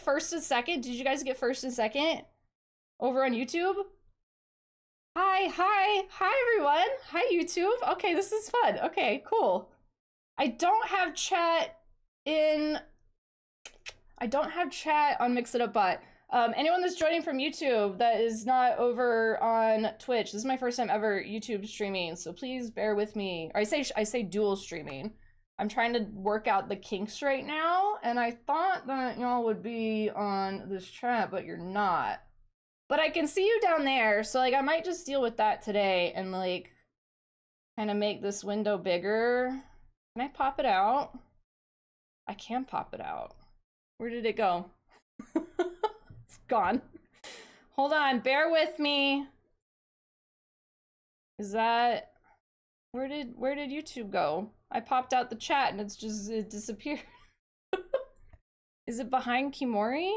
first and second? Did you guys get first and second over on YouTube? Hi everyone. Hi YouTube. Okay, this is fun. Okay, cool. I don't have chat on Mix It Up Bot. Anyone that's joining from YouTube that is not over on Twitch, this is my first time ever YouTube streaming, so please bear with me. Or I say dual streaming. I'm trying to work out the kinks right now, and I thought that y'all would be on this chat, but you're not. But I can see you down there, so like I might just deal with that today and like kind of make this window bigger. Can I pop it out? I can pop it out. Where did it go? It's gone. Hold on, bear with me. Is that... Where did YouTube go? I popped out the chat and it disappeared. Is it behind Khiimori?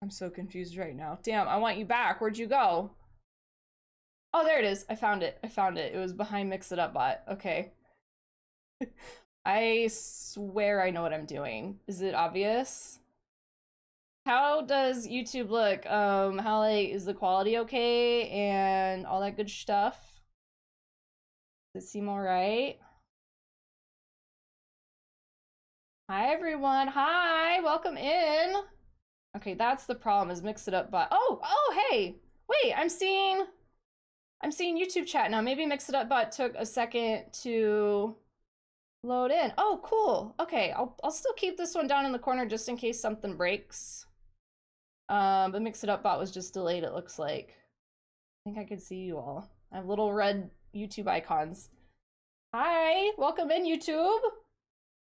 I'm so confused right now. Damn, I want you back. Where'd you go? Oh, there it is. I found it. It was behind Mix It Up Bot. Okay. I swear I know what I'm doing. Is it obvious? How does YouTube look? How like is the quality okay and all that good stuff? Does it seem all right? Hi everyone. Hi, welcome in. Okay, that's the problem is Mix It Up Bot. Oh, hey. Wait, I'm seeing YouTube chat now. Maybe Mix It Up Bot took a second to load in. Oh, cool. Okay, I'll still keep this one down in the corner just in case something breaks. But Mix It Up Bot was just delayed, it looks like. I think I can see you all. I have little red YouTube icons. Hi, welcome in YouTube.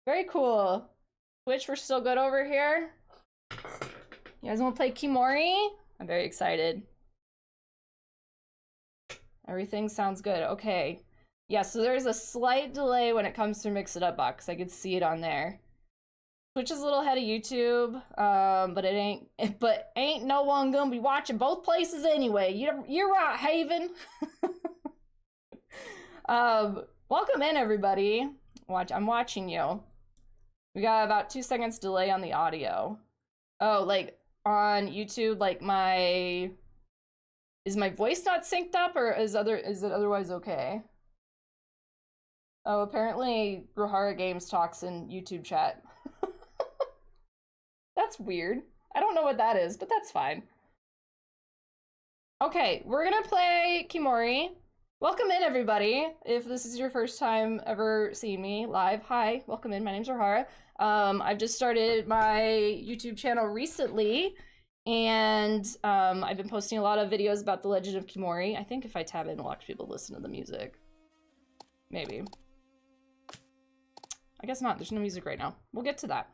Very cool. Twitch, we're still good over here. You guys want to play Khiimori? I'm very excited. Everything sounds good. Okay. Yeah, so there's a slight delay when it comes to Mix It Up Bot, because I could see it on there. Twitch is a little ahead of YouTube, but ain't no one gonna be watching both places anyway. You're right, Haven. Welcome in, everybody. I'm watching you. We got about 2 seconds delay on the audio. Oh, like on YouTube, like is my voice not synced up, or is it otherwise okay? Oh, apparently Rohara Games talks in YouTube chat. That's weird. I don't know what that is, but that's fine. Okay, we're gonna play Khiimori. Welcome in, everybody. If this is your first time ever seeing me live, hi, welcome in. My name's Rohara. I've just started my YouTube channel recently, and I've been posting a lot of videos about the Legend of Khiimori. I think if I tab in, it'll actually be able to listen to the music. Maybe. I guess not. There's no music right now. We'll get to that.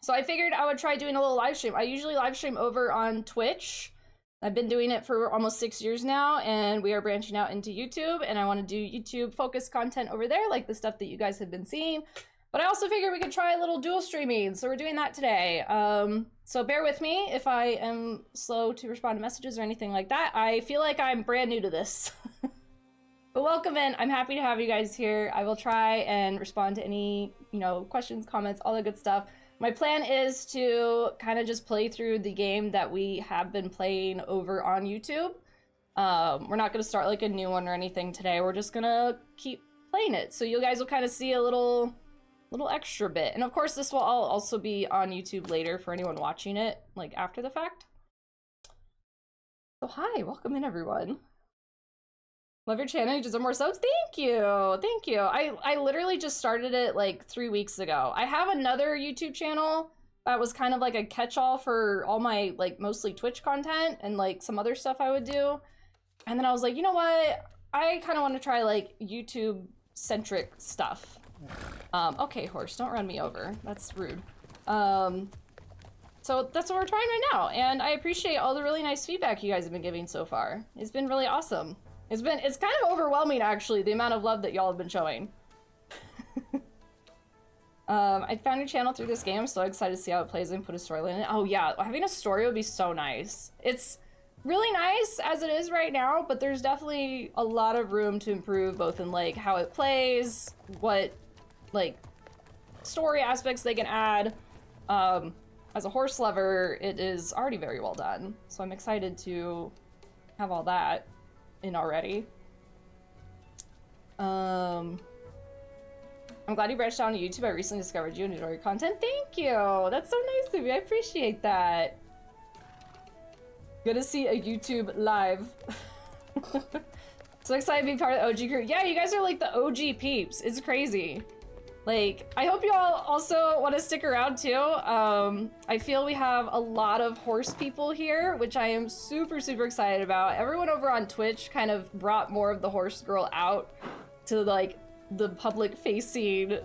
So I figured I would try doing a little live stream. I usually live stream over on Twitch. I've been doing it for almost 6 years now, and we are branching out into YouTube, and I want to do YouTube focused content over there, like the stuff that you guys have been seeing. But I also figured we could try a little dual streaming, so we're doing that today. So bear with me if I am slow to respond to messages or anything like that. I feel like I'm brand new to this. But welcome in. I'm happy to have you guys here. I will try and respond to any, questions, comments, all the good stuff. My plan is to kind of just play through the game that we have been playing over on YouTube. We're not going to start like a new one or anything today. We're just going to keep playing it. So you guys will kind of see a little extra bit. And of course, this will all also be on YouTube later for anyone watching it, like after the fact. So hi, welcome in, everyone. Love your channel. You deserve more subs. Thank you. Thank you. I literally just started it like 3 weeks ago. I have another YouTube channel that was kind of like a catch-all for all my like mostly Twitch content and like some other stuff I would do. And then I was like, you know what? I kind of want to try like YouTube centric stuff. Okay, horse, don't run me over. That's rude. So that's what we're trying right now. And I appreciate all the really nice feedback you guys have been giving so far. It's been really awesome. It's kind of overwhelming, actually, the amount of love that y'all have been showing. I found your channel through this game. I'm so excited to see how it plays and put a storyline in it. Oh yeah, having a story would be so nice. It's really nice as it is right now, but there's definitely a lot of room to improve, both in like how it plays, what like story aspects they can add. As a horse lover, it is already very well done. So I'm excited to have all that in already. I'm glad you branched out on YouTube. I recently discovered you and enjoy your content. Thank you. That's so nice of you. I appreciate that. Good to see a YouTube live. So excited to be part of the OG crew. Yeah, you guys are like the OG peeps. It's crazy. Like, I hope you all also want to stick around too. I feel we have a lot of horse people here, which I am super, super excited about. Everyone over on Twitch kind of brought more of the horse girl out to like the public facing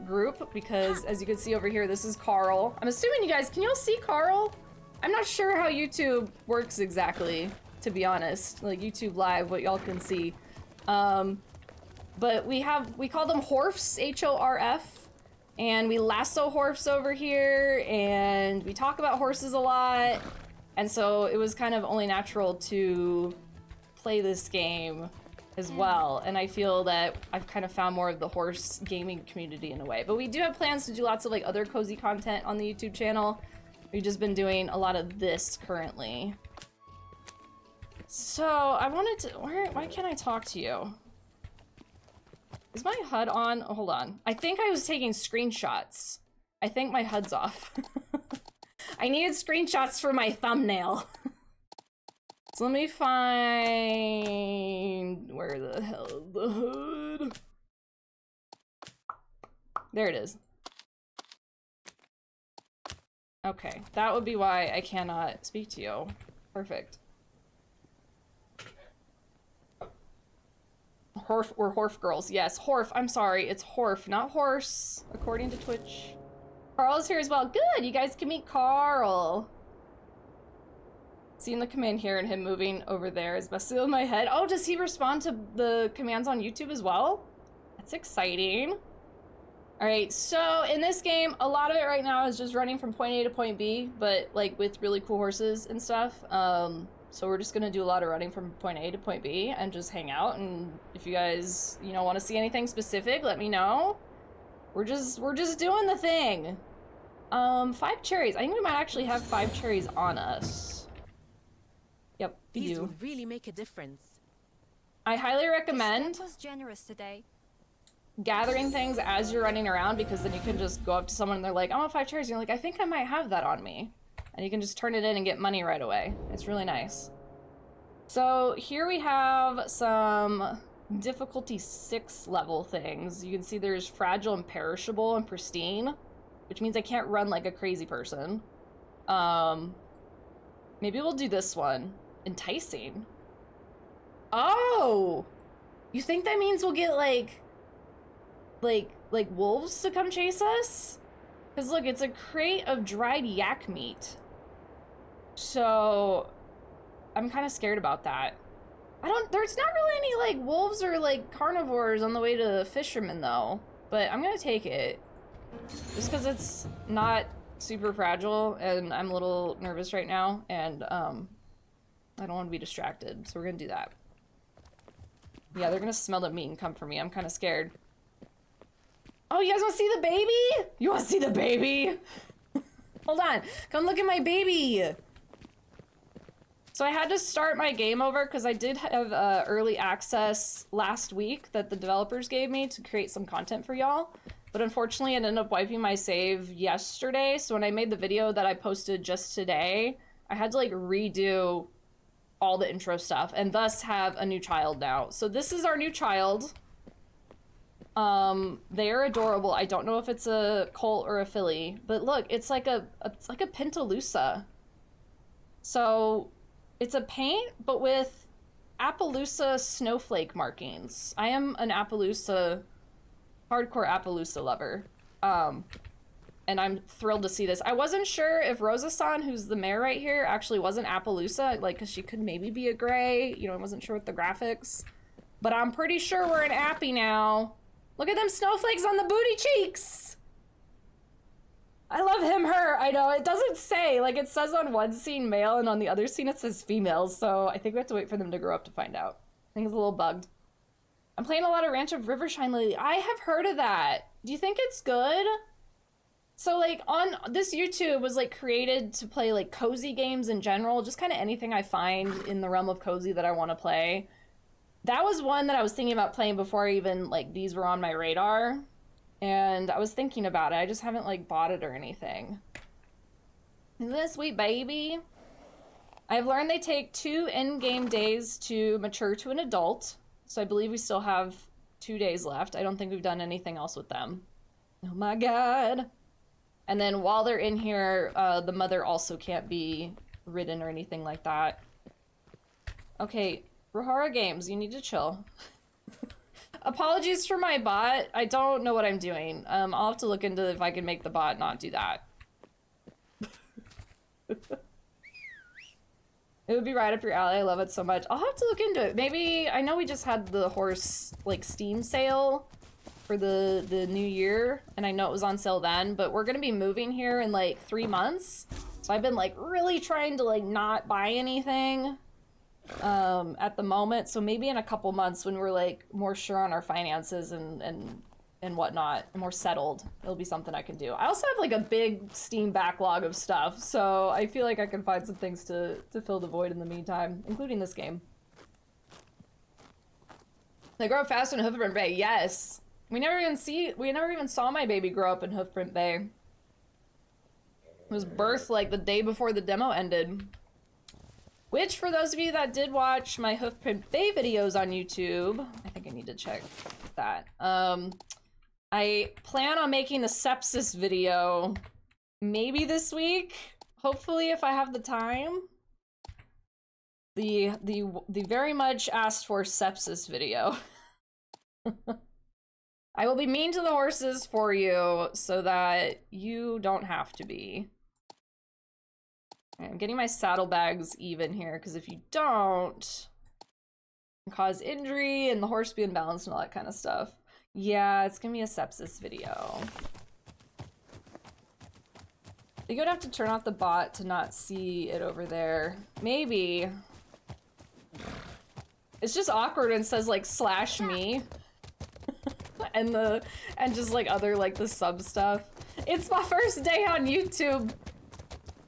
group, because as you can see over here, this is Carl. I'm assuming you guys, can you all see Carl? I'm not sure how YouTube works exactly, to be honest. Like YouTube Live, what y'all can see. But we call them Horfs, H-O-R-F, and we lasso horse over here, and we talk about horses a lot, and so it was kind of only natural to play this game as well, and I feel that I've kind of found more of the horse gaming community in a way. But we do have plans to do lots of like other cozy content on the YouTube channel. We've just been doing a lot of this currently. So I wanted to, why can't I talk to you? Is my HUD on? Oh, hold on. I think I was taking screenshots. I think my HUD's off. I needed screenshots for my thumbnail. So let me find... Where the hell is the HUD? There it is. Okay, that would be why I cannot speak to you. Perfect. Horf, we're Horf girls. Yes, Horf. I'm sorry, it's Horf, not horse, according to Twitch. Carl's here as well. Good, you guys can meet Carl. Seeing the command here and him moving over there is messing with my head. Oh, does he respond to the commands on YouTube as well? That's exciting. All right, so in this game, a lot of it right now is just running from point A to point B, but like with really cool horses and stuff. So we're just gonna do a lot of running from point A to point B and just hang out. And if you guys, you know, want to see anything specific, let me know. We're just doing the thing. 5 cherries. I think we might actually have 5 cherries on us. Yep, we do. These would really make a difference. I highly recommend was generous today. gathering things as you're running around, because then you can just go up to someone and they're like, I want 5 cherries. And you're like, I think I might have that on me. And you can just turn it in and get money right away. It's really nice. So here we have some difficulty 6 level things. You can see there's fragile and perishable and pristine, which means I can't run like a crazy person. Maybe we'll do this one. Enticing. Oh! You think that means we'll get like wolves to come chase us? Because look, it's a crate of dried yak meat. So I'm kind of scared about that. There's not really any like wolves or like carnivores on the way to the fishermen though, but I'm gonna take it just because it's not super fragile and I'm a little nervous right now, and I don't want to be distracted, so we're gonna do that. Yeah, they're gonna smell the meat and come for me. I'm kind of scared. Oh, you guys want to see the baby? You want to see the baby? Hold on, come look at my baby. So I had to start my game over because I did have early access last week that the developers gave me to create some content for y'all. But unfortunately, it ended up wiping my save yesterday. So when I made the video that I posted just today, I had to like redo all the intro stuff and thus have a new child now. So this is our new child. They're adorable. I don't know if it's a colt or a filly, but look, it's like a Pintalusa. So it's a paint, but with Appaloosa snowflake markings. I am an Appaloosa, hardcore Appaloosa lover. And I'm thrilled to see this. I wasn't sure if Rosa-san, who's the mare right here, actually wasn't Appaloosa, like, because she could maybe be a gray. You know, I wasn't sure with the graphics. But I'm pretty sure we're an Appy now. Look at them snowflakes on the booty cheeks! I love him, her. I know, it doesn't say. Like, it says on one scene male, and on the other scene it says female, so I think we have to wait for them to grow up to find out. I think it's a little bugged. I'm playing a lot of Ranch of Rivershine lately. I have heard of that. Do you think it's good? So like on this YouTube was like created to play like cozy games in general, just kind of anything I find in the realm of cozy that I want to play. That was one that I was thinking about playing before even like these were on my radar. And I was thinking about it. I just haven't like bought it or anything. Isn't that sweet, baby? I've learned they take 2 in-game days to mature to an adult. So I believe we still have 2 days left. I don't think we've done anything else with them. Oh my god. And then while they're in here, the mother also can't be ridden or anything like that. Okay, Rohara Games, you need to chill. Apologies for my bot. I don't know what I'm doing. I'll have to look into if I can make the bot not do that. It would be right up your alley. I love it so much. I'll have to look into it. Maybe, I know we just had the horse, like, Steam sale for the new year, and I know it was on sale then, but we're gonna be moving here in, like, 3 months. So I've been, like, really trying to, like, not buy anything at the moment. So maybe in a couple months when we're, like, more sure on our finances and whatnot, and more settled, it'll be something I can do. I also have like a big Steam backlog of stuff, so I feel like I can find some things to fill the void in the meantime, including this game. They grow up faster in Hoofprint Bay. Yes, we never even saw my baby grow up in Hoofprint Bay. It was birthed like the day before the demo ended. Which, for those of you that did watch my Hoofprint Bay videos on YouTube, I think I need to check that. I plan on making a sepsis video maybe this week, hopefully if I have the time. The very much asked for sepsis video. I will be mean to the horses for you so that you don't have to be. I'm getting my saddlebags even here, because if you don't, it can cause injury and the horse be imbalanced and all that kind of stuff. Yeah, it's gonna be a sepsis video. I think I would have to turn off the bot to not see it over there. Maybe. It's just awkward and says like /me. and just like other like the sub stuff. It's my first day on YouTube.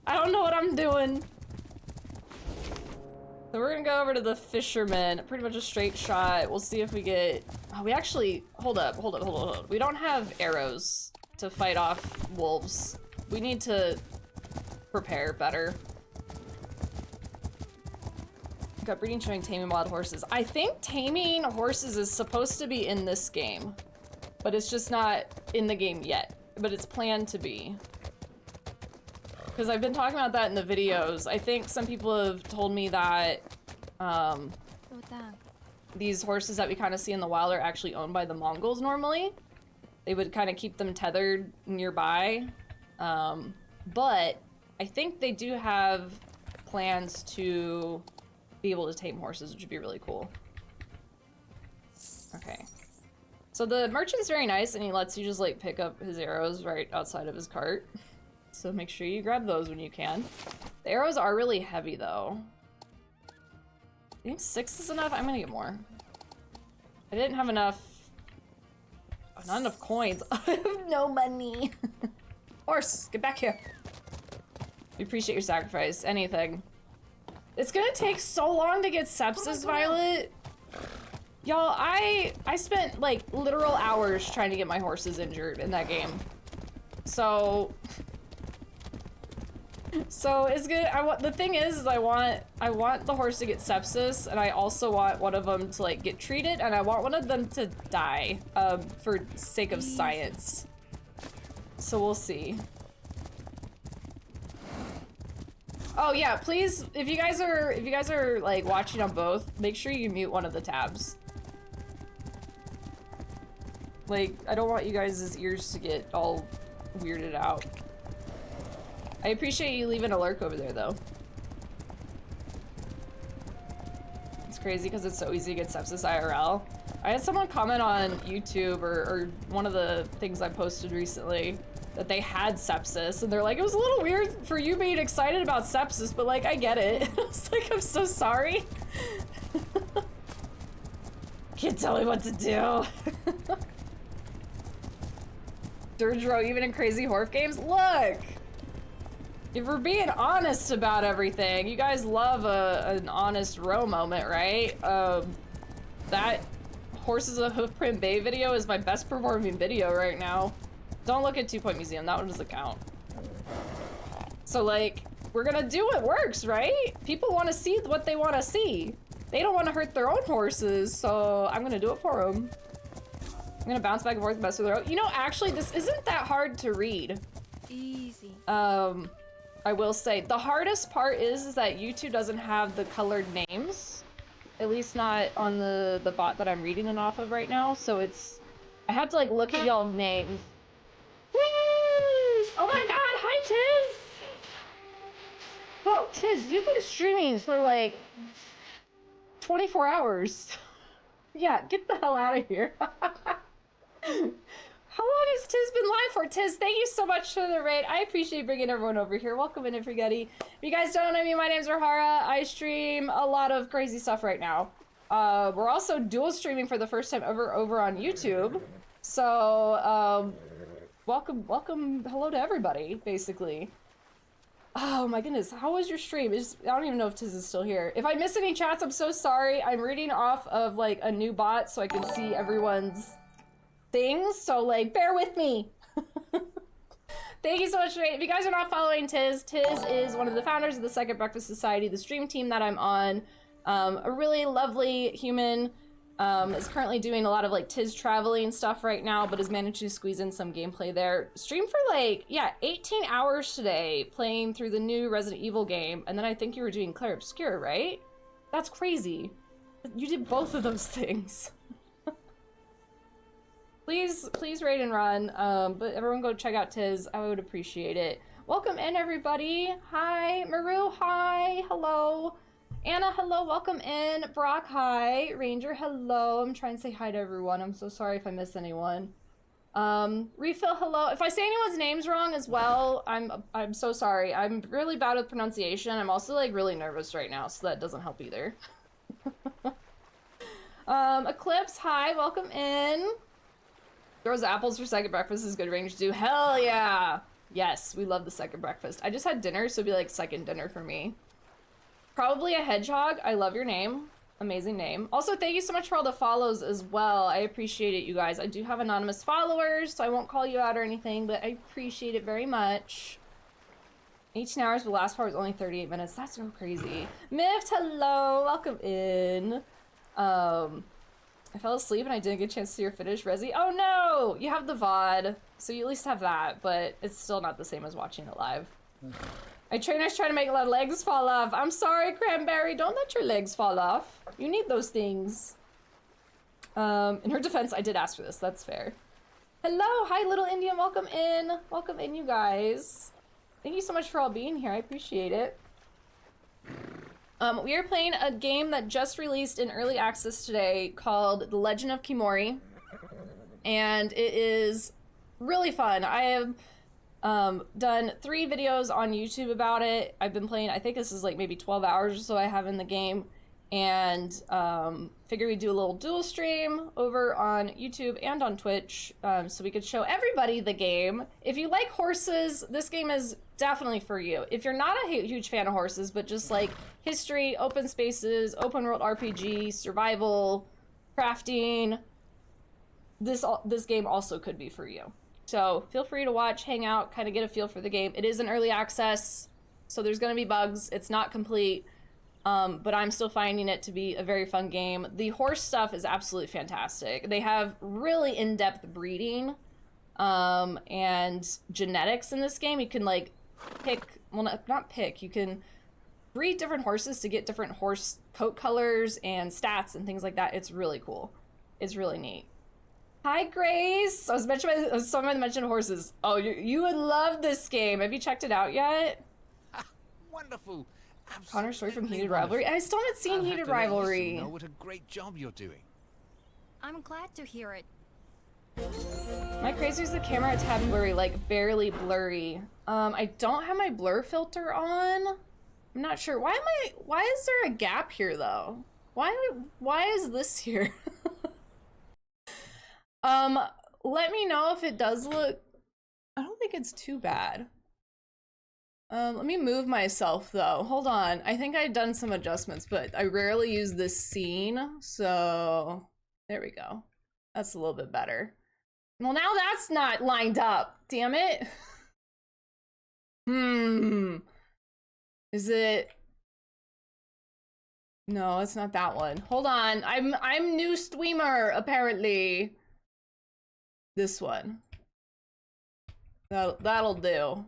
I don't know what I'm doing. So we're gonna go over to the fisherman, pretty much a straight shot. We'll see if we get, oh, we actually, hold up. We don't have arrows to fight off wolves. We need to prepare better. Got breeding, showing taming wild horses. I think taming horses is supposed to be in this game, but it's just not in the game yet, but it's planned to be. Because I've been talking about that in the videos. I think some people have told me that these horses that we kind of see in the wild are actually owned by the Mongols normally. They would kind of keep them tethered nearby. But I think they do have plans to be able to tame horses, which would be really cool. Okay. So the merchant's very nice, and he lets you just like pick up his arrows right outside of his cart. So make sure you grab those when you can. The arrows are really heavy though. I think 6 is enough. I'm gonna get more. I didn't have enough. Oh, not enough coins. I have no money. Horse, get back here. We appreciate your sacrifice. Anything. It's gonna take so long to get sepsis, Violet. Y'all, I spent like literal hours trying to get my horses injured in that game. So it's good. The thing is I want the horse to get sepsis, and I also want one of them to like get treated, and I want one of them to die for sake of science. So we'll see. Oh yeah, please, if you guys are like watching on both, make sure you mute one of the tabs. Like, I don't want you guys' ears to get all weirded out. I appreciate you leaving a lurk over there, though. It's crazy because it's so easy to get sepsis IRL. I had someone comment on YouTube or one of the things I posted recently that they had sepsis, and they're like, it was a little weird for you being excited about sepsis, but like, I get it. I was like, I'm so sorry. Can't tell me what to do. Dirge row even in crazy horror games? Look! If we're being honest about everything, you guys love an honest row moment, right? That Horses of Hoofprint Bay video is my best performing video right now. Don't look at 2 Point Museum, that one doesn't count. So like, we're gonna do what works, right? People wanna see what they wanna see. They don't wanna hurt their own horses, so I'm gonna do it for them. I'm gonna bounce back and forth best with the row. You know, actually, this isn't that hard to read. Easy. I will say, the hardest part is that YouTube doesn't have the colored names. At least not on the bot that I'm reading it off of right now, so it's... I have to like look at y'all's names. Whee! Oh my god, hi Tiz! Oh, Tiz, you've been streaming for like 24 hours. Yeah, get the hell out of here. How long has Tiz been live for? Tiz, thank you so much for the raid. I appreciate bringing everyone over here. Welcome in, everybody. If you guys don't know me, my name's Rohara. I stream a lot of crazy stuff right now. We're also dual streaming for the first time ever over on YouTube. So, welcome, hello to everybody, basically. Oh my goodness, how was your stream? I don't even know if Tiz is still here. If I miss any chats, I'm so sorry. I'm reading off of like a new bot so I can see everyone's things, so like bear with me. Thank you so much. If you guys are not following Tiz, Tiz is one of the founders of the Second Breakfast Society, the stream team that I'm on. A really lovely human, is currently doing a lot of like Tiz traveling stuff right now, but has managed to squeeze in some gameplay there. Streamed for like, yeah, 18 hours today playing through the new Resident Evil game, and then I think you were doing Clair Obscur, right? That's crazy. You did both of those things. Please rate and run, but everyone go check out Tiz. I would appreciate it. Welcome in, everybody. Hi, Maru, hi, hello. Anna, hello, welcome in. Brock, hi. Ranger, hello. I'm trying to say hi to everyone. I'm so sorry if I miss anyone. Refill, hello. If I say anyone's names wrong as well, I'm so sorry. I'm really bad with pronunciation. I'm also like really nervous right now, so that doesn't help either. Eclipse, hi, welcome in. Throws apples for second breakfast is good range to do. Hell yeah! Yes, we love the second breakfast. I just had dinner, so it'd be like second dinner for me. Probably a hedgehog. I love your name. Amazing name. Also, thank you so much for all the follows as well. I appreciate it, you guys. I do have anonymous followers, so I won't call you out or anything, but I appreciate it very much. 18 hours, but the last part was only 38 minutes. That's so crazy. Mift, hello. Welcome in. I fell asleep and I didn't get a chance to see your finish, Resi. Oh no! You have the VOD, so you at least have that, but it's still not the same as watching it live. My trainer's trying to make my legs fall off. I'm sorry, Cranberry. Don't let your legs fall off. You need those things. In her defense, I did ask for this. That's fair. Hello! Hi, Little Indian. Welcome in. Welcome in, you guys. Thank you so much for all being here. I appreciate it. We are playing a game that just released in early access today called The Legend of Khiimori, and it is really fun. I have done 3 videos on YouTube about it. I've been playing, I think this is like maybe 12 hours or so I have in the game, and figured we'd do a little dual stream over on YouTube and on Twitch, so we could show everybody the game. If you like horses, this game is definitely for you. If you're not a huge fan of horses, but just like history, open spaces, open world RPG, survival, crafting, this game also could be for you. So feel free to watch, hang out, kind of get a feel for the game. It is in early access, so there's going to be bugs. It's not complete, but I'm still finding it to be a very fun game. The horse stuff is absolutely fantastic. They have really in-depth breeding and genetics in this game. You can like pick, well, not pick, you can breed different horses to get different horse coat colors and stats and things like that. It's really cool. It's really neat. Hi, Grace. Someone mentioned horses. Oh, you would love this game. Have you checked it out yet? Wonderful. Connor's story from Heated Rivalry. I still haven't seen Heated Rivalry. What a great job you're doing. I'm glad to hear it. My crazy is the camera a tad blurry, like barely blurry. I don't have my blur filter on. I'm not sure. Why is there a gap here though? Why is this here? Let me know if it does look think it's too bad. Let me move myself though. Hold on. I think I've done some adjustments, but I rarely use this scene, so there we go. That's a little bit better. Well, now that's not lined up. Damn it. Is it? No, it's not that one. Hold on. I'm new streamer apparently. This one. That'll do.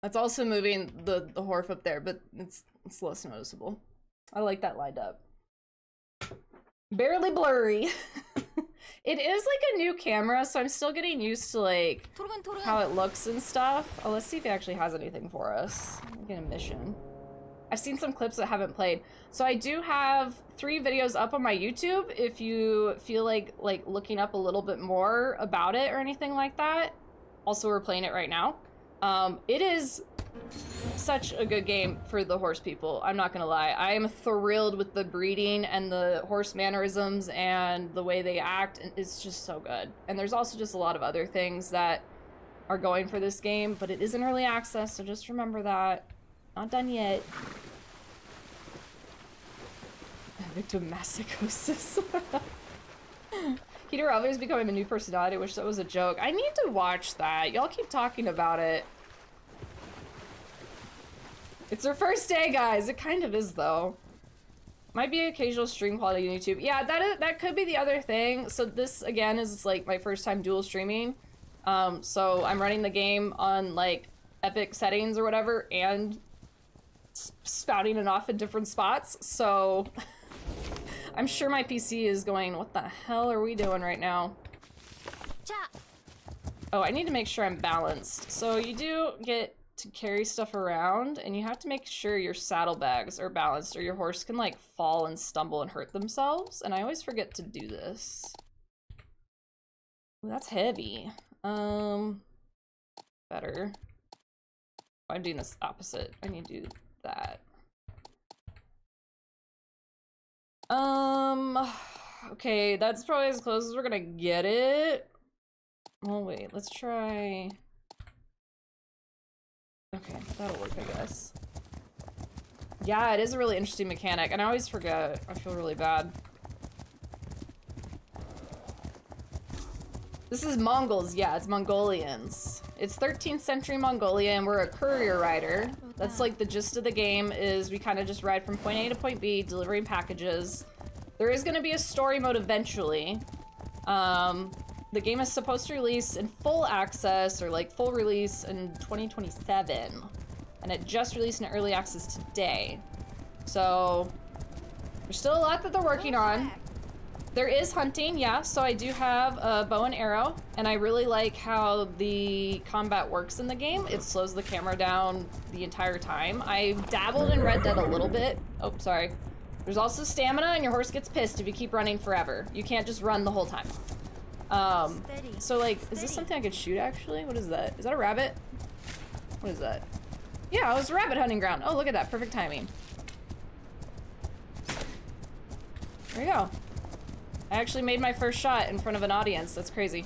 That's also moving the Horf up there, but it's less noticeable. I like that lined up. Barely blurry. It is like a new camera, so I'm still getting used to like how it looks and stuff. Oh, let's see if it actually has anything for us. I'm get a mission. I've seen some clips that I haven't played. So I do have 3 videos up on my YouTube if you feel like looking up a little bit more about it or anything like that. Also, we're playing it right now. It is such a good game for the horse people. I'm not gonna lie. I am thrilled with the breeding and the horse mannerisms and the way they act. And it's just so good. And there's also just a lot of other things that are going for this game, but it is in early access, so just remember that. Not done yet. Victim masochosis. Peter Elvis is becoming a new personality. I wish that was a joke. I need to watch that. Y'all keep talking about it. It's our first day, guys. It kind of is, though. Might be occasional stream quality on YouTube. Yeah, that could be the other thing. So this, again, is like my first time dual streaming. So I'm running the game on, like, epic settings or whatever, and spouting it off in different spots. So I'm sure my PC is going, what the hell are we doing right now? Oh, I need to make sure I'm balanced. So you do get to carry stuff around, and you have to make sure your saddlebags are balanced or your horse can like fall and stumble and hurt themselves, and I always forget to do this. Ooh, that's heavy. Better. I'm doing this opposite. I need to do that. Okay, that's probably as close as we're gonna get it. Oh wait, let's try. Okay, that'll work, I guess. Yeah, it is a really interesting mechanic, and I always forget. I feel really bad. This is Mongols. Yeah, it's Mongolians. It's 13th century Mongolia, and we're a courier rider. That's like the gist of the game, is we kind of just ride from point A to point B, delivering packages. There is going to be a story mode eventually. The game is supposed to release in full access, or like full release, in 2027. And it just released in early access today. So there's still a lot that they're working on. There is hunting, yeah, so I do have a bow and arrow, and I really like how the combat works in the game. It slows the camera down the entire time. I dabbled in Red Dead a little bit. Oh, sorry. There's also stamina, and your horse gets pissed if you keep running forever. You can't just run the whole time. So like, is this something I could shoot actually? What is that? Is that a rabbit? What is that? Yeah, it was a rabbit hunting ground. Oh, look at that, perfect timing. There you go. I actually made my first shot in front of an audience. That's crazy.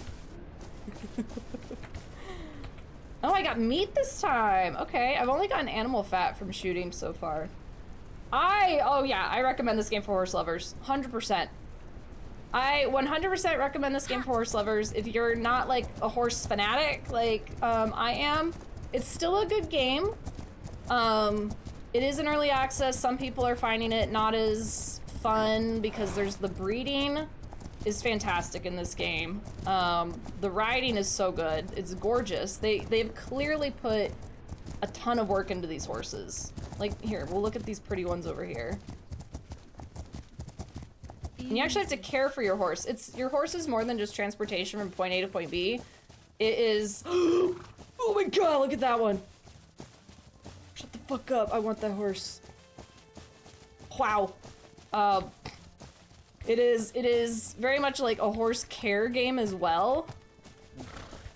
Oh, I got meat this time. Okay, I've only gotten animal fat from shooting so far. Oh yeah, I recommend this game for horse lovers. 100%. I 100% recommend this game for horse lovers. If you're not like a horse fanatic like I am, it's still a good game. It is in early access. Some people are finding it not as fun because there's the breeding is fantastic in this game. The riding is so good. It's gorgeous. They've clearly put a ton of work into these horses. Like here, we'll look at these pretty ones over here. And you actually have to care for your horse. Your horse is more than just transportation from point A to point B. It is oh my god, look at that one. Shut the fuck up. I want that horse. Wow. It is very much like a horse care game as well.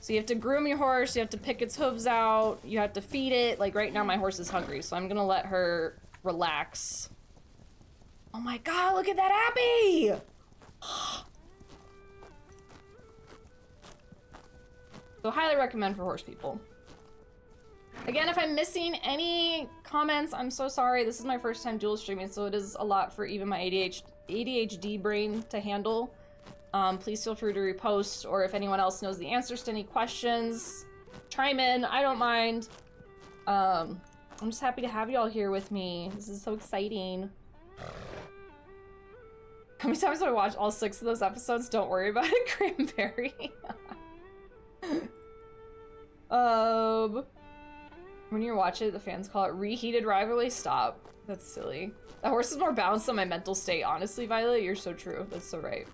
So you have to groom your horse, you have to pick its hooves out, you have to feed it. Like right now my horse is hungry, so I'm gonna let her relax. Oh my god, look at that Abby! So highly recommend for horse people. Again, if I'm missing any comments, I'm so sorry. This is my first time dual streaming, so it is a lot for even my ADHD brain to handle. Please feel free to repost, or if anyone else knows the answers to any questions, chime in. I don't mind. I'm just happy to have y'all here with me. This is so exciting. How many times have I watched all 6 of those episodes? Don't worry about it, Cranberry. When you watch it, the fans call it reheated rivalry. Stop. That's silly. The horse is more balanced than my mental state. Honestly, Violet, you're so true. That's so right.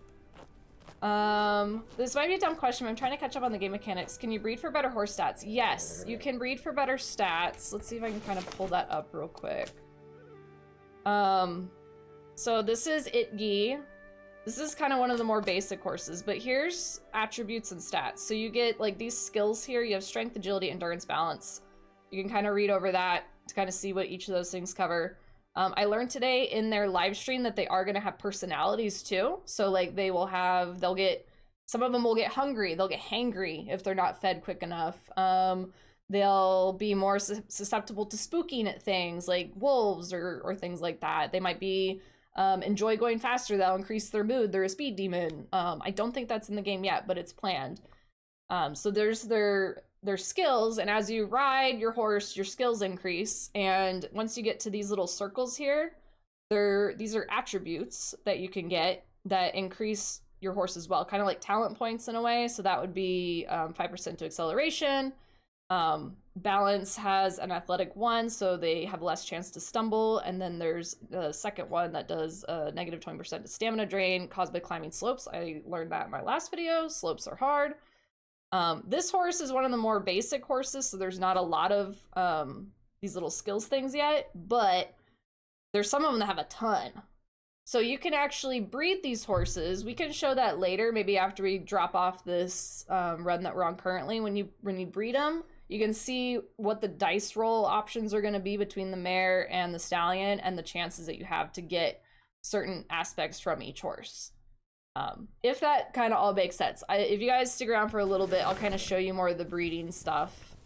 This might be a dumb question, but I'm trying to catch up on the game mechanics. Can you breed for better horse stats? Yes, you can breed for better stats. Let's see if I can kind of pull that up real quick. So this is Itgi. This is kind of one of the more basic horses, but here's attributes and stats. So you get like these skills here. You have strength, agility, endurance, balance. You can kind of read over that to kind of see what each of those things cover. I learned today in their live stream that they are going to have personalities too. So like they'll get, some of them will get hungry. They'll get hangry if they're not fed quick enough. They'll be more susceptible to spooking at things like wolves or things like that. They might be, enjoy going faster. That'll increase their mood. They're a speed demon. I don't think that's in the game yet, but it's planned. So there's their skills, and as you ride your horse, your skills increase. And once you get to these little circles here, these are attributes that you can get that increase your horse as well, kind of like talent points in a way. So that would be 5% to acceleration. Balance has an athletic 1, so they have less chance to stumble. And then there's the second one that does negative 20% to stamina drain caused by climbing slopes. I learned that in my last video. Slopes are hard. This horse is one of the more basic horses, so there's not a lot of these little skills things yet, but there's some of them that have a ton. So you can actually breed these horses. We can show that later, maybe after we drop off this run that we're on currently. When you breed them, you can see what the dice roll options are going to be between the mare and the stallion and the chances that you have to get certain aspects from each horse. If that kind of all makes sense. If you guys stick around for a little bit, I'll kind of show you more of the breeding stuff.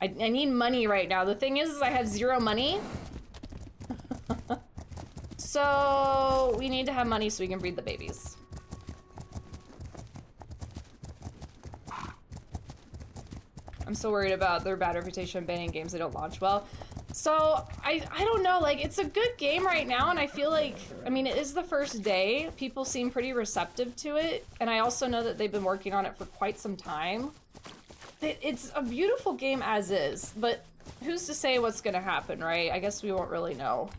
I need money right now. The thing is I have 0 money. So we need to have money so we can breed the babies. I'm so worried about their bad reputation banning games that don't launch well. So I don't know, like, it's a good game right now, and I feel like, I mean, it is the first day. People seem pretty receptive to it, and I also know that they've been working on it for quite some time. It's a beautiful game as is, but who's to say what's gonna happen, right? I guess we won't really know.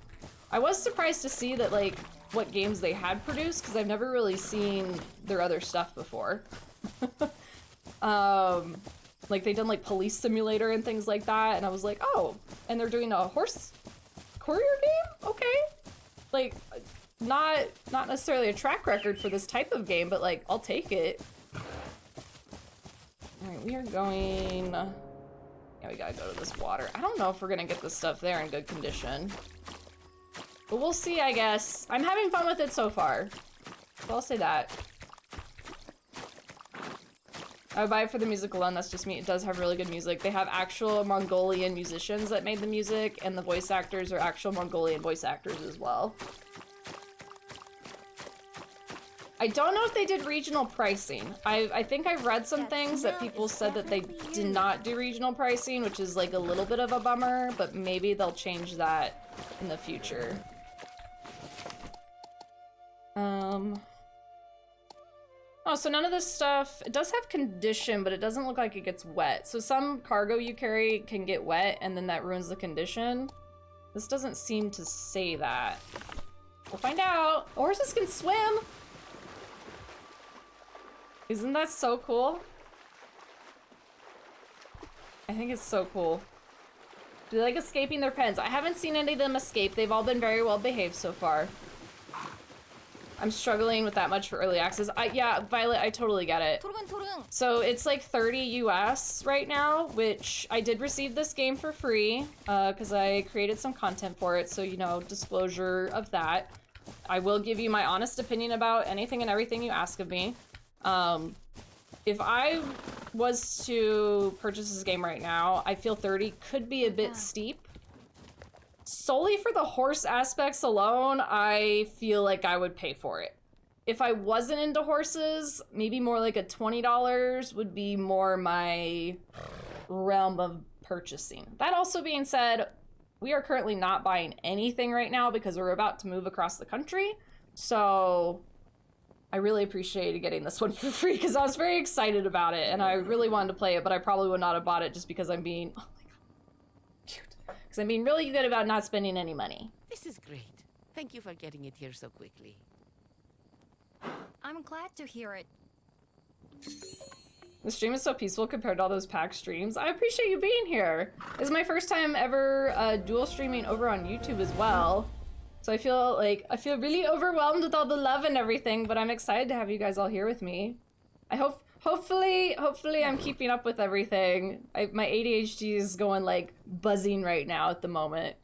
I was surprised to see that, like, what games they had produced, because I've never really seen their other stuff before. Like, they done, like, Police Simulator and things like that, and I was like, oh, and they're doing a horse courier game? Okay. Like, not necessarily a track record for this type of game, but, like, I'll take it. Alright, we are going... Yeah, we gotta go to this water. I don't know if we're gonna get this stuff there in good condition. But we'll see, I guess. I'm having fun with it so far. So I'll say that. I would buy it for the music alone, that's just me. It does have really good music. They have actual Mongolian musicians that made the music, and the voice actors are actual Mongolian voice actors as well. I don't know if they did regional pricing. I think I've read some things that people said that they did not do regional pricing, which is like a little bit of a bummer, but maybe they'll change that in the future. Oh, so none of this stuff, it does have condition, but it doesn't look like it gets wet. So some cargo you carry can get wet, and then that ruins the condition. This doesn't seem to say that. We'll find out. Horses can swim! Isn't that so cool? I think it's so cool. Do they like escaping their pens? I haven't seen any of them escape. They've all been very well behaved so far. I'm struggling with that much for early access. Yeah, Violet, I totally get it. So it's like 30 US right now, which I did receive this game for free because I created some content for it. So, you know, disclosure of that. I will give you my honest opinion about anything and everything you ask of me. if I was to purchase this game right now, I feel 30 could be a bit steep. Solely for the horse aspects alone, I feel like I would pay for it. If I wasn't into horses, maybe more like a $20 would be more my realm of purchasing. That also being said, we are currently not buying anything right now because we're about to move across the country. So I really appreciated getting this one for free because I was very excited about it and I really wanted to play it, but I probably would not have bought it just because I'm being, oh my god, cute. Because I'm being really good about not spending any money. This is great. Thank you for getting it here so quickly. I'm glad to hear it. The stream is so peaceful compared to all those packed streams. I appreciate you being here. This is my first time ever dual streaming over on YouTube as well. So I feel really overwhelmed with all the love and everything, but I'm excited to have you guys all here with me. I hopefully I'm keeping up with everything. My ADHD is going like buzzing right now at the moment.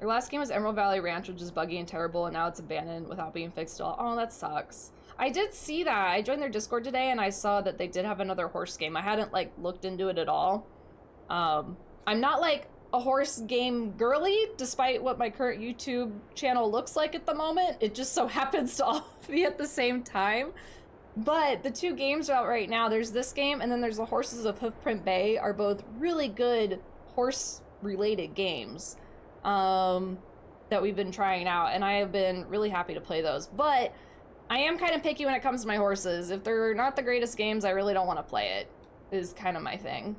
Our last game was Emerald Valley Ranch, which is buggy and terrible, and now it's abandoned without being fixed at all. Oh, that sucks. I did see that. I joined their Discord today and I saw that they did have another horse game. I hadn't like looked into it at all. I'm not like a horse game girly, despite what my current YouTube channel looks like at the moment. It just so happens to all be at the same time. But the two games are out right now. There's this game and then there's the Horses of Hoofprint Bay, are both really good horse related games that we've been trying out, and I have been really happy to play those. But I am kind of picky when it comes to my horses. If they're not the greatest games, I really don't want to play it, is kind of my thing.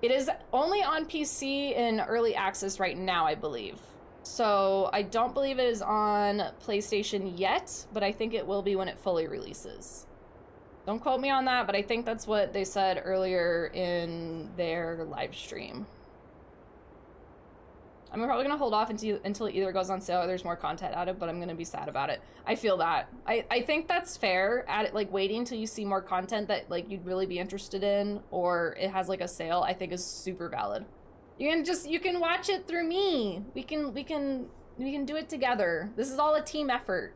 It is only on PC in early access right now, I believe. So I don't believe it is on PlayStation yet, but I think it will be when it fully releases. Don't quote me on that, but I think that's what they said earlier in their live stream. I'm probably gonna hold off until it either goes on sale or there's more content added, but I'm gonna be sad about it. I feel that. I think that's fair, like waiting until you see more content that like you'd really be interested in, or it has like a sale, I think is super valid. You can watch it through me. We can do it together. This is all a team effort.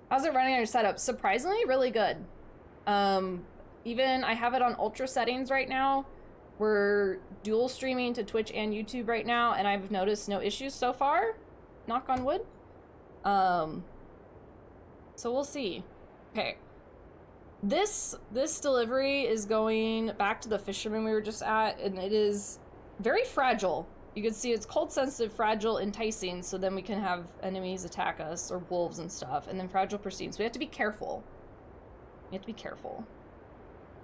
How's it running on your setup? Surprisingly, really good. Even I have it on ultra settings right now. We're dual streaming to Twitch and YouTube right now, and I've noticed no issues so far. Knock on wood. So we'll see. Okay. This delivery is going back to the fisherman we were just at, and it is very fragile. You can see it's cold sensitive, fragile, enticing, so then we can have enemies attack us, or wolves and stuff, and then fragile, pristine. So we have to be careful. We have to be careful.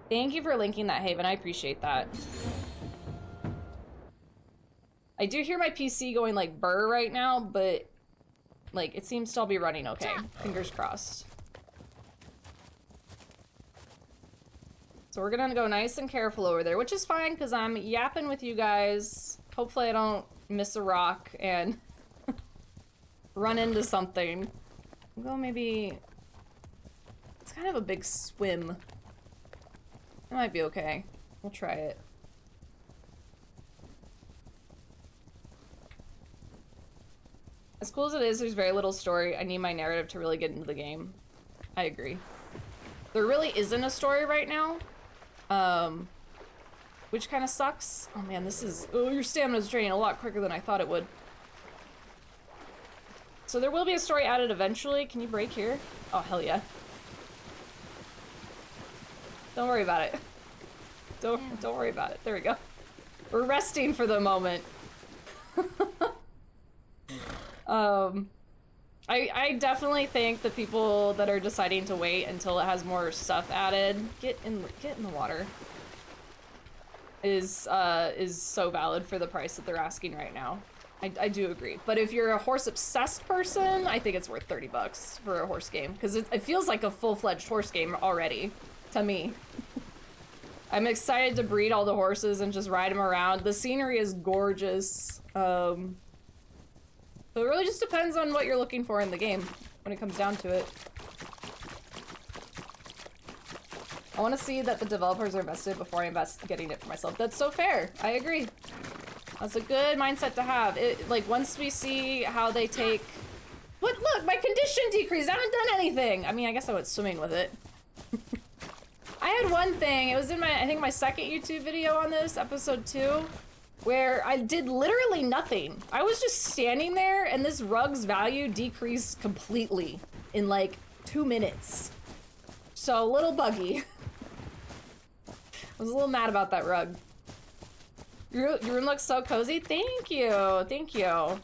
Thank you for linking that, Haven. I appreciate that. I do hear my PC going like burr right now, but like it seems to all be running okay. Fingers crossed. So we're gonna go nice and careful over there, which is fine because I'm yapping with you guys. Hopefully I don't miss a rock and run into something. I'll go maybe... It's kind of a big swim. It might be okay. We'll try it. As cool as it is, there's very little story. I need my narrative to really get into the game. I agree. There really isn't a story right now. Which kind of sucks. Oh man, this is... Oh, your stamina's draining a lot quicker than I thought it would. So there will be a story added eventually. Can you break here? Oh, hell yeah. Don't worry about it. Don't worry about it. There we go. We're resting for the moment. I definitely think the people that are deciding to wait until it has more stuff added, get in the water, is so valid for the price that they're asking right now. I do agree. But if you're a horse obsessed person, I think it's worth $30 for a horse game because it feels like a full-fledged horse game already to me. I'm excited to breed all the horses and just ride them around. The scenery is gorgeous. So it really just depends on what you're looking for in the game when it comes down to it. I want to see that the developers are invested before I invest getting it for myself. That's so fair. I agree. That's a good mindset to have. Like once we see how they take What? Look, my condition decreased. I haven't done anything. I mean, I guess I went swimming with it. I had one thing. It was in I think my second YouTube video on this, episode 2, where I did literally nothing. I was just standing there and this rug's value decreased completely in like 2 minutes. So a little buggy. I was a little mad about that rug. Your room looks so cozy. Thank you. Thank you.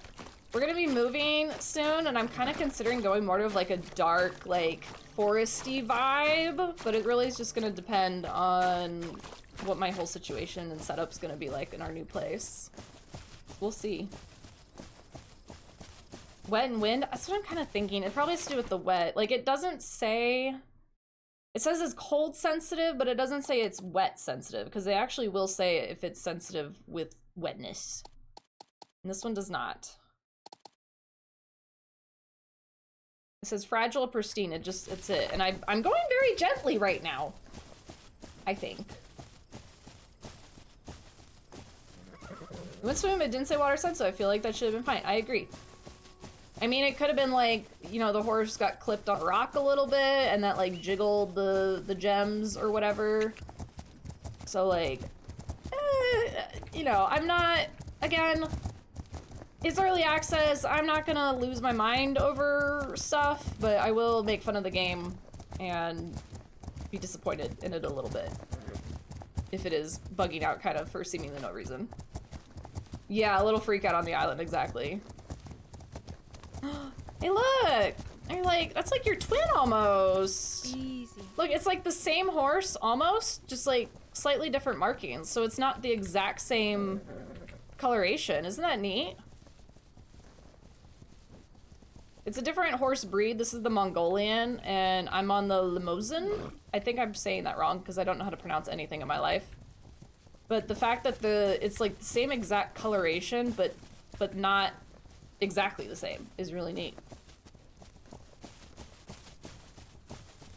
We're gonna be moving soon, and I'm kind of considering going more to like a dark, like foresty vibe, but it really is just gonna depend on what my whole situation and setup's gonna be like in our new place. We'll see. Wet and wind? That's what I'm kind of thinking. It probably has to do with the wet. Like, it doesn't say... It says it's cold sensitive, but it doesn't say it's wet sensitive, because they actually will say if it's sensitive with wetness. And this one does not. It says fragile, pristine. It's it. And I'm going very gently right now, I think. We went swimming, but it didn't say water sensitive. I feel like that should have been fine. I agree. I mean, it could have been like, you know, the horse got clipped on a rock a little bit and that like jiggled the gems or whatever. So like, you know, I'm not, again, it's early access. I'm not gonna lose my mind over stuff, but I will make fun of the game and be disappointed in it a little bit if it is bugging out kind of for seemingly no reason. Yeah, a little freak out on the island, exactly. Hey, look! You're like, that's like your twin almost. Easy. Look, it's like the same horse almost, just like slightly different markings. So it's not the exact same coloration. Isn't that neat? It's a different horse breed. This is the Mongolian, and I'm on the Limousin. I think I'm saying that wrong because I don't know how to pronounce anything in my life. But the fact that it's like the same exact coloration, but not exactly the same is really neat.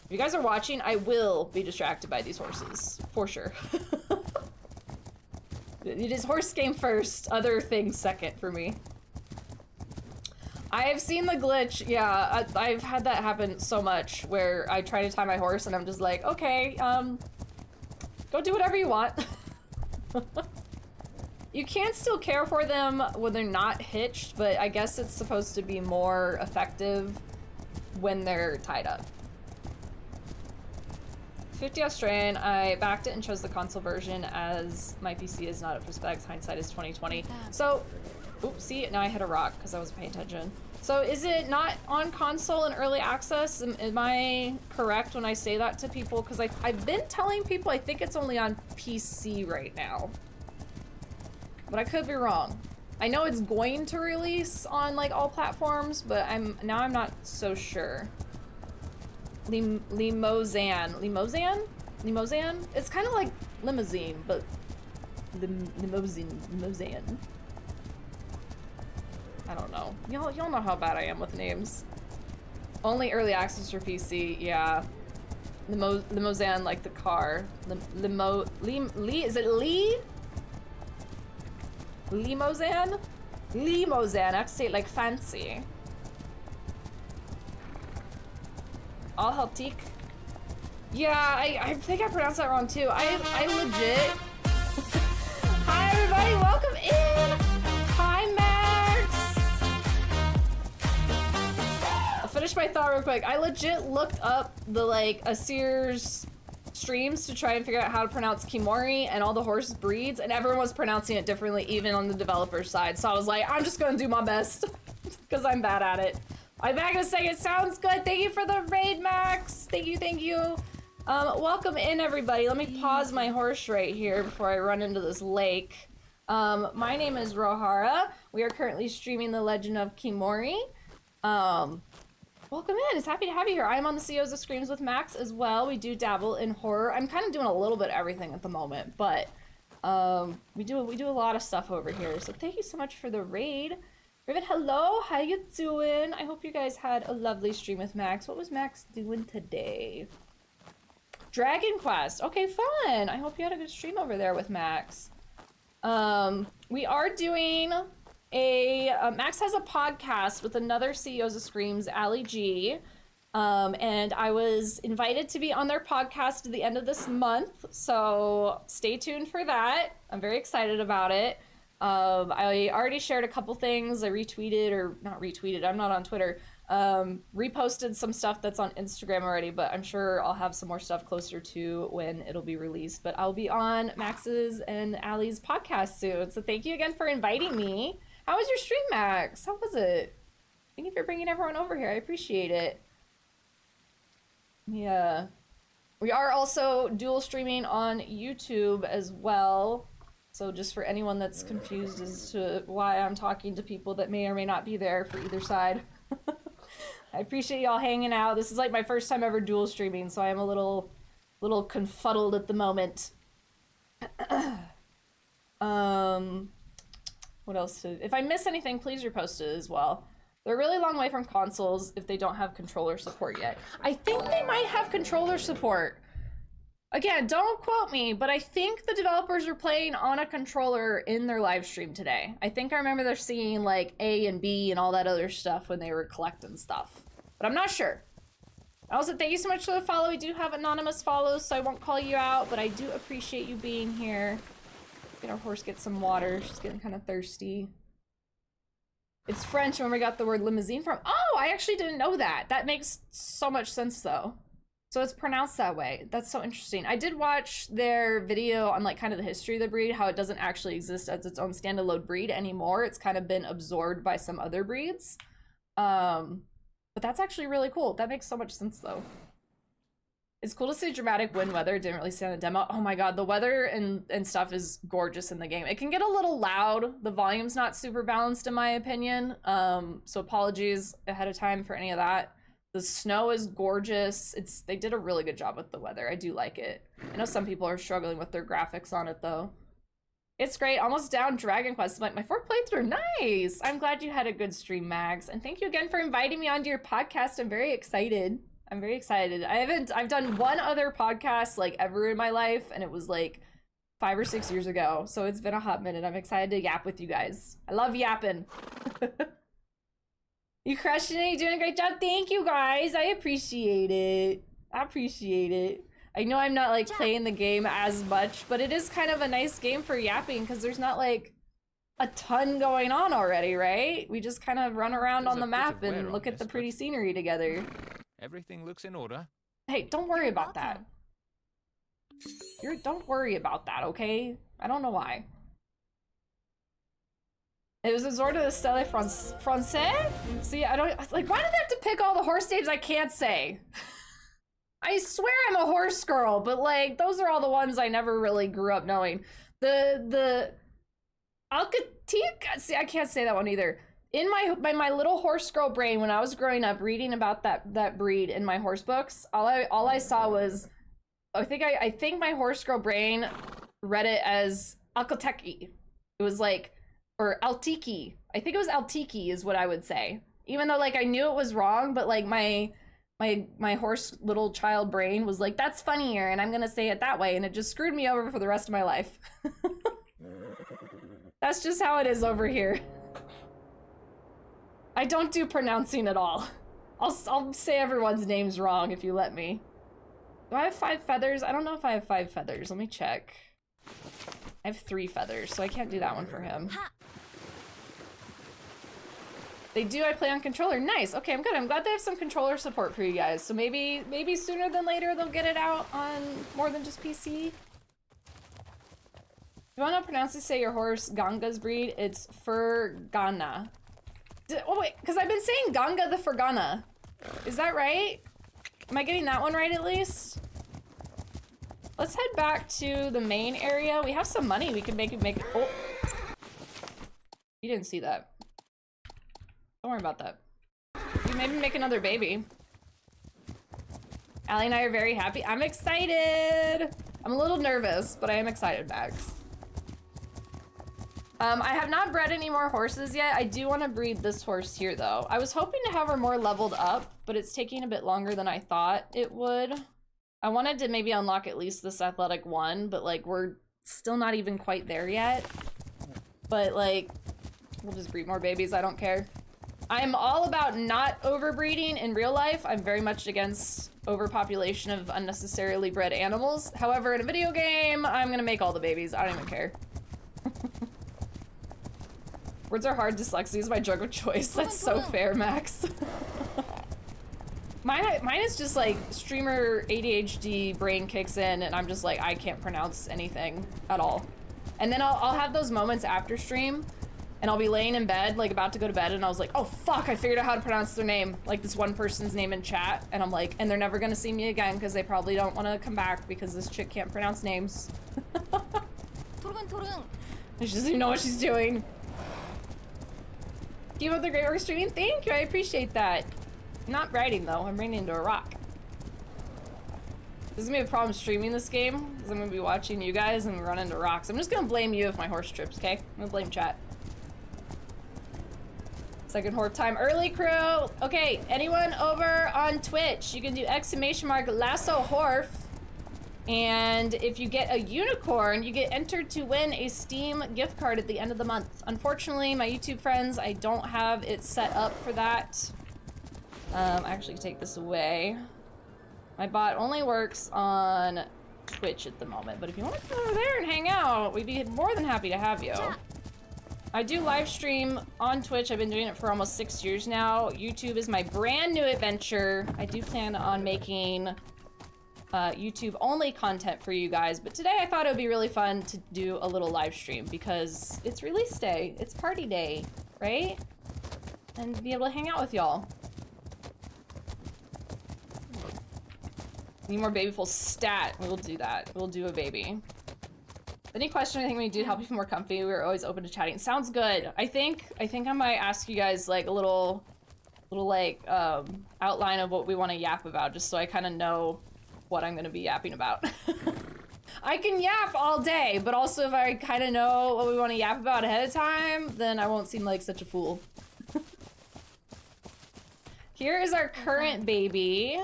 If you guys are watching, I will be distracted by these horses, for sure. It is horse game first, other things second for me. I have seen the glitch, yeah, I've had that happen so much, where I try to tie my horse and I'm just like, okay, go do whatever you want. You can still care for them when they're not hitched, but I guess it's supposed to be more effective when they're tied up. 50 Australian, I backed it and chose the console version as my PC is not up for specs. Hindsight is 2020. So, oops, see, now I hit a rock because I wasn't paying attention. So is it not on console in early access? Am I correct when I say that to people? Because I've been telling people I think it's only on PC right now. But I could be wrong. I know it's going to release on like all platforms, but I'm not so sure. Limousin. It's kind of like limousine, but limousine. I don't know. Y'all know how bad I am with names. Only early access for PC. Yeah. Limousin, like the car. Is it Lee? Limousin? Limousin. I have to say it like fancy. I'll help Teak. Yeah, I think I pronounced that wrong too. I legit. Hi everybody, welcome in. Hi Max. I'll finish my thought real quick. I legit looked up the like Asir's streams to try and figure out how to pronounce Khiimori and all the horse breeds, and everyone was pronouncing it differently, even on the developer's side. So I was like, I'm just gonna do my best because I'm bad at it. I'm not gonna say it sounds good. Thank you for the raid, Max. Thank you. Welcome in, everybody. Let me pause my horse right here before I run into this lake. My name is Rohara. We are currently streaming The Legend of Khiimori. Welcome in. It's happy to have you here. I'm on the CEOs of Screams with Max as well. We do dabble in horror. I'm kind of doing a little bit of everything at the moment, but we do a lot of stuff over here. So thank you so much for the raid. Rivet, hello, how you doing? I hope you guys had a lovely stream with Max. What was Max doing today? Dragon Quest. Okay, fun. I hope you had a good stream over there with Max. We are doing Max has a podcast with another CEOs of Screams, Ali G. And I was invited to be on their podcast at the end of this month, so stay tuned for that. I'm very excited about it. I already shared a couple things. I retweeted, or not retweeted, I'm not on Twitter. Reposted some stuff that's on Instagram already, but I'm sure I'll have some more stuff closer to when it'll be released. But I'll be on Max's and Allie's podcast soon, so thank you again for inviting me. How was your stream, Max? How was it? Thank you for bringing everyone over here. I appreciate it. Yeah. We are also dual streaming on YouTube as well. So just for anyone that's confused as to why I'm talking to people that may or may not be there for either side. I appreciate y'all hanging out. This is like my first time ever dual streaming, so I am a little confuddled at the moment. What else? If I miss anything, please repost it as well. They're a really long way from consoles if they don't have controller support yet. I think they might have controller support. Again, don't quote me, but I think the developers are playing on a controller in their live stream today. I think I remember they're seeing like A and B and all that other stuff when they were collecting stuff. But I'm not sure. Also, thank you so much for the follow. We do have anonymous follows, so I won't call you out, but I do appreciate you being here. Get our horse get some water. She's getting kind of thirsty. It's French, when we got the word limousine from. Oh, I actually didn't know that. That makes so much sense, though. So it's pronounced that way. That's so interesting. I did watch their video on like kind of the history of the breed, how it doesn't actually exist as its own standalone breed anymore. It's kind of been absorbed by some other breeds. But that's actually really cool. That makes so much sense, though. It's cool to see dramatic wind weather. It didn't really see on the demo. Oh my god, the weather and stuff is gorgeous in the game. It can get a little loud. The volume's not super balanced in my opinion. So apologies ahead of time for any of that. The snow is gorgeous. They did a really good job with the weather. I do like it. I know some people are struggling with their graphics on it though. It's great. Almost down Dragon Quest. My fourth playthrough. Nice. I'm glad you had a good stream, Max. And thank you again for inviting me onto your podcast. I'm very excited. I'm very excited. I've done one other podcast like ever in my life, and it was like 5 or 6 years ago. So it's been a hot minute. I'm excited to yap with you guys. I love yapping. You crushing it. You're doing a great job. Thank you guys. I appreciate it. I appreciate it. I know I'm not like playing the game as much, but it is kind of a nice game for yapping because there's not like a ton going on already, right? We just kind of run around on the map and look at the pretty scenery together. Everything looks in order. Hey, don't worry about that. Don't worry about that, okay? I don't know why. It was a sort of the Stelle Francais? See, I don't, like, why did they have to pick all the horse names I can't say? I swear I'm a horse girl, but like, those are all the ones I never really grew up knowing. The Alcatique? See, I can't say that one either. In my little horse girl brain, when I was growing up reading about that breed in my horse books, all I saw was, I think my horse girl brain read it as Alcateki. It was like, or Altiki. I think it was Altiki is what I would say. Even though like I knew it was wrong, but like my horse little child brain was like, that's funnier, and I'm gonna say it that way, and it just screwed me over for the rest of my life. That's just how it is over here. I don't do pronouncing at all. I'll say everyone's names wrong if you let me. Do I have 5 feathers? I don't know if I have 5 feathers. Let me check. I have 3 feathers, so I can't do that one for him. They do. I play on controller. Nice. Okay, I'm good. I'm glad they have some controller support for you guys. So maybe sooner than later they'll get it out on more than just PC. You want to pronounce it? Say your horse Ganga's breed. It's Fergana. Oh wait, because I've been saying Ganga the Fergana. Is that right? Am I getting that one right at least? Let's head back to the main area. We have some money. We can make it. Oh, you didn't see that. Don't worry about that. We maybe make another baby. Allie and I are very happy. I'm excited. I'm a little nervous, but I am excited, Max. I have not bred any more horses yet. I do want to breed this horse here, though. I was hoping to have her more leveled up, but it's taking a bit longer than I thought it would. I wanted to maybe unlock at least this athletic 1, but like we're still not even quite there yet. But like, We'll just breed more babies, I don't care. I'm all about not overbreeding in real life. I'm very much against overpopulation of unnecessarily bred animals. However, in a video game, I'm gonna make all the babies. I don't even care. Words are hard, dyslexia is my drug of choice. That's so fair, Max. Mine is just like streamer ADHD brain kicks in and I'm just like, I can't pronounce anything at all. And then I'll have those moments after stream and I'll be laying in bed, like about to go to bed, and I was like, oh fuck, I figured out how to pronounce their name. Like this one person's name in chat, and I'm like, and they're never gonna see me again because they probably don't want to come back because this chick can't pronounce names. She doesn't even know what she's doing. Keep up the great work streaming. Thank you, I appreciate that. I'm not writing though, I'm running into a rock. This is gonna be a problem streaming this game, because I'm gonna be watching you guys and run into rocks. I'm just gonna blame you if my horse trips, okay? I'm gonna blame chat. Second horse time early, crew. Okay, anyone over on Twitch, you can do !lasso horf. And if you get a unicorn, you get entered to win a Steam gift card at the end of the month. Unfortunately, my YouTube friends, I don't have it set up for that. I actually take this away. My bot only works on Twitch at the moment, but if you want to come over there and hang out, we'd be more than happy to have you. I do live stream on Twitch. I've been doing it for almost 6 years now. YouTube is my brand new adventure. I do plan on making YouTube only content for you guys, but today I thought it would be really fun to do a little live stream because it's release day, it's party day, right? And be able to hang out with y'all. Need more babyful stat. We'll do that. We'll do a baby. Any question or anything we do to help you feel more comfy, we're always open to chatting. Sounds good. I think I might ask you guys like a little like outline of what we want to yap about, just so I kind of know what I'm gonna be yapping about. I can yap all day, but also if I kind of know what we want to yap about ahead of time, then I won't seem like such a fool. Here is our current baby.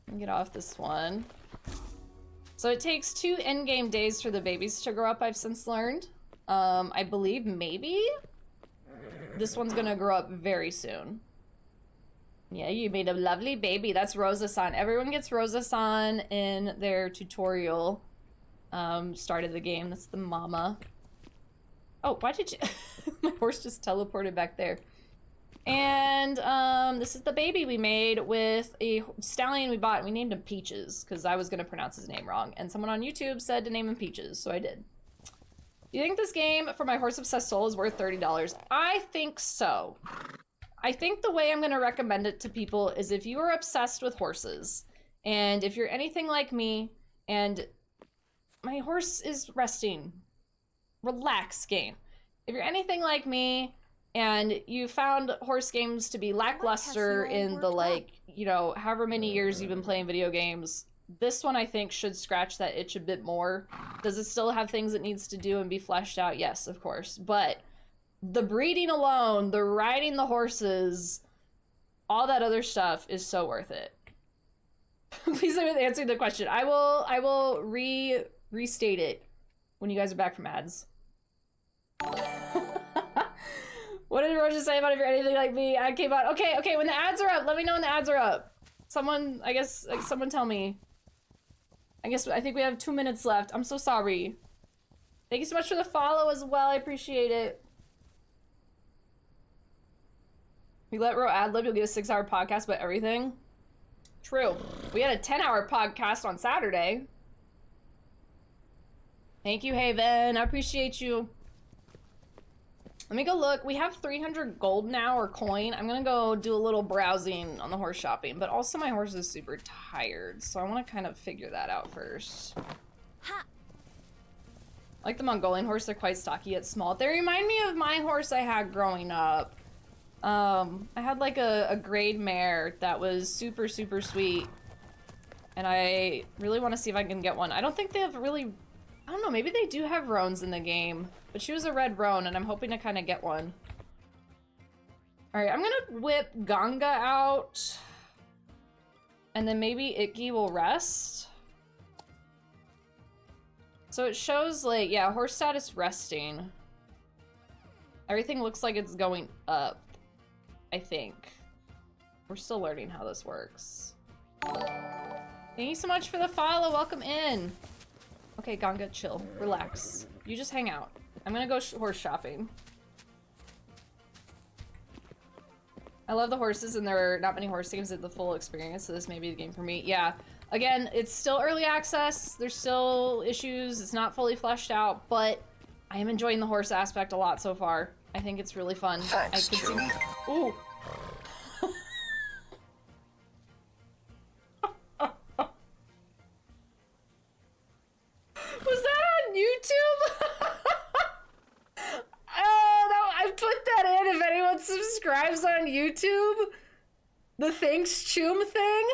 Let me get off this one. So it takes 2 in-game days for the babies to grow up, I've since learned. I believe maybe this one's gonna grow up very soon. Yeah, you made a lovely baby. That's Rosa-san. Everyone gets Rosa-san in their tutorial start of the game. That's the mama. Oh, why did you... My horse just teleported back there. And this is the baby we made with a stallion we bought. We named him Peaches because I was going to pronounce his name wrong. And someone on YouTube said to name him Peaches, so I did. Do you think this game for my horse-obsessed soul is worth $30? I think so. I think the way I'm going to recommend it to people is if you are obsessed with horses, and if you're anything like me, and my horse is resting. Relax, game. If you're anything like me, and you found horse games to be lackluster in the, like, you know, however many years you've been playing video games, this one I think should scratch that itch a bit more. Does it still have things it needs to do and be fleshed out? Yes, of course. But the breeding alone, the riding the horses, all that other stuff is so worth it. Please let me answer the question. I will restate it when you guys are back from ads. What did Roger say about if you're anything like me? I came out. Okay, when the ads are up, let me know when the ads are up. Someone, I guess, someone tell me. I think we have 2 minutes left. I'm so sorry. Thank you so much for the follow as well. I appreciate it. You let Ro ad-lib, you'll get a 6-hour podcast about everything. True. We had a 10-hour podcast on Saturday. Thank you, Haven. I appreciate you. Let me go look. We have 300 gold now, or coin. I'm gonna go do a little browsing on the horse shopping, but also my horse is super tired, so I want to kind of figure that out first. Ha! Like the Mongolian horse, they're quite stocky yet small. They remind me of my horse I had growing up. I had like a grade mare that was super, super sweet, and I really want to see if I can get one. I don't think they have really... I don't know, maybe they do have roans in the game, but she was a red roan, and I'm hoping to kind of get one. Alright, I'm gonna whip Ganga out, and then maybe Ikki will rest. So it shows, like, yeah, horse status resting. Everything looks like it's going up, I think. We're still learning how this works. Thank you so much for the follow. Welcome in. Okay, Ganga, chill. Relax. You just hang out. I'm gonna go horse shopping. I love the horses, and there are not many horse games at the full experience, so this may be the game for me. Yeah. Again, it's still early access. There's still issues. It's not fully fleshed out, but I am enjoying the horse aspect a lot so far. I think it's really fun. Thanks, I could see... Ooh. Was that on YouTube? Oh, no, I put that in if anyone subscribes on YouTube. The Thanks Choom thing.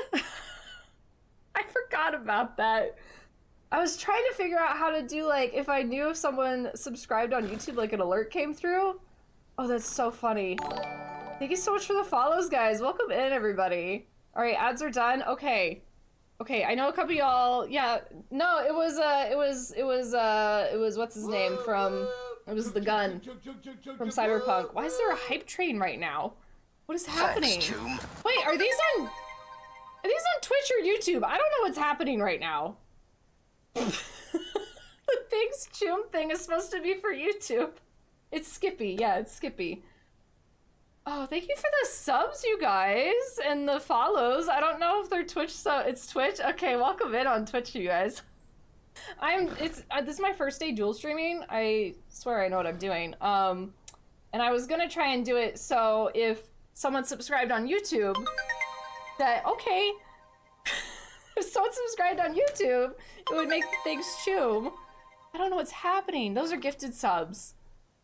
I forgot about that. I was trying to figure out how to do, like, if I knew if someone subscribed on YouTube, like an alert came through. Oh, that's so funny. Thank you so much for the follows, guys. Welcome in, everybody. All right, ads are done. Okay. Okay, I know a couple of y'all. Yeah, no, it was what's his name from? It was the gun from Cyberpunk. Why is there a hype train right now? What is happening? Wait, are these on Twitch or YouTube? I don't know what's happening right now. The Thanks Choom thing is supposed to be for YouTube. It's Skippy. Yeah, it's Skippy. Oh, thank you for the subs, you guys, and the follows. I don't know if they're Twitch, so it's Twitch. Okay, welcome in on Twitch, you guys. This is my first day dual streaming. I swear I know what I'm doing. And I was gonna try and do it so if someone subscribed on YouTube, okay. If someone subscribed on YouTube, it would make the Thanks Choom. I don't know what's happening. Those are gifted subs.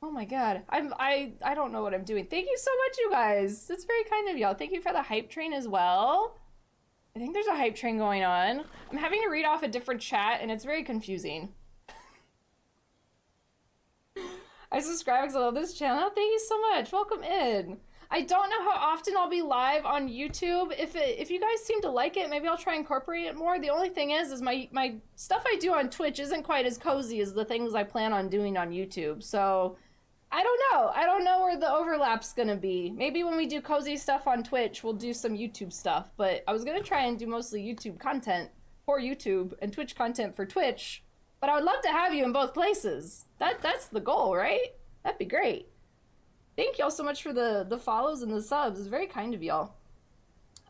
Oh my god. I don't know what I'm doing. Thank you so much, you guys. That's very kind of y'all. Thank you for the hype train as well. I think there's a hype train going on. I'm having to read off a different chat and it's very confusing. I subscribe because I love this channel. Thank you so much. Welcome in. I don't know how often I'll be live on YouTube. If you guys seem to like it, maybe I'll try and incorporate it more. The only thing is my stuff I do on Twitch isn't quite as cozy as the things I plan on doing on YouTube. So I don't know. I don't know where the overlap's gonna be. Maybe when we do cozy stuff on Twitch, we'll do some YouTube stuff. But I was gonna try and do mostly YouTube content for YouTube and Twitch content for Twitch. But I would love to have you in both places. That's the goal, right? That'd be great. Thank y'all so much for the follows and the subs. It's very kind of y'all.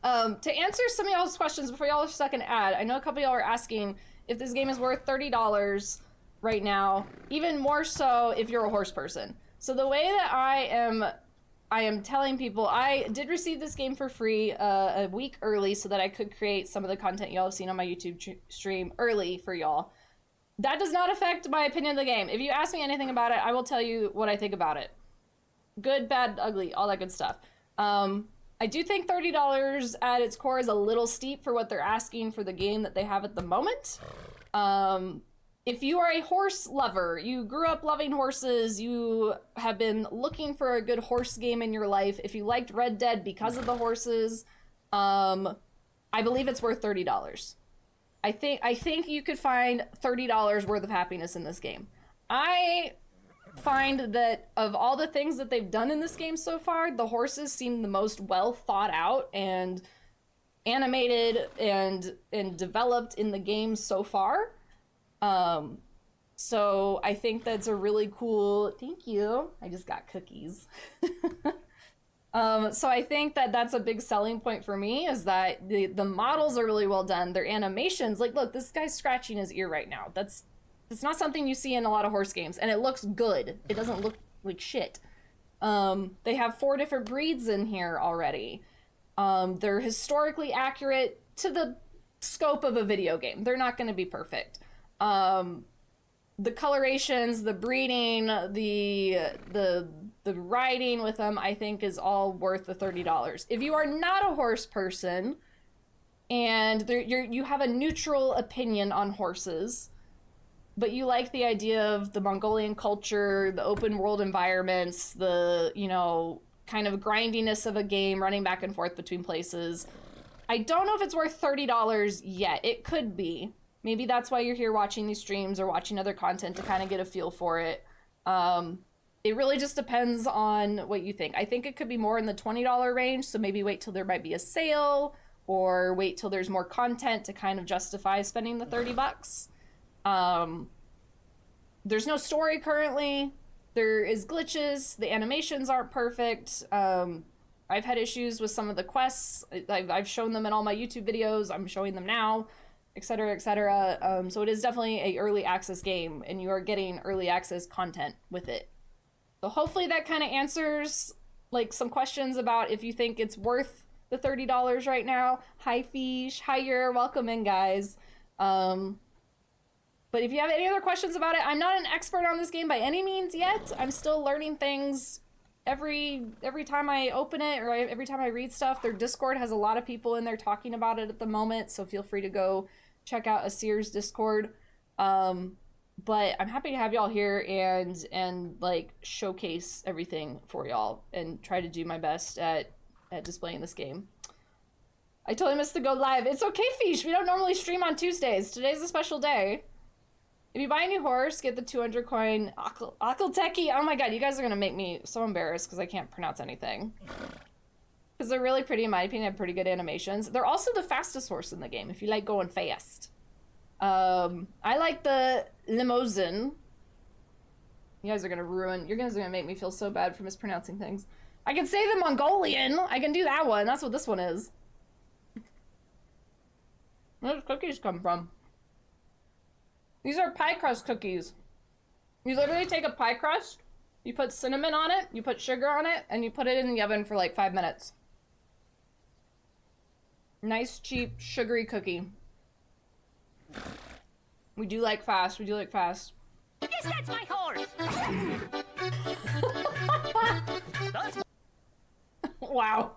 To answer some of y'all's questions before y'all stuck an ad, I know a couple y'all are asking if this game is worth $30 right now, even more so if you're a horse person. So the way that I am telling people, I did receive this game for free a week early so that I could create some of the content y'all have seen on my YouTube stream early for y'all. That does not affect my opinion of the game. If you ask me anything about it, I will tell you what I think about it. Good, bad, ugly, all that good stuff. I do think $30 at its core is a little steep for what they're asking for the game that they have at the moment. If you are a horse lover, you grew up loving horses, you have been looking for a good horse game in your life, if you liked Red Dead because of the horses, I believe it's worth $30. I think you could find $30 worth of happiness in this game. I find that of all the things that they've done in this game so far, the horses seem the most well thought out and animated and developed in the game so far. So I think that's a really cool, thank you. I just got cookies. So I think that that's a big selling point for me, is that the models are really well done. Their animations, like, look, this guy's scratching his ear right now. It's not something you see in a lot of horse games, and it looks good. It doesn't look like shit. They have 4 different breeds in here already. They're historically accurate to the scope of a video game. They're not going to be perfect. The colorations, the breeding, the riding with them, I think is all worth the $30. If you are not a horse person and you have a neutral opinion on horses, but you like the idea of the Mongolian culture, the open world environments, the, you know, kind of grindiness of a game, running back and forth between places, I don't know if it's worth $30 yet. It could be. Maybe that's why you're here watching these streams or watching other content, to kind of get a feel for it. it really just depends on what you think. I think it could be more in the $20 range, so maybe wait till there might be a sale, or wait till there's more content to kind of justify spending the 30 bucks. There's no story currently. There is glitches. The animations aren't perfect. I've had issues with some of the quests. I've shown them in all my YouTube videos. I'm showing them now, etc., etc. So it is definitely a early access game, and you are getting early access content with it. So hopefully that kind of answers like some questions about if you think it's worth the $30 right now. Hi Fish, hi, you're welcome in, guys. But if you have any other questions about it, I'm not an expert on this game by any means yet. I'm still learning things every time I open it, or every time I read stuff. Their Discord has a lot of people in there talking about it at the moment, so feel free to go check out Asir's Discord. But I'm happy to have y'all here and like showcase everything for y'all and try to do my best at displaying this game. I totally missed the go live. It's okay, Fish. We don't normally stream on Tuesdays. Today's a special day. If you buy a new horse, get the 200 coin Akelteki. Oh my god, you guys are gonna make me so embarrassed because I can't pronounce anything. Because they're really pretty, in my opinion, have pretty good animations. They're also the fastest horse in the game, if you like going fast. I like the limousine. You guys are gonna make me feel so bad for mispronouncing things. I can say the Mongolian. I can do that one. That's what this one is. Where does cookies come from? These are pie crust cookies. You literally take a pie crust, you put cinnamon on it, you put sugar on it, and you put it in the oven for like 5 minutes. Nice, cheap, sugary cookie. We do like fast. We do like fast. Yes, that's my horse. Wow.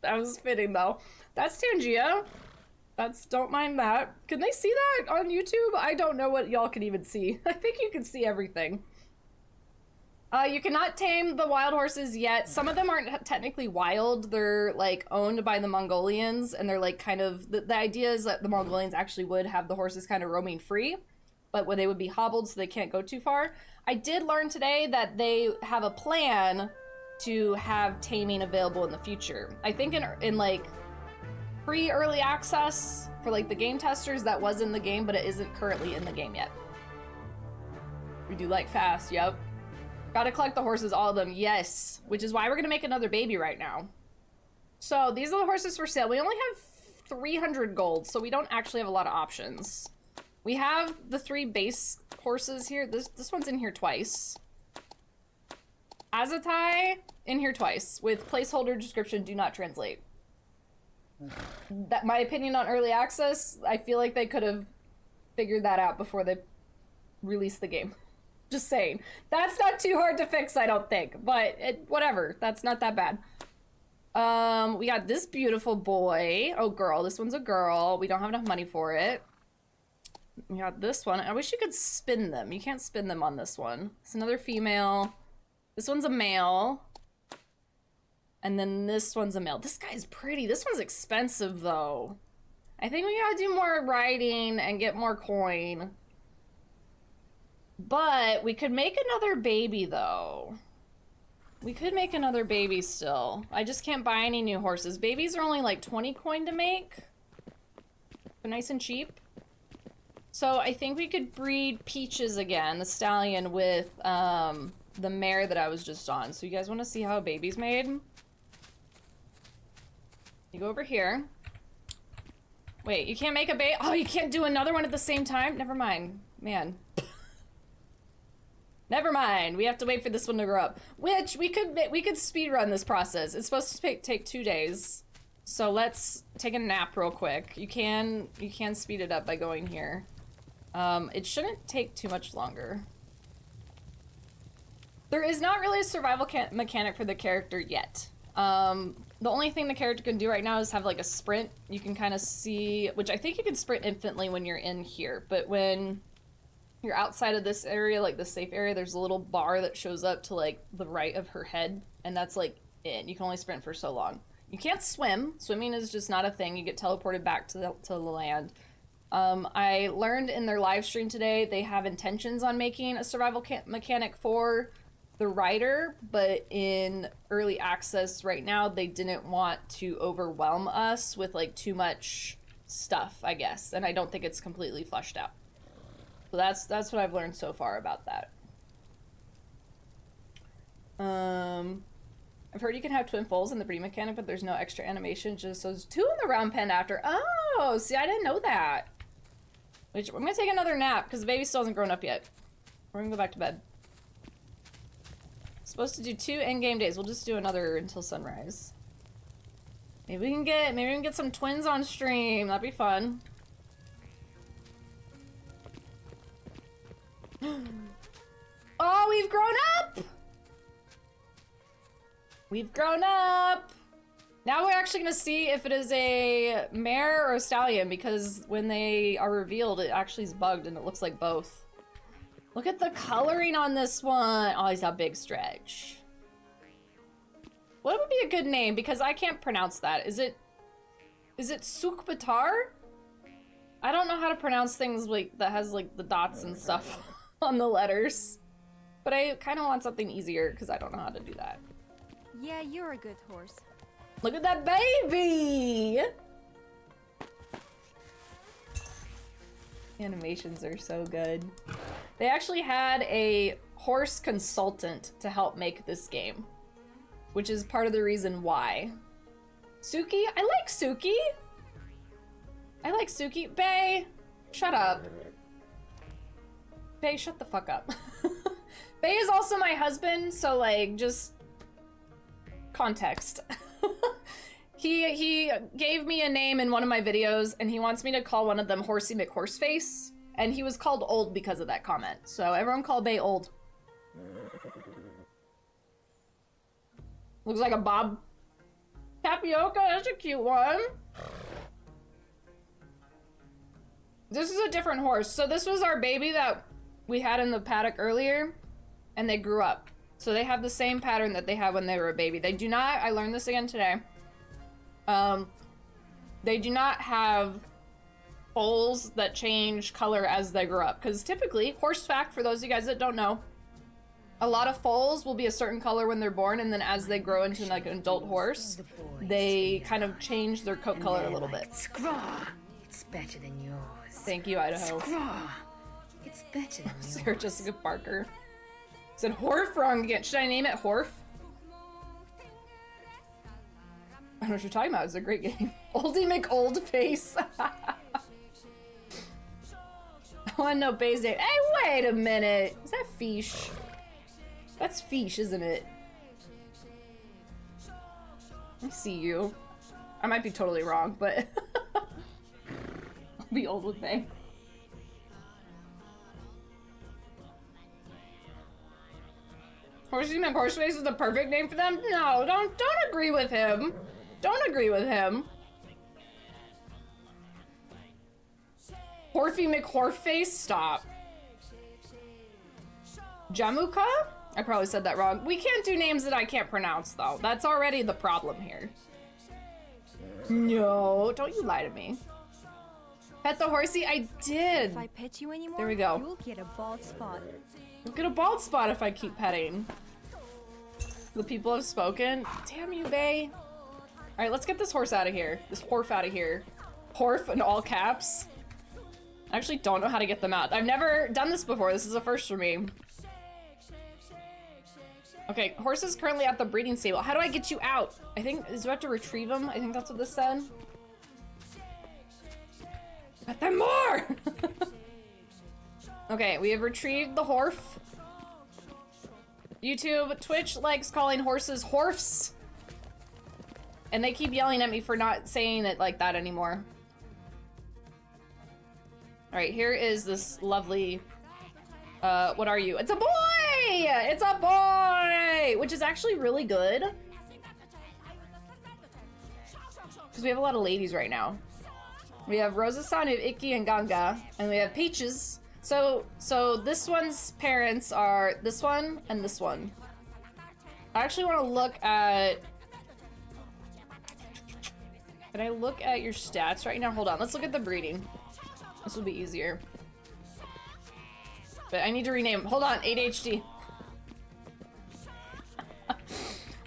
That was fitting, though. That's Tangia. Don't mind that. Can they see that on YouTube? I don't know what y'all can even see. I think you can see everything. You cannot tame the wild horses yet. Some of them aren't technically wild. They're like owned by the Mongolians, and they're like kind of the idea is that the Mongolians actually would have the horses kind of roaming free, but when they would be hobbled so they can't go too far. I did learn today that they have a plan to have taming available in the future. I think in like pre-early access for like the game testers, that was in the game, but it isn't currently in the game yet. We do like fast, yep. Gotta collect the horses, all of them, yes. Which is why we're gonna make another baby right now. So these are the horses for sale. We only have 300 gold, so we don't actually have a lot of options. We have the 3 base horses here. This one's in here twice. Azatai in here twice with placeholder description do not translate. That my opinion on early access, I feel like they could have figured that out before they released the game. Just saying. That's not too hard to fix, I don't think. But whatever. That's not that bad. We got this beautiful boy. Oh, girl. This one's a girl. We don't have enough money for it. We got this one. I wish you could spin them. You can't spin them on this one. It's another female. This one's a male. And then this one's a male. This guy's pretty. This one's expensive, though. I think we gotta do more riding and get more coin. But we could make another baby, though. We could make another baby still. I just can't buy any new horses. Babies are only like 20 coin to make. They're nice and cheap. So I think we could breed Peaches again, the stallion, with the mare that I was just on. So you guys want to see how a baby's made? You go over here. Wait, you can't make a baby? Oh, you can't do another one at the same time? Never mind. Man. Never mind. We have to wait for this one to grow up. Which, we could speed run this process. It's supposed to take 2 days. So let's take a nap real quick. You can speed it up by going here. It shouldn't take too much longer. There is not really a survival mechanic for the character yet. The only thing the character can do right now is have like a sprint. You can kind of see, which I think you can sprint infinitely when you're in here, but when you're outside of this area, like the safe area, there's a little bar that shows up to like the right of her head, and that's like it. You can only sprint for so long. You can't swim. Swimming is just not a thing. You get teleported back to the land. I learned in their live stream today they have intentions on making a survival mechanic for the rider, but in early access right now, they didn't want to overwhelm us with like too much stuff, I guess. And I don't think it's completely fleshed out. So that's what I've learned so far about that. I've heard you can have twin foals in the breeding mechanic, but there's no extra animation, just those two in the round pen after. Oh, see, I didn't know that. Which, I'm gonna take another nap, because the baby still hasn't grown up yet. We're gonna go back to bed. Supposed to do 2 endgame days. We'll just do another until sunrise. Maybe we can get some twins on stream. That'd be fun. Oh, we've grown up! We've grown up! Now we're actually gonna see if it is a mare or a stallion, because when they are revealed, it actually is bugged and it looks like both. Look at the coloring on this one. Oh, he's got big stretch. What would be a good name? Because I can't pronounce that. Is it Sukbatar? I don't know how to pronounce things like that has like the dots and stuff on the letters. But I kind of want something easier because I don't know how to do that. Yeah, you're a good horse. Look at that baby! Animations are so good. They actually had a horse consultant to help make this game, which is part of the reason why. Suki? I like Suki! I like Suki. Bae, shut up. Bae, shut the fuck up. Bae is also my husband, so like, just context. He gave me a name in one of my videos, and he wants me to call one of them Horsey McHorseface, and he was called old because of that comment. So everyone call Bae old. Looks like a Bob Tapioca. That's a cute one. This is a different horse. So this was our baby that we had in the paddock earlier, and they grew up. So they have the same pattern that they had when they were a baby. They do not, I learned this again today. They do not have foals that change color as they grow up. Because typically, horse fact for those of you guys that don't know, a lot of foals will be a certain color when they're born, and then as they grow into like an adult horse, they kind of change their coat color a little bit. Scraw, it's better than yours. Thank you, Idaho. Scraw, it's better than yours. Sarah Jessica Parker said Horf wrong again. Should I name it Horf? I don't know what you're talking about. It's a great game. Oldie McOldface. I want to know Bae's name. Hey, wait a minute. Is that Fish? That's Fish, isn't it? I see you. I might be totally wrong, but I'll be old with Bae. Horsey McHorseface is the perfect name for them? No, don't agree with him. Don't agree with him. Horfy McHorface, stop. Jamuka? I probably said that wrong. We can't do names that I can't pronounce, though. That's already the problem here. No, don't you lie to me. Pet the horsey? I did. If I pet you anymore, there we go. You'll get a bald spot. You'll get a bald spot if I keep petting. The people have spoken. Damn you, Bae. All right, let's get this horse out of here. This Horf out of here. Horf in all caps. I actually don't know how to get them out. I've never done this before. This is a first for me. Okay, horse is currently at the breeding stable. How do I get you out? I think, do I have to retrieve him? I think that's what this said. Pet them more! Okay, we have retrieved the Horf. YouTube, Twitch likes calling horses Horfs. And they keep yelling at me for not saying it like that anymore. All right, here is this lovely, what are you? It's a boy! It's a boy! Which is actually really good. Because we have a lot of ladies right now. We have Rosa-san, we have Ikki and Ganga, and we have Peaches. So this one's parents are this one and this one. I actually want to look at... Can I look at your stats right now? Hold on, let's look at the breeding. This will be easier. But I need to rename. Hold on, ADHD.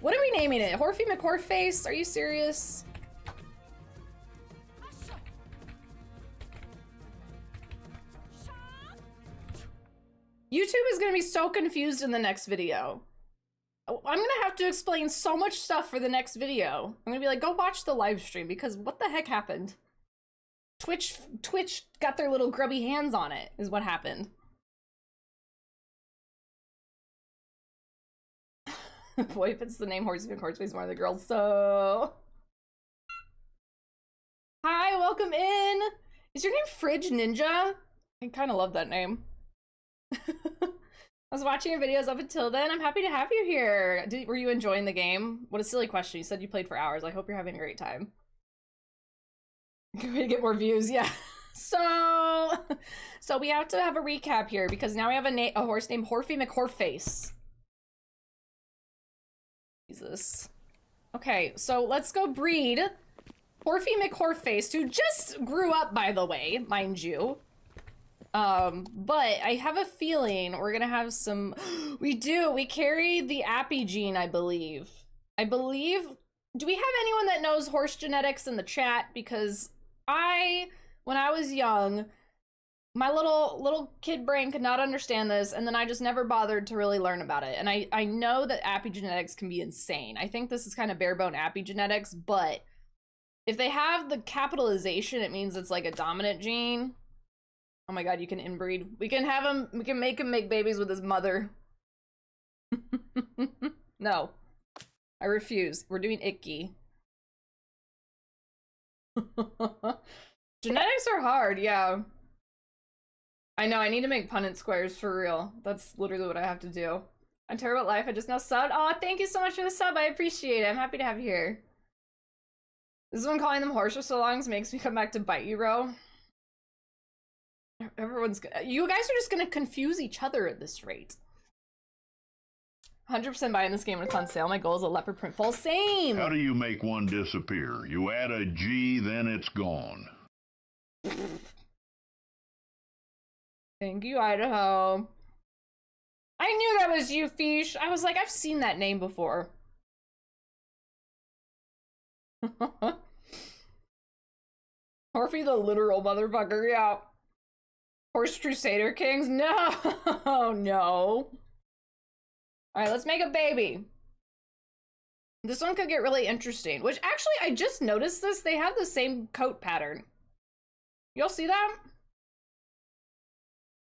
What are we naming it? Horfy McHorface? Are you serious? YouTube is gonna be so confused in the next video. I'm gonna have to explain so much stuff for the next video. I'm gonna be like, go watch the live stream because what the heck happened? Twitch got their little grubby hands on it, is what happened. Boy, if it's the name Horsey McHorseface, one of the girls, so... Hi, welcome in! Is your name Fridge Ninja? I kind of love that name. I was watching your videos up until then. I'm happy to have you here. Were you enjoying the game? What a silly question. You said you played for hours. I hope you're having a great time. Good way to get more views, yeah. So we have to have a recap here because now we have a horse named Horfy McHorface. Jesus. Okay, so let's go breed Horfy McHorface, who just grew up, by the way, mind you. But I have a feeling we're gonna have some... We carry the Appy gene, I believe. Do we have anyone that knows horse genetics in the chat? Because when I was young, my little kid brain could not understand this, and then I just never bothered to really learn about it. And I know that Appy genetics can be insane. I think this is kind of bare bone Appy genetics, but if they have the capitalization, it means it's like a dominant gene. Oh my god, you can inbreed. We can make him make babies with his mother. No. I refuse. We're doing icky. Genetics are hard, yeah. I know, I need to make Punnett squares for real. That's literally what I have to do. I'm terrible at life, I just now subbed. Oh, thank you so much for the sub, I appreciate it. I'm happy to have you here. This is when calling them horse for so long makes me come back to bite you, bro. You guys are just gonna confuse each other at this rate. 100% buying this game when it's on sale. My goal is a leopard print full. Same! How do you make one disappear? You add a G, then it's gone. Thank you, Idaho. I knew that was you, Fish. I was like, I've seen that name before. Horfy the literal motherfucker, yeah. Horse Crusader Kings? No! No. Alright, let's make a baby. This one could get really interesting. Which, actually, I just noticed this. They have the same coat pattern. Y'all see that?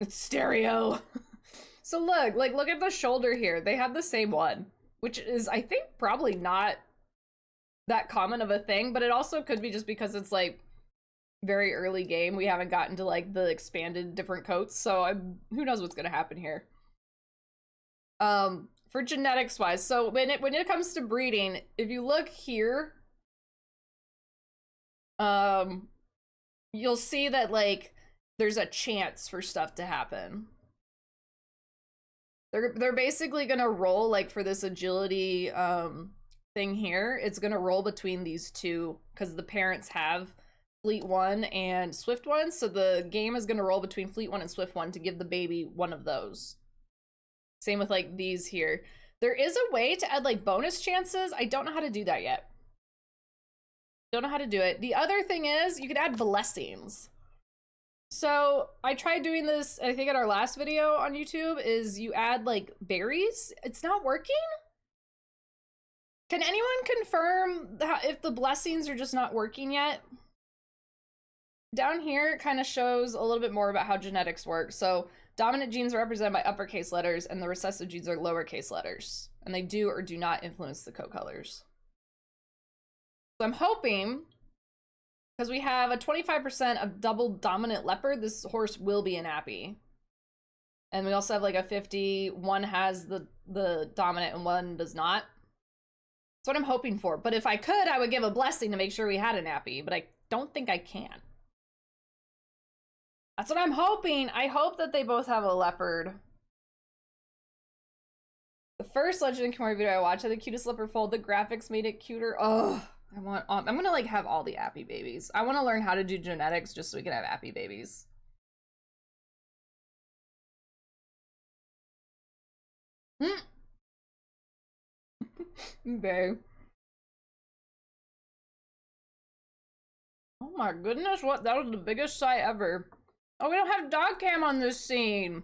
It's stereo. So look at the shoulder here. They have the same one. Which is, I think, probably not that common of a thing. But it also could be just because it's, like, very early game. We haven't gotten to like the expanded different coats, so who knows what's gonna happen here. For genetics wise, so when it comes to breeding, if you look here, you'll see that like there's a chance for stuff to happen. They're basically gonna roll like for this agility thing here. It's gonna roll between these two because the parents have Fleet 1 and Swift 1, so the game is going to roll between Fleet 1 and Swift 1 to give the baby one of those. Same with like these here. There is a way to add like bonus chances. I don't know how to do that yet. Don't know how to do it. The other thing is you could add blessings. So I tried doing this, I think in our last video on YouTube, is you add like berries. It's not working? Can anyone confirm if the blessings are just not working yet? Down here, it kind of shows a little bit more about how genetics work. So dominant genes are represented by uppercase letters and the recessive genes are lowercase letters. And they do or do not influence the coat colors. So I'm hoping, because we have a 25% of double dominant leopard, this horse will be an Appy. And we also have like a 50, one has the dominant and one does not. That's what I'm hoping for. But if I could, I would give a blessing to make sure we had an Appy, but I don't think I can. That's what I'm hoping. I hope that they both have a leopard. The first Legend of Khiimori video I watched had the cutest leopard foal. The graphics made it cuter. Oh, I'm gonna like have all the Appy babies. I want to learn how to do genetics just so we can have Appy babies. Okay. Oh my goodness, what? That was the biggest sigh ever. Oh, we don't have dog cam on this scene.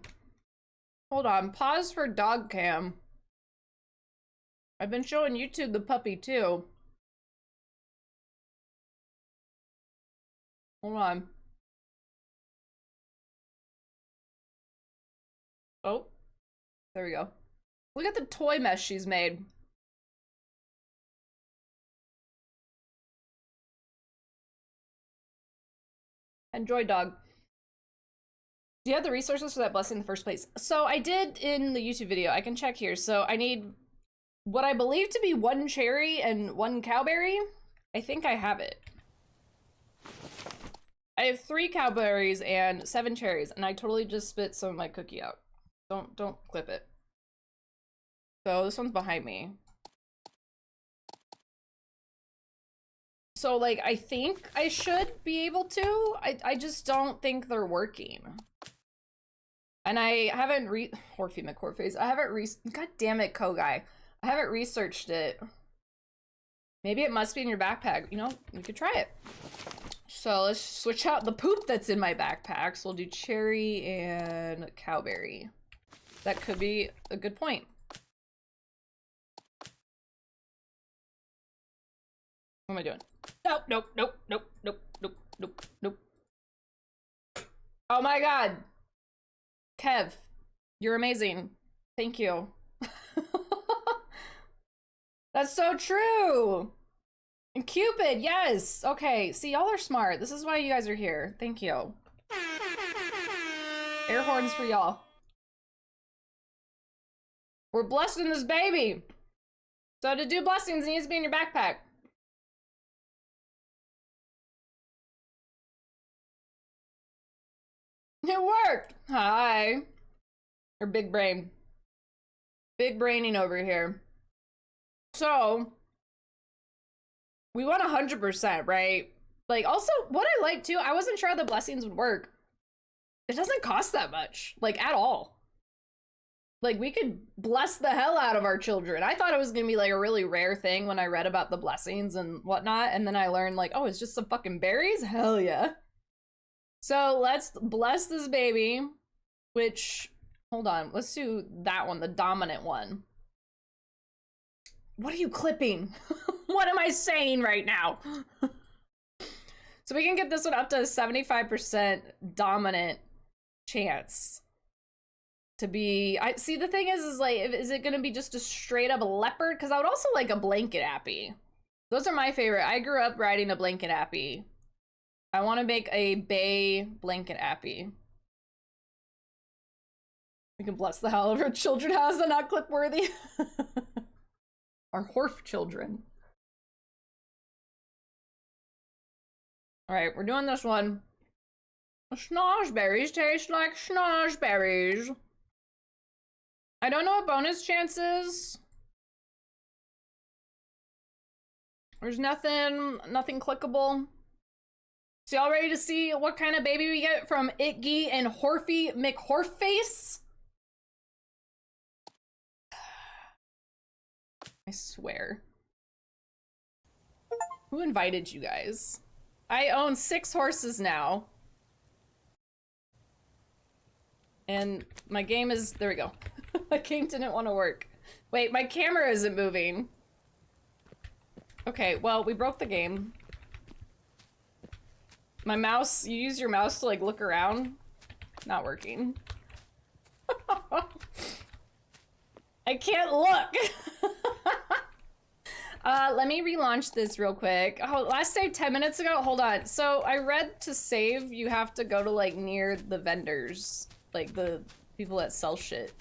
Hold on, pause for dog cam. I've been showing YouTube the puppy too. Hold on. Oh, there we go. Look at the toy mess she's made. Enjoy, dog. Do you have the resources for that blessing in the first place? So I did in the YouTube video. I can check here. So I need what I believe to be 1 cherry and 1 cowberry. I think I have it. I have 3 cowberries and 7 cherries, and I totally just spit some of my cookie out. Don't clip it. So this one's behind me. So like I think I should be able to. I just don't think they're working. And I haven't Horfy McHorface. I haven't God damn it, Kogai. I haven't researched it. Maybe it must be in your backpack. You know, we could try it. So let's switch out the poop that's in my backpack. So we'll do cherry and cowberry. That could be a good point. What am I doing? Nope, nope, nope, nope, nope, nope, nope, nope. Oh my god. Kev, you're amazing. Thank you. That's so true. And Cupid, yes. Okay, see, y'all are smart. This is why you guys are here. Thank you. Air horns for y'all. We're blessing this baby. So to do blessings, it needs to be in your backpack. It worked. Hi. Or big brain. Big braining over here. So we won 100%, right? Like, also, what I like too, I wasn't sure how the blessings would work. It doesn't cost that much, like, at all. Like, we could bless the hell out of our children. I thought it was gonna be like a really rare thing when I read about the blessings and whatnot, and then I learned like, oh, it's just some fucking berries? Hell yeah. So let's bless this baby, which, hold on, let's do that one, the dominant one. What are you clipping? What am I saying right now? So we can get this one up to a 75% dominant chance to be, see, the thing is like, is it gonna be just a straight up leopard? Because I would also like a blanket appy. Those are my favorite. I grew up riding a blanket appy. I want to make a bay blanket appy. We can bless the hell of our children. How is that not clip worthy? Our Horf children. All right, we're doing this one. Schnozberries taste like schnozberries. I don't know what bonus chance is. There's nothing clickable. So y'all ready to see what kind of baby we get from Itgy and Horfy McHorface? I swear. Who invited you guys? I own 6 horses now. And my game is, there we go. My game didn't want to work. Wait, my camera isn't moving. Okay, well, we broke the game. My mouse, you use your mouse to like look around. Not working. I can't look. Let me relaunch this real quick. Oh, last save 10 minutes ago. Hold on. So I read to save, you have to go to like near the vendors, like the people that sell shit.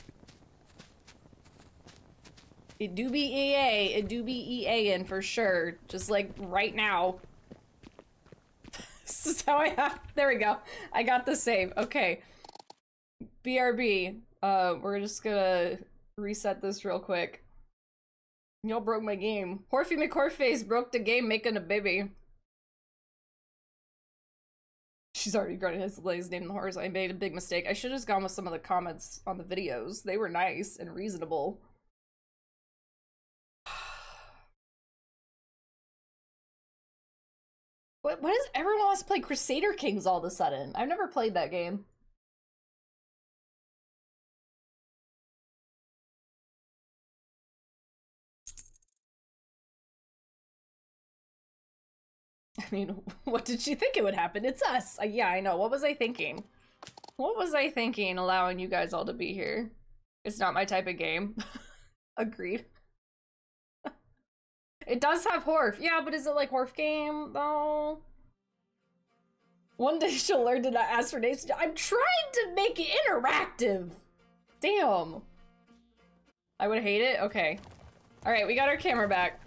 It do be EA. It do be EA-ing for sure. Just like right now. This is how I have. There we go. I got the save. Okay. BRB. We're just gonna reset this real quick. Y'all broke my game. Horfy McHorface broke the game making a baby. She's already regretted his name in the horse. I made a big mistake. I should have just gone with some of the comments on the videos. They were nice and reasonable. What is everyone wants to play Crusader Kings all of a sudden? I've never played that game. I mean, what did she think it would happen? It's us. Yeah, I know. What was I thinking? What was I thinking allowing you guys all to be here? It's not my type of game. Agreed. It does have Horf. Yeah, but is it like Horf game though? One day she'll learn to not ask for names. I'm trying to make it interactive. Damn. I would hate it? Okay. Alright, we got our camera back.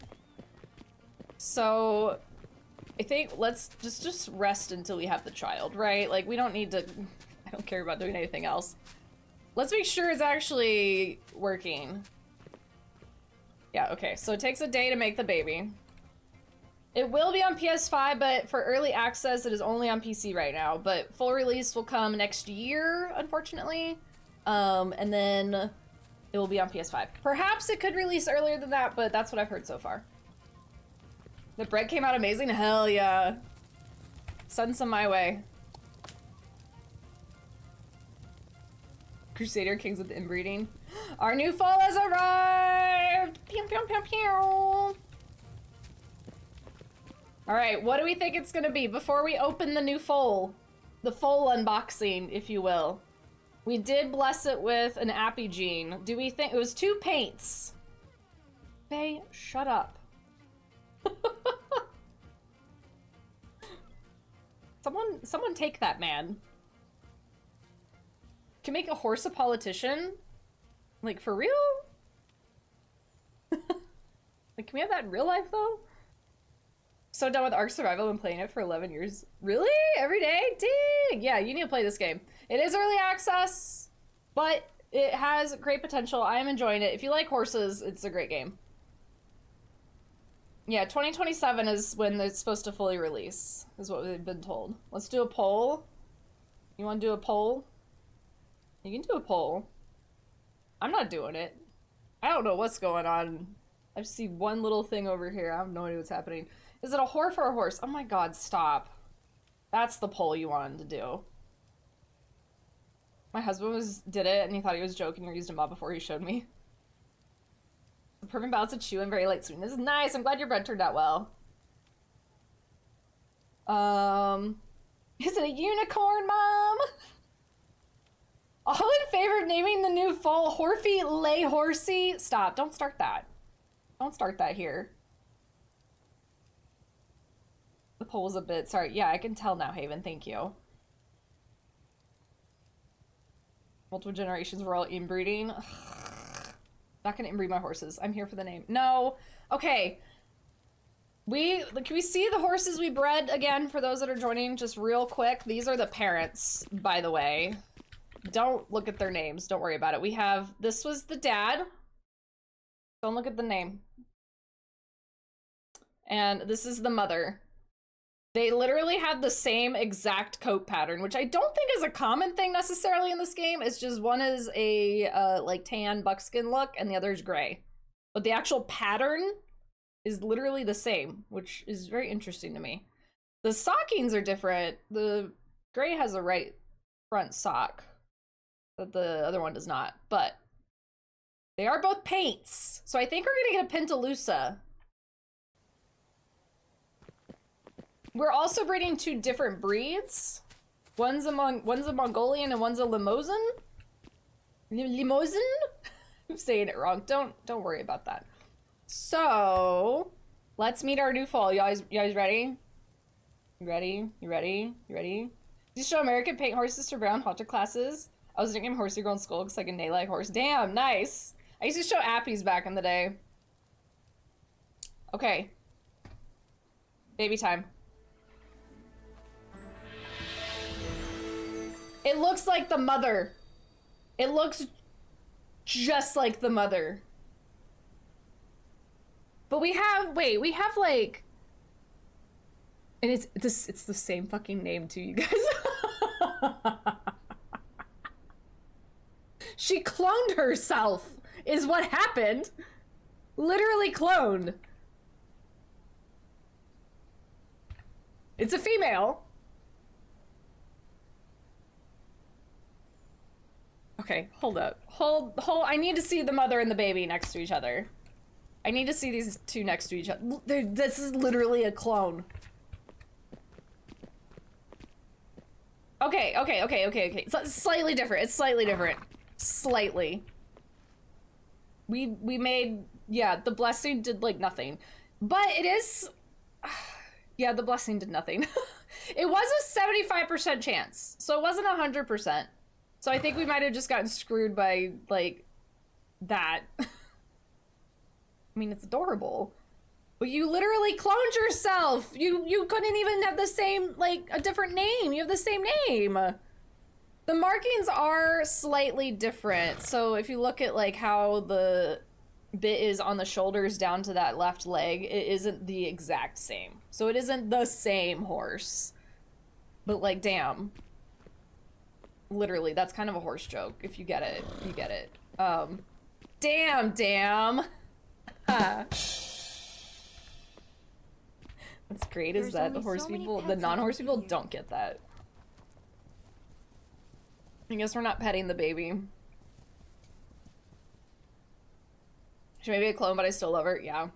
So I think let's just rest until we have the child, right? Like we don't need to, I don't care about doing anything else. Let's make sure it's actually working. Yeah, okay, so it takes a day to make the baby. It will be on PS5, but for early access, it is only on PC right now. But full release will come next year, unfortunately. And then it will be on PS5. Perhaps it could release earlier than that, but that's what I've heard so far. The bread came out amazing? Hell yeah. Send some my way. Crusader Kings with inbreeding. Our new fall has arrived! Pew pew pew pew! Alright, what do we think it's gonna be before we open the new foal? The foal unboxing, if you will. We did bless it with an Appy Gene. Do we think it was 2 paints? Faye, shut up. Someone take that man. Can make a horse a politician? Like, for real? Like, can we have that in real life, though? So done with Ark Survival and playing it for 11 years. Really? Every day? Dang! Yeah, you need to play this game. It is early access, but it has great potential. I am enjoying it. If you like horses, it's a great game. Yeah, 2027 is when it's supposed to fully release, is what we've been told. Let's do a poll. You want to do a poll? You can do a poll. I'm not doing it. I don't know what's going on. I just see one little thing over here. I have no idea what's happening. Is it a whore or a horse? Oh my god, stop. That's the poll you wanted to do. My husband did it and he thought he was joking or used a mod before he showed me. The perfect balance of chew and very light sweetness. This is nice. I'm glad your bread turned out well. Is it a unicorn, Mom? All in favor of naming the new foal Horfy Lay Horsey? Stop. Don't start that. Don't start that here. The poll's a bit... Sorry. Yeah, I can tell now, Haven. Thank you. Multiple generations were all inbreeding. Ugh. Not gonna inbreed my horses. I'm here for the name. No. Okay. Can we see the horses we bred again for those that are joining just real quick? These are the parents, by the way. Don't look at their names. Don't worry about it. We have... This was the dad. Don't look at the name. And this is the mother. They literally had the same exact coat pattern, which I don't think is a common thing necessarily in this game. It's just one is a like tan buckskin look and the other is gray. But the actual pattern is literally the same, which is very interesting to me. The sockings are different. The gray has a right front sock, but the other one does not. But they are both paints. So I think we're gonna get a Pintalusa. We're also breeding 2 different breeds. One's a Mongolian and one's a Limousin. Limousin? I'm saying it wrong. Don't worry about that. So let's meet our new foal. You guys ready? You ready? You ready? You ready? You show American paint horses to brown halter classes. I was nicknamed Horsey Girl in school because I can neigh like horse. Damn, nice. I used to show appies back in the day. Okay. Baby time. It looks like the mother. It looks just like the mother. But we have, wait, we have like, and it's the same fucking name too, you guys. She cloned herself, is what happened. Literally cloned. It's a female. Okay, hold up. Hold, I need to see the mother and the baby next to each other. I need to see these two next to each other. This is literally a clone. Okay. So it's slightly different. It's slightly different. Slightly. We made, yeah, the blessing did like nothing. But it is, yeah, the blessing did nothing. It was a 75% chance. So it wasn't 100%. So I think we might have just gotten screwed by like that. I mean, it's adorable. But you literally cloned yourself. You couldn't even have the same, like, a different name. You have the same name. The markings are slightly different. So if you look at like how the bit is on the shoulders down to that left leg, it isn't the exact same. So it isn't the same horse. But like, damn. Literally, that's kind of a horse joke. If you get it, you get it. Damn. What's great is that the horse people, the non-horse people don't get that. I guess we're not petting the baby. She may be a clone, but I still love her. Yeah.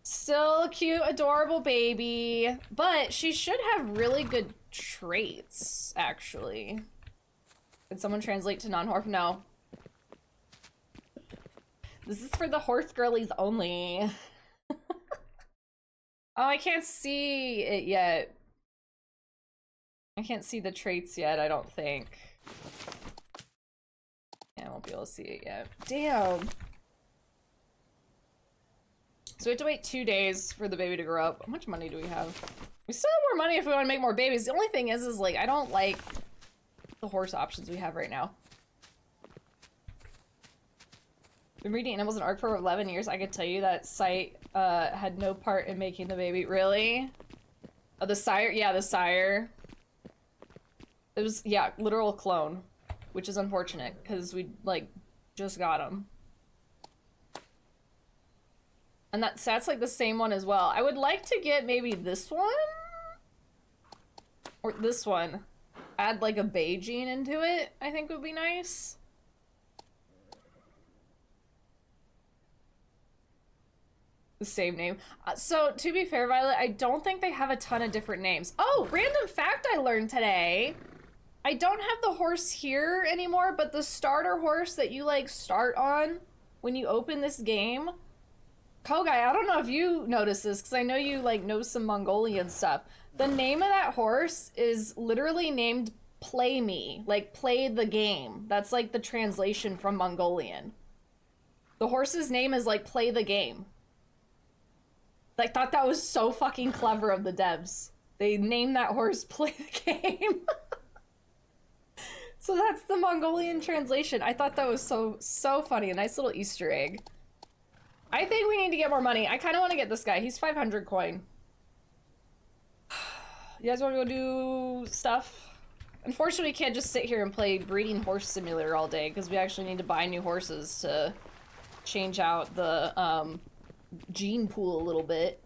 Still a cute, adorable baby. But she should have really good traits, actually. Did someone translate to non-horse? No. This is for the horse girlies only. Oh, I can't see it yet. I can't see the traits yet, I don't think. Yeah, I won't be able to see it yet. Damn. So we have to wait 2 days for the baby to grow up. How much money do we have? We still have more money if we want to make more babies. The only thing is like, I don't like the horse options we have right now. Been reading Animals in Arc for 11 years. I could tell you that site had no part in making the baby. Really? Oh, the sire? Yeah, the sire. It was, yeah, literal clone, which is unfortunate because we like just got him. And that's like the same one as well. I would like to get maybe this one or this one. Add like a bay gene into it, I think would be nice. The same name. So, to be fair, Violet, I don't think they have a ton of different names. Oh, random fact I learned today. I don't have the horse here anymore, but the starter horse that you, like, start on when you open this game. Kogai, I don't know if you noticed this, because I know you, like, know some Mongolian stuff. The name of that horse is literally named Play Me. Like, play the game. That's, like, the translation from Mongolian. The horse's name is, like, play the game. I thought that was so fucking clever of the devs. They named that horse Play the Game. So that's the Mongolian translation. I thought that was so funny. A nice little Easter egg. I think we need to get more money. I kind of want to get this guy. He's 500 coin. You guys want to go do stuff? Unfortunately, we can't just sit here and play Breeding Horse Simulator all day because we actually need to buy new horses to change out the, gene pool a little bit.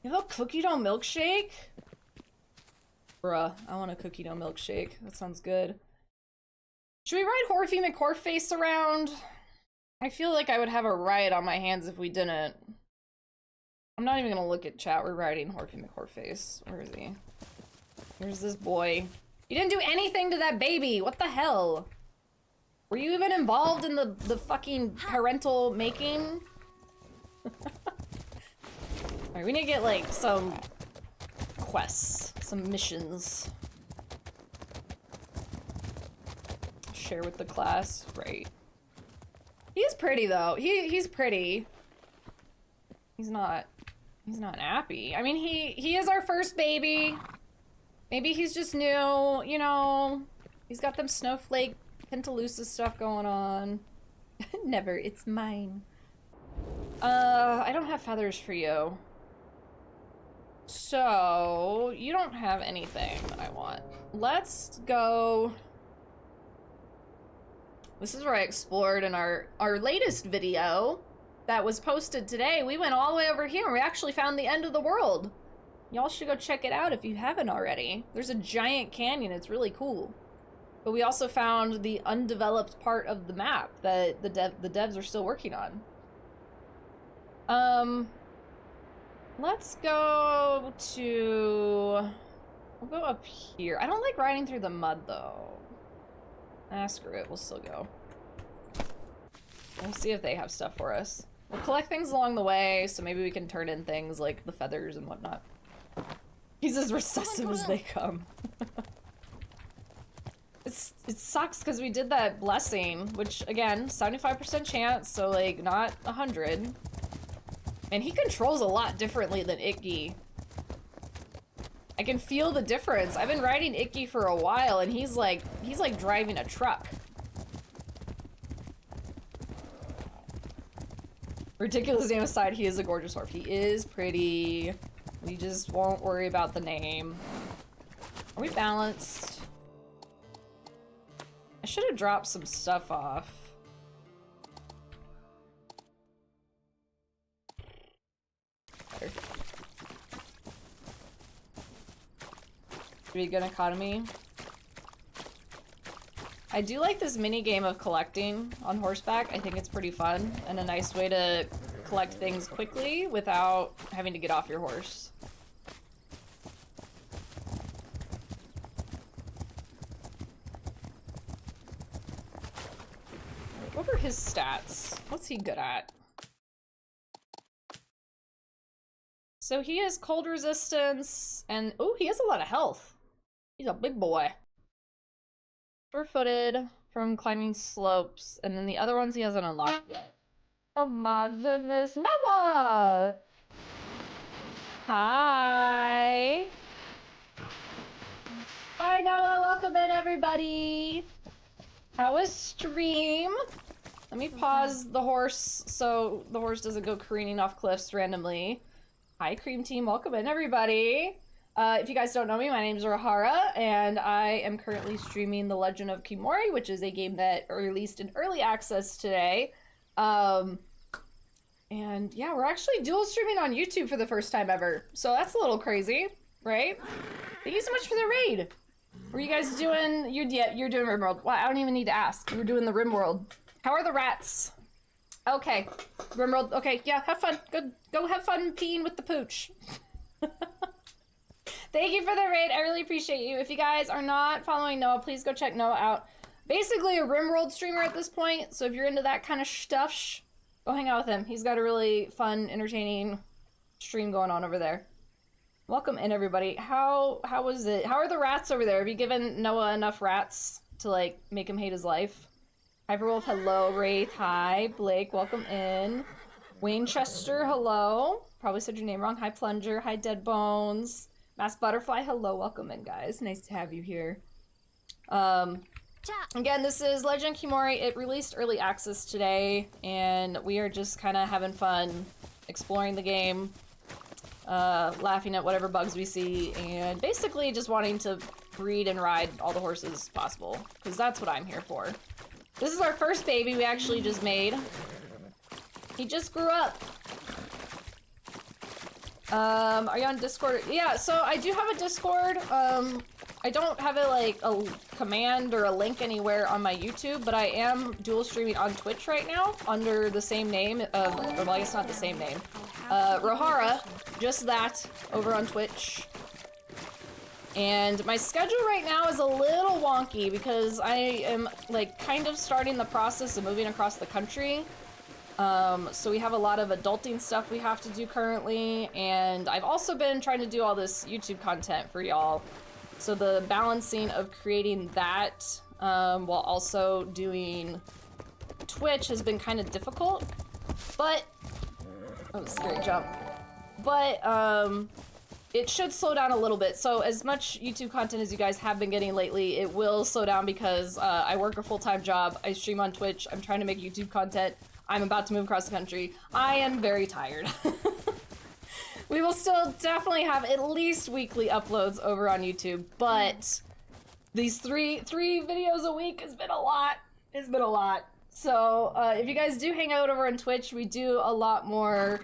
You have a cookie dough milkshake? Bruh, I want a cookie dough milkshake. That sounds good. Should we ride Horfy McHorface around? I feel like I would have a riot on my hands if we didn't. I'm not even gonna look at chat. We're riding Horfy McHorface. Where is he? Where's this boy? You didn't do anything to that baby! What the hell? Were you even involved in the fucking parental making? Alright, we need to get, like, some quests, some missions. Share with the class, right. He's pretty, though. He's pretty. He's not nappy. I mean, he is our first baby. Maybe he's just new, you know. He's got them snowflake Pentaloosa stuff going on. Never, it's mine. I don't have feathers for you. So, you don't have anything that I want. Let's go. This is where I explored in our latest video. that was posted today, we went all the way over here and we actually found the end of the world. Y'all should go check it out if you haven't already. There's a giant canyon, it's really cool. But we also found the undeveloped part of the map that the devs are still working on. Let's go to... We'll go up here. I don't like riding through the mud, though. Ah, screw it. We'll still go. We'll see if they have stuff for us. We'll collect things along the way, so maybe we can turn in things like the feathers and whatnot. He's as recessive as they come. It sucks because we did that blessing, which, again, 75% chance, so, like, not 100. And he controls a lot differently than Icky. I can feel the difference. I've been riding Icky for a while, and he's like driving a truck. Ridiculous name aside, he is a gorgeous horse. He is pretty. We just won't worry about the name. Are we balanced? I should have dropped some stuff off. Better. Be a good economy. I do like this mini game of collecting on horseback. I think it's pretty fun and a nice way to collect things quickly without having to get off your horse. What were his stats? What's he good at? So he has cold resistance and oh, he has a lot of health. He's a big boy. Sure-footed from climbing slopes, and then the other ones he hasn't unlocked yet. Oh my goodness, Noah! Hi! Hi Noah, welcome in everybody! How was stream? Let me pause the horse so the horse doesn't go careening off cliffs randomly. Hi Cream Team, welcome in everybody! If you guys don't know me, my name is Rohara, and I am currently streaming The Legend of Khiimori, which is a game that released in early access today. And yeah, we're actually dual streaming on YouTube for the first time ever, so that's a little crazy, right? Thank you so much for the raid. Were you guys doing? You're doing RimWorld. Well, I don't even need to ask. You were doing the RimWorld. How are the rats? Okay, RimWorld. Okay, yeah, have fun. Good. Go have fun peeing with the pooch. Thank you for the raid. I really appreciate you. If you guys are not following Noah, please go check Noah out. Basically a RimWorld streamer at this point, so if you're into that kind of stuff, go hang out with him. He's got a really fun, entertaining stream going on over there. Welcome in, everybody. How was it? How are the rats over there? Have you given Noah enough rats to, like, make him hate his life? Hyperwolf, hello. Wraith, hi. Blake, welcome in. Winchester, hello. Probably said your name wrong. Hi, Plunger. Hi, Dead Bones. Mass Butterfly, hello, welcome in, guys. Nice to have you here. Again, this is Legend of Khiimori. It released early access today, and we are just kind of having fun exploring the game, laughing at whatever bugs we see, and basically just wanting to breed and ride all the horses possible, because that's what I'm here for. This is our first baby we actually just made. He just grew up. Are you on Discord? Yeah, so I do have a Discord. I don't have a command or a link anywhere on my YouTube, but I am dual streaming on Twitch right now under the same name of, or well, I guess not the same name. Rohara, just that, over on Twitch. And my schedule right now is a little wonky because I am like kind of starting the process of moving across the country. So we have a lot of adulting stuff we have to do currently, and I've also been trying to do all this YouTube content for y'all. So the balancing of creating that while also doing Twitch has been kind of difficult, but oh, scary jump. But it should slow down a little bit. So as much YouTube content as you guys have been getting lately, it will slow down because I work a full-time job. I stream on Twitch. I'm trying to make YouTube content. I'm about to move across the country. I am very tired. We will still definitely have at least weekly uploads over on YouTube, but these three videos a week has been a lot. It's been a lot. So if you guys do hang out over on Twitch, we do a lot more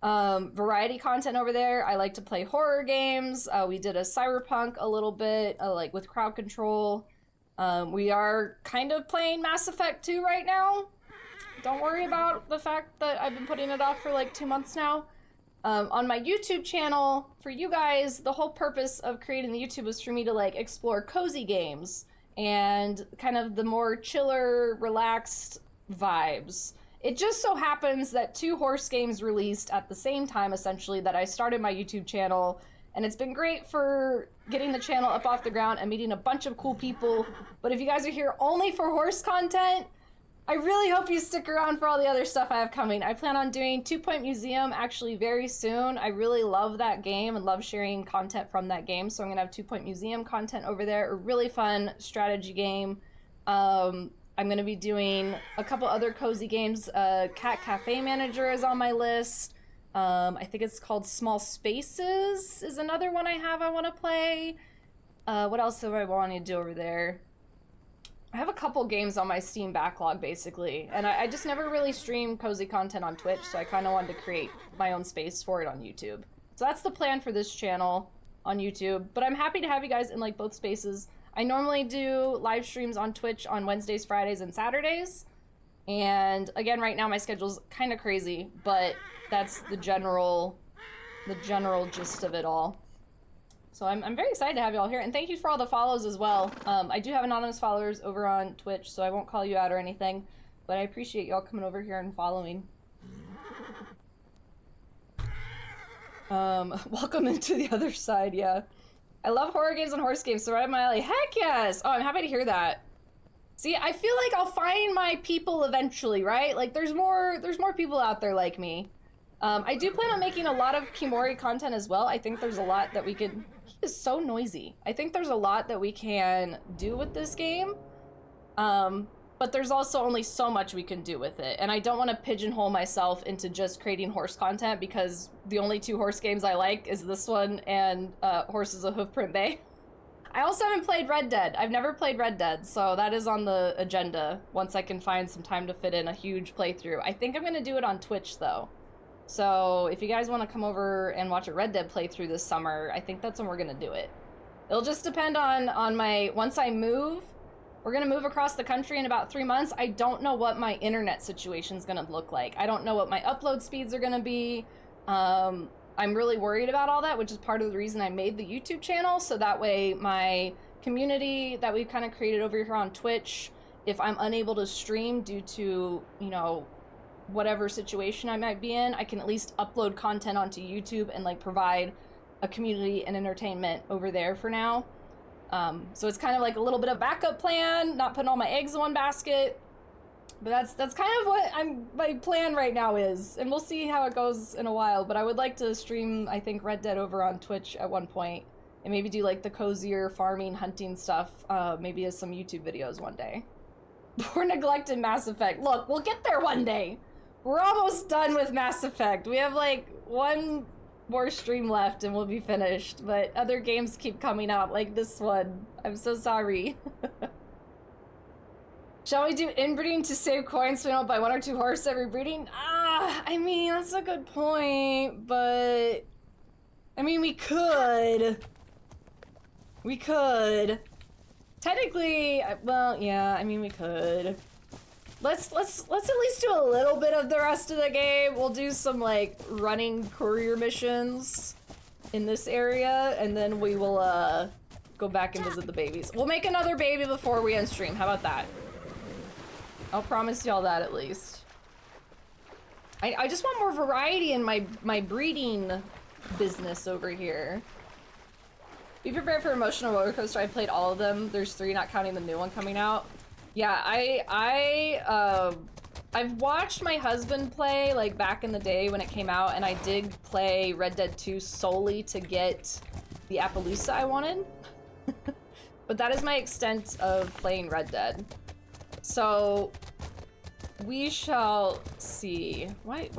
variety content over there. I like to play horror games. We did a cyberpunk a little bit, like with crowd control. We are kind of playing Mass Effect 2 right now. Don't worry about the fact that I've been putting it off for like 2 months now. On my YouTube channel, for you guys, the whole purpose of creating the YouTube was for me to like explore cozy games and kind of the more chiller, relaxed vibes. It just so happens that 2 horse games released at the same time, essentially, that I started my YouTube channel, and it's been great for getting the channel up off the ground and meeting a bunch of cool people. But if you guys are here only for horse content, I really hope you stick around for all the other stuff I have coming. I plan on doing 2 Point Museum actually very soon. I really love that game and love sharing content from that game, so I'm gonna have 2 Point Museum content over there. A really fun strategy game. I'm gonna be doing a couple other cozy games. Cat Cafe Manager is on my list. I think it's called Small Spaces is another one I want to play. What else do I want to do over there? I have a couple games on my Steam backlog, basically, and I just never really stream cozy content on Twitch, so I kind of wanted to create my own space for it on YouTube. So that's the plan for this channel on YouTube, but I'm happy to have you guys in like both spaces. I normally do live streams on Twitch on Wednesdays, Fridays, and Saturdays, and again, right now my schedule's kind of crazy, but that's the general gist of it all. So I'm very excited to have you all here, and thank you for all the follows as well. I do have anonymous followers over on Twitch, so I won't call you out or anything, but I appreciate y'all coming over here and following. Welcome into the other side, yeah. I love horror games and horse games, so right up my alley. Heck yes! Oh, I'm happy to hear that. See, I feel like I'll find my people eventually, right? Like, there's more people out there like me. I do plan on making a lot of Khiimori content as well. I think there's a lot that we could... He is so noisy. I think there's a lot that we can do with this game. But there's also only so much we can do with it. And I don't want to pigeonhole myself into just creating horse content, because the only 2 horse games I like is this one and Horses of Hoofprint Bay. I also haven't played Red Dead. I've never played Red Dead, so that is on the agenda once I can find some time to fit in a huge playthrough. I think I'm going to do it on Twitch, though. So if you guys want to come over and watch a Red Dead playthrough this summer, I think that's when we're going to do it. It'll just depend on my... Once I move, we're going to move across the country in about 3 months. I don't know what my internet situation is going to look like. I don't know what my upload speeds are going to be. I'm really worried about all that, which is part of the reason I made the YouTube channel, so that way my community that we've kind of created over here on Twitch, if I'm unable to stream due to, you know, whatever situation I might be in, I can at least upload content onto YouTube and like provide a community and entertainment over there for now. So it's kind of like a little bit of backup plan, not putting all my eggs in one basket. But that's kind of what my plan right now is, and we'll see how it goes in a while. But I would like to stream, I think, Red Dead over on Twitch at one point, and maybe do like the cozier farming, hunting stuff, maybe as some YouTube videos one day. Poor neglected Mass Effect. Look, we'll get there one day. We're almost done with Mass Effect. We have like 1 more stream left and we'll be finished, but other games keep coming out, like this one. I'm so sorry. Shall we do inbreeding to save coins so we don't buy 1 or 2 horses every breeding? I mean, that's a good point, but... I mean, we could. We could. Technically, well, yeah, I mean, we could. Let's at least do a little bit of the rest of the game. We'll do some, like, running courier missions in this area, and then we will, go back and visit the babies. We'll make another baby before we end stream. How about that? I'll promise y'all that at least. I just want more variety in my breeding business over here. Be prepared for emotional roller coaster. I played all of them. There's 3, not counting the new one coming out. Yeah, I've watched my husband play, like, back in the day when it came out, and I did play Red Dead 2 solely to get the Appaloosa I wanted. But that is my extent of playing Red Dead. So, we shall see. Wait.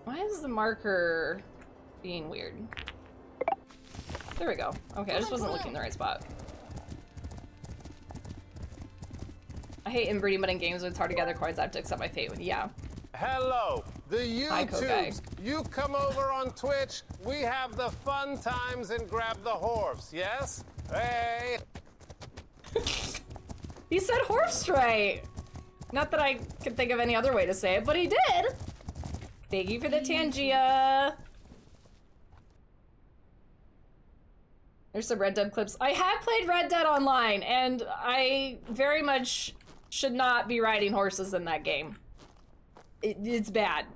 Why is the marker being weird? There we go. Okay, I just wasn't looking in the right spot. I hate inbreeding, but in games when it's hard to gather coins, I have to accept my fate. Yeah. Hello, the Hi, Kogai. YouTubes. You come over on Twitch, we have the fun times and grab the horse, yes? Hey! He said horse right. Not that I could think of any other way to say it, but he did. Thank you for the Tangia. There's some Red Dead clips. I have played Red Dead Online, and I very much should not be riding horses in that game. It's bad.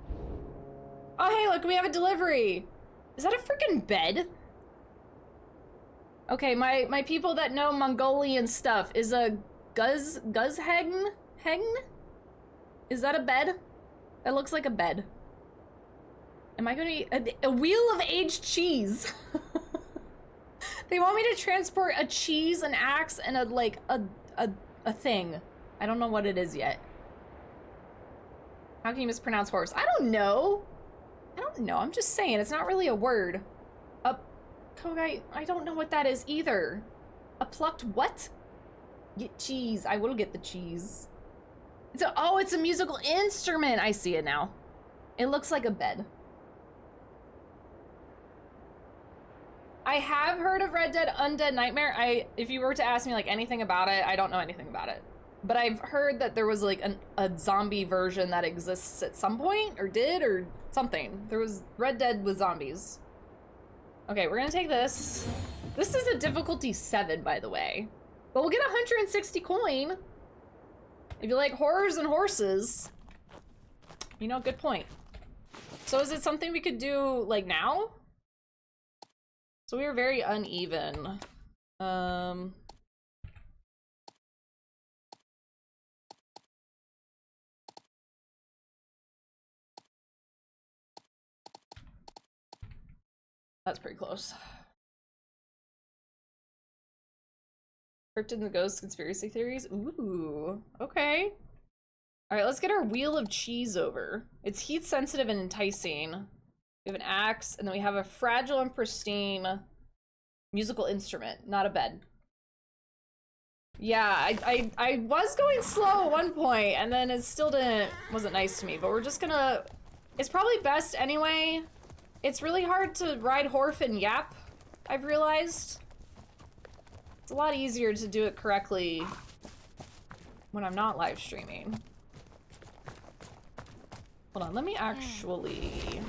Oh, hey, look, we have a delivery. Is that a freaking bed? Okay, my people that know Mongolian stuff, is a Guzheng? Is that a bed? That looks like a bed. Am I gonna eat a wheel of aged cheese? They want me to transport a cheese, an axe, and a thing. I don't know what it is yet. How can you mispronounce horse? I don't know. I don't know. I'm just saying, it's not really a word. Kogai, I don't know what that is either. A plucked what? Get cheese. I will get the cheese. Oh, it's a musical instrument. I see it now. It looks like a bed. I have heard of Red Dead Undead Nightmare. If you were to ask me like anything about it, I don't know anything about it. But I've heard that there was like a zombie version that exists at some point, or did, or something. There was Red Dead with zombies. Okay, we're gonna take this. This is a difficulty 7, by the way. But we'll get 160 coin. If you like horrors and horses, you know, good point. So is it something we could do like now? So we were very uneven. That's pretty close. Cryptid and the Ghost conspiracy theories? Ooh, okay. All right, let's get our wheel of cheese over. It's heat sensitive and enticing. We have an axe, and then we have a fragile and pristine musical instrument, not a bed. Yeah, I was going slow at one point, and then it still wasn't nice to me, but we're just gonna, it's probably best anyway. It's really hard to ride Horf and Yap, I've realized. It's a lot easier to do it correctly when I'm not live streaming. Hold on, let me actually...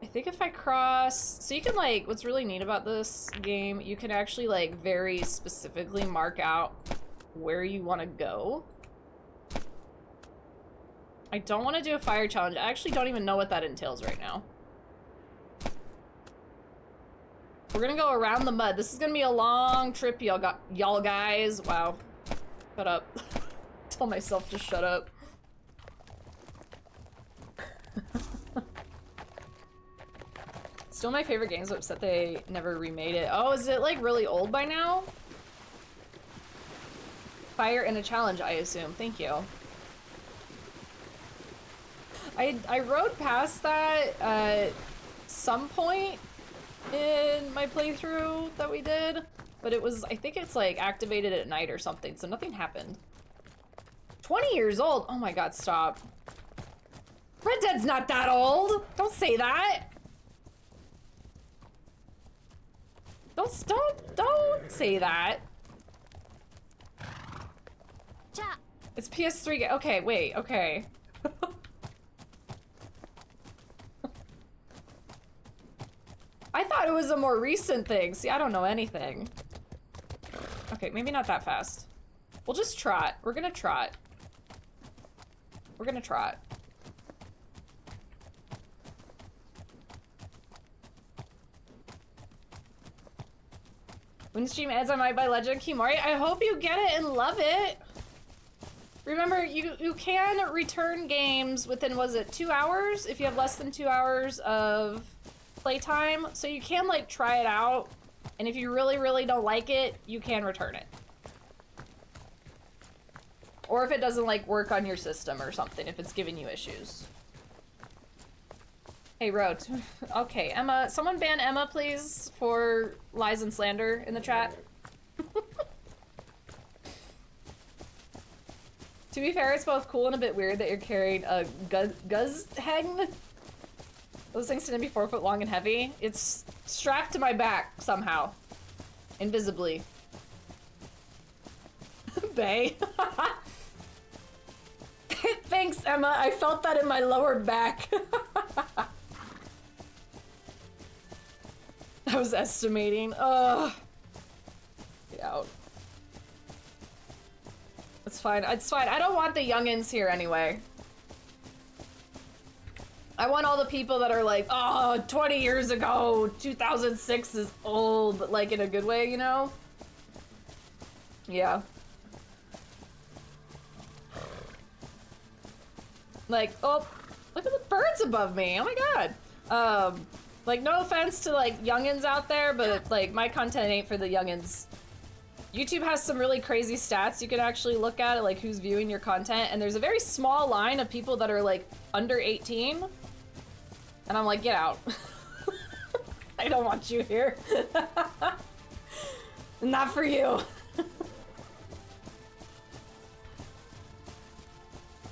I think if I cross... So you can like, what's really neat about this game, you can actually like very specifically mark out where you want to go. I don't want to do a fire challenge. I actually don't even know what that entails right now. We're gonna go around the mud. This is gonna be a long trip, y'all guys. Wow. Shut up. Tell myself to shut up. Still my favorite games, but upset they never remade it. Oh, is it like really old by now? Fire and a challenge, I assume. Thank you. I rode past that at some point in my playthrough that we did, but it was, I think it's like activated at night or something, so nothing happened. 20 years old? Oh my god, stop. Red Dead's not that old! Don't say that! Don't say that. It's PS3 okay, wait, okay. I thought it was a more recent thing. See, I don't know anything. Okay, maybe not that fast. We'll just trot. We're gonna trot. We're gonna trot. When stream ends, I might buy Legend of Khiimori. I hope you get it and love it. Remember, you can return games within, was it 2 hours? If you have less than 2 hours of playtime. So you can like try it out. And if you really, really don't like it, you can return it. Or if it doesn't like work on your system or something, if it's giving you issues. Hey, Road. Okay, Emma, someone ban Emma, please, for lies and slander in the chat. To be fair, it's both cool and a bit weird that you're carrying a guz hang. Those things tend to be 4 foot long and heavy. It's strapped to my back somehow. Invisibly. Bay. Thanks, Emma. I felt that in my lower back. I was estimating. Ugh. Get out. It's fine. It's fine. I don't want the youngins here anyway. I want all the people that are like, oh, 20 years ago, 2006 is old, but like in a good way, you know? Yeah. Like, oh, look at the birds above me. Oh my god. Like, no offense to like youngins out there, but like my content ain't for the youngins. YouTube has some really crazy stats you can actually look at, like who's viewing your content, and there's a very small line of people that are like under 18. And I'm like, get out. I don't want you here. Not for you.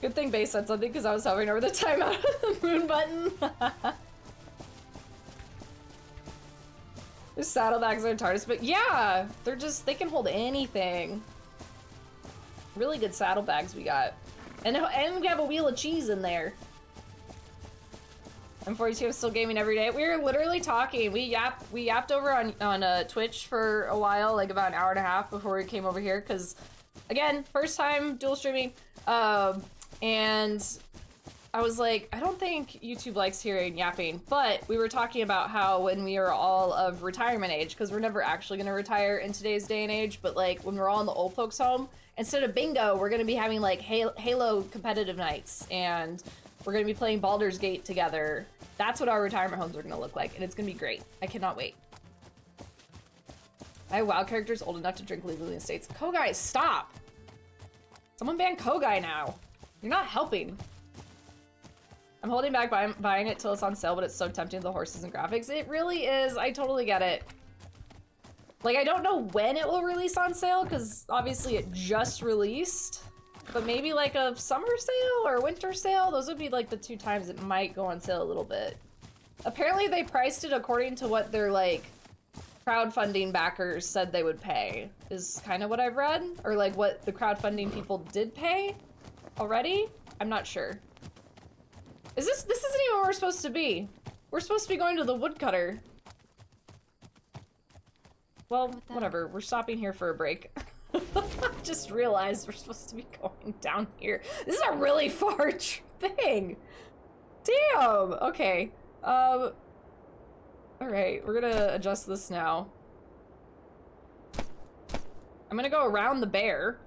Good thing Base said something because I was hovering over the timeout of the moon button. Their saddlebags are TARDIS, but yeah, they're just, they can hold anything. Really good saddlebags we got. And we have a wheel of cheese in there. I'm 42, I'm still gaming every day. We were literally talking. We yapped over on Twitch for a while, like about an hour and a half before we came over here, because, again, first time dual streaming. And I was like, I don't think YouTube likes hearing yapping, but we were talking about how when we are all of retirement age, because we're never actually going to retire in today's day and age, but like when we're all in the old folks home, instead of bingo, we're going to be having like Halo competitive nights, and we're going to be playing Baldur's Gate together. That's what our retirement homes are going to look like, and it's going to be great. I cannot wait. I have WoW characters old enough to drink legally in the States. Kogai, stop! Someone ban Kogai now. You're not helping. I'm holding back buying it till it's on sale, but it's so tempting, the horses and graphics. It really is. I totally get it. Like, I don't know when it will release on sale, because obviously it just released. But maybe like a summer sale or a winter sale? Those would be like the 2 times it might go on sale a little bit. Apparently they priced it according to what their like crowdfunding backers said they would pay, is kind of what I've read. Or like what the crowdfunding people did pay already? I'm not sure. This isn't even where we're supposed to be. We're supposed to be going to the woodcutter. Well, whatever. We're stopping here for a break. Just realized we're supposed to be going down here. This is a really far thing. Damn. Okay. All right. We're gonna adjust this now. I'm gonna go around the bear.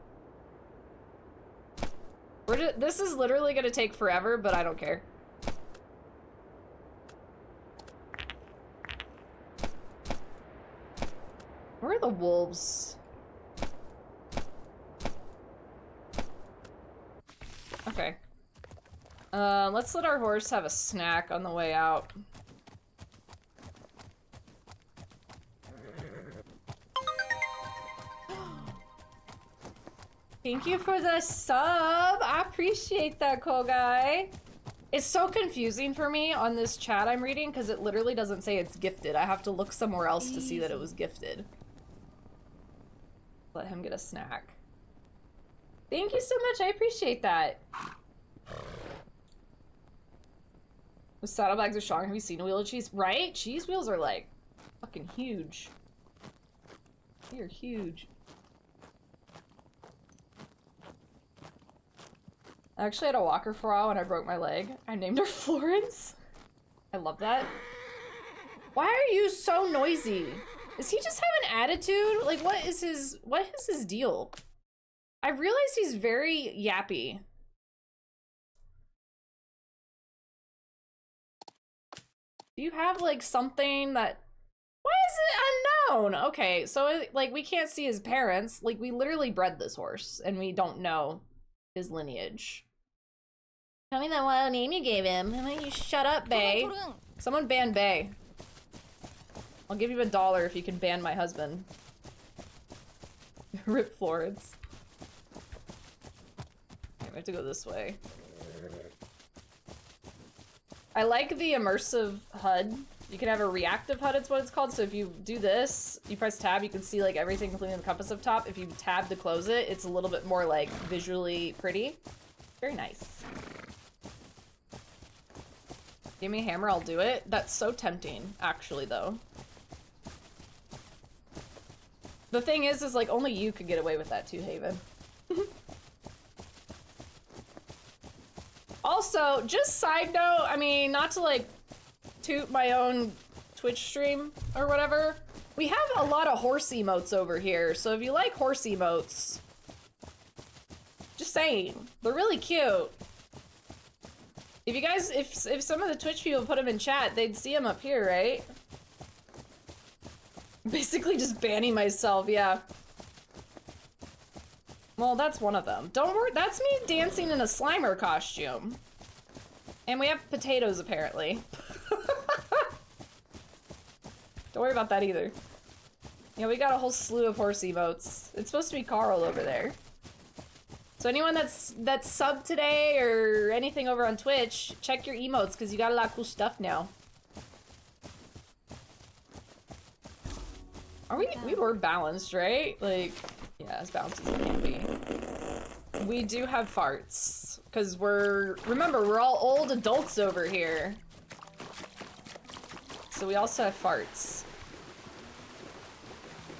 This is literally gonna take forever, but I don't care. Where are the wolves? Okay. Let's let our horse have a snack on the way out. Thank you for the sub! I appreciate that, Kogai! It's so confusing for me on this chat I'm reading, because it literally doesn't say it's gifted. I have to look somewhere else to see that it was gifted. Let him get a snack. Thank you so much, I appreciate that. The saddlebags are strong. Have you seen a wheel of cheese? Right? Cheese wheels are like fucking huge. They are huge. I actually had a walker for a while when I broke my leg. I named her Florence. I love that. Why are you so noisy? Does he just have an attitude? Like, what is his deal? I realize he's very yappy. Do you have like something that... Why is it unknown? Okay, so like we can't see his parents. Like we literally bred this horse and we don't know his lineage. Tell me that wild name you gave him. Why don't you shut up, Bae? Someone ban Bae. I'll give you $1 if you can ban my husband. Rip Florence. Damn We have to go this way. I like the immersive HUD. You can have a reactive HUD, it's what it's called. So if you do this, you press tab, you can see like everything completely in the compass up top. If you tab to close it, it's a little bit more like visually pretty. Very nice. Give me a hammer, I'll do it. That's so tempting, actually, though. The thing is like only you could get away with that too, Haven. Also, just side note, I mean, not to like toot my own Twitch stream or whatever, we have a lot of horse emotes over here, so if you like horse emotes, just saying, they're really cute. If you guys, if some of the Twitch people put them in chat, they'd see them up here, right? Basically just banning myself, yeah. Well, that's one of them. Don't worry, that's me dancing in a Slimer costume. And we have potatoes, apparently. Don't worry about that either. Yeah, we got a whole slew of horse emotes. It's supposed to be Carl over there. So anyone that's subbed today or anything over on Twitch, check your emotes, because you got a lot of cool stuff now. Are we were balanced, right? Like, yeah, as balanced as it can be. We do have farts, because remember, we're all old adults over here. So we also have farts.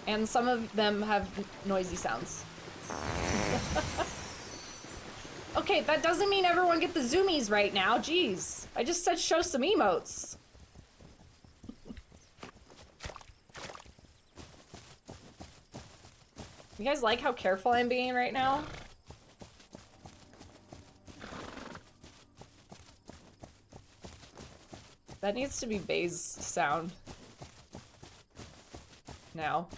And some of them have noisy sounds. Okay, that doesn't mean everyone get the zoomies right now, jeez. I just said show some emotes. You guys like how careful I'm being right now? That needs to be Bay's sound. Now.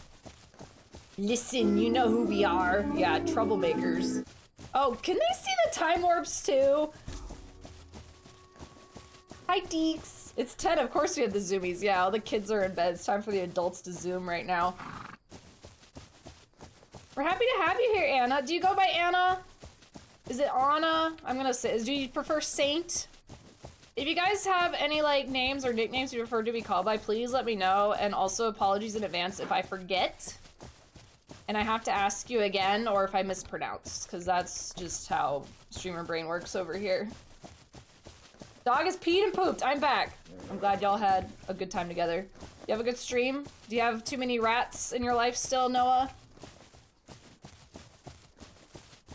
Listen, you know who we are. Yeah, troublemakers. Oh, can they see the time warps too? Hi, Deeks. It's 10, of course we have the zoomies. Yeah, all the kids are in bed. It's time for the adults to zoom right now. We're happy to have you here, Anna. Do you go by Anna? Is it Anna? I'm gonna say, do you prefer Saint? If you guys have any like names or nicknames you prefer to be called by, please let me know. And also apologies in advance if I forget. And I have to ask you again, or if I mispronounce, because that's just how streamer brain works over here. Dog is peed and pooped. I'm back. I'm glad y'all had a good time together. You have a good stream? Do you have too many rats in your life still, Noah?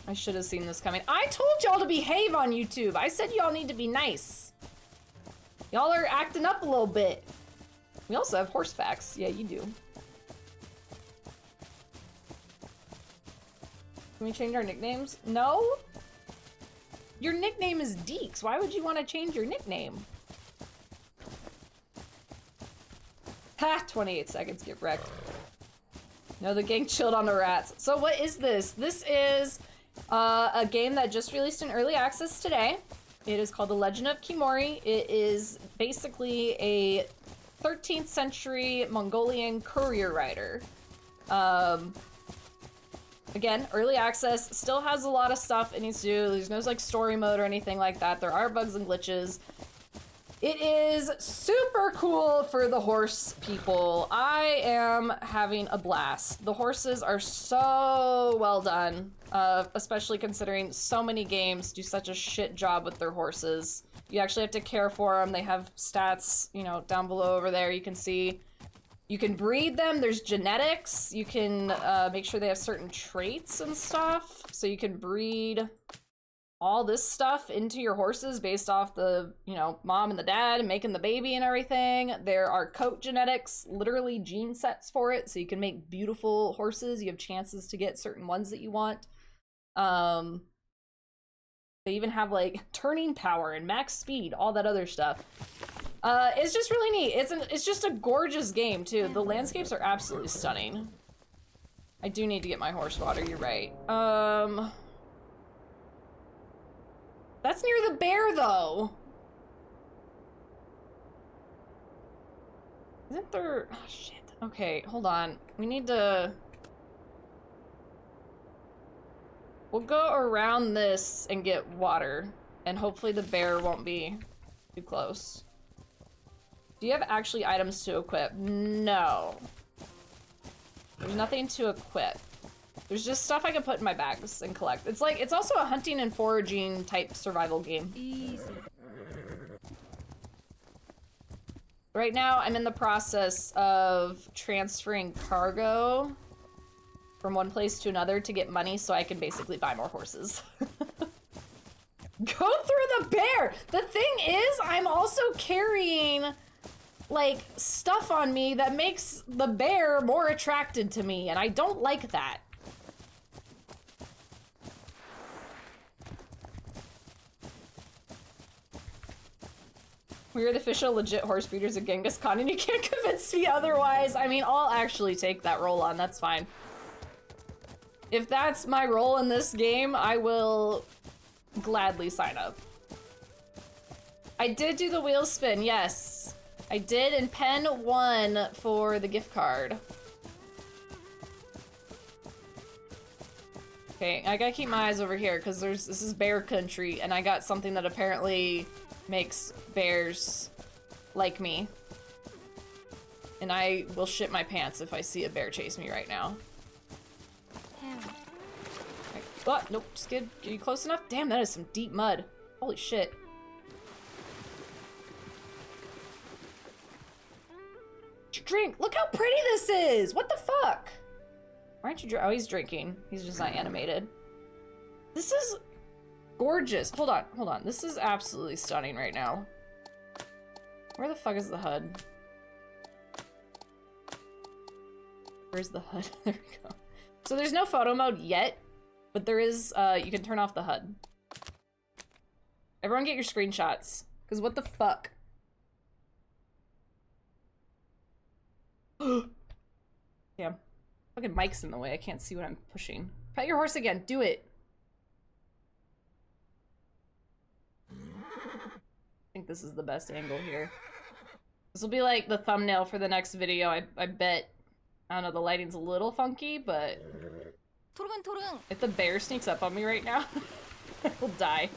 I should have seen this coming. I told y'all to behave on YouTube. I said y'all need to be nice. Y'all are acting up a little bit. We also have horse facts. Yeah, you do. Can we change our nicknames? No? Your nickname is Deeks. Why would you want to change your nickname? Ha! 28 seconds, get wrecked. No, the gang chilled on the rats. So what is this? This is a game that just released in early access today. It is called The Legend of Khiimori. It is basically a 13th century Mongolian courier rider. Again, early access, still has a lot of stuff it needs to do. There's no like story mode or anything like that. There are bugs and glitches. It is super cool for the horse people. I am having a blast. The horses are so well done, especially considering so many games do such a shit job with their horses. You actually have to care for them. They have stats, you know, down below over there. You can see you can breed them. There's genetics. You can make sure they have certain traits and stuff. So you can breed all this stuff into your horses based off the, you know, mom and the dad and making the baby and everything. There are coat genetics, literally gene sets for it, so you can make beautiful horses. You have chances to get certain ones that you want. They even have like turning power and max speed, all that other stuff. It's just really neat. It's just a gorgeous game too. The landscapes are absolutely stunning. I do need to get my horse water, you're right. That's near the bear, though. Isn't there... Oh, shit. Okay, hold on. We need to... We'll go around this and get water, and hopefully the bear won't be too close. Do you have actually items to equip? No. There's nothing to equip. There's just stuff I can put in my bags and collect. It's like, it's also a hunting and foraging type survival game. Easy. Right now, I'm in the process of transferring cargo from one place to another to get money so I can basically buy more horses. Go through the bear! The thing is, I'm also carrying, like, stuff on me that makes the bear more attracted to me, and I don't like that. We are the official legit horse breeders of Genghis Khan, and you can't convince me otherwise. I mean, I'll actually take that role on, that's fine. If that's my role in this game, I will gladly sign up. I did do the wheel spin, yes. I did, and Pen won for the gift card. Okay, I gotta keep my eyes over here, because this is bear country, and I got something that apparently makes bears like me. And I will shit my pants if I see a bear chase me right now. Damn. Oh, nope, just kidding. Are you close enough? Damn, that is some deep mud. Holy shit. Drink! Look how pretty this is! What the fuck? Why aren't you oh, he's drinking. He's just not animated. This is gorgeous. Hold on, hold on. This is absolutely stunning right now. Where the fuck is the HUD? Where's the HUD? There we go. So there's no photo mode yet, but there is, you can turn off the HUD. Everyone get your screenshots, because what the fuck? Damn. Fucking mic's in the way, I can't see what I'm pushing. Pet your horse again, do it! I think this is the best angle here. This will be like the thumbnail for the next video, I bet. I don't know, the lighting's a little funky, but if the bear sneaks up on me right now, I will die.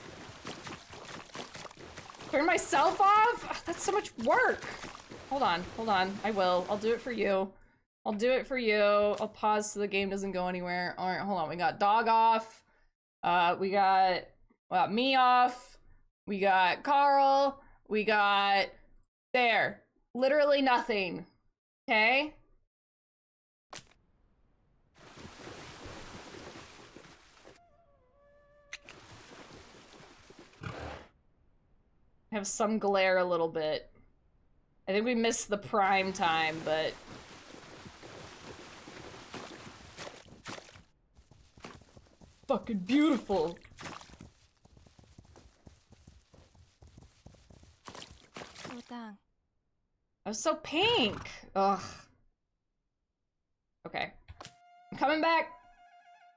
Turn myself off? That's so much work! Hold on, hold on. I will. I'll do it for you. I'll do it for you. I'll pause so the game doesn't go anywhere. Alright, hold on. We got dog off. We got me off. We got Carl. We got there. Literally nothing. Okay? Have some glare a little bit. I think we missed the prime time, but fucking beautiful. Oh, dang. I was so pink. Ugh. Okay. I'm coming back.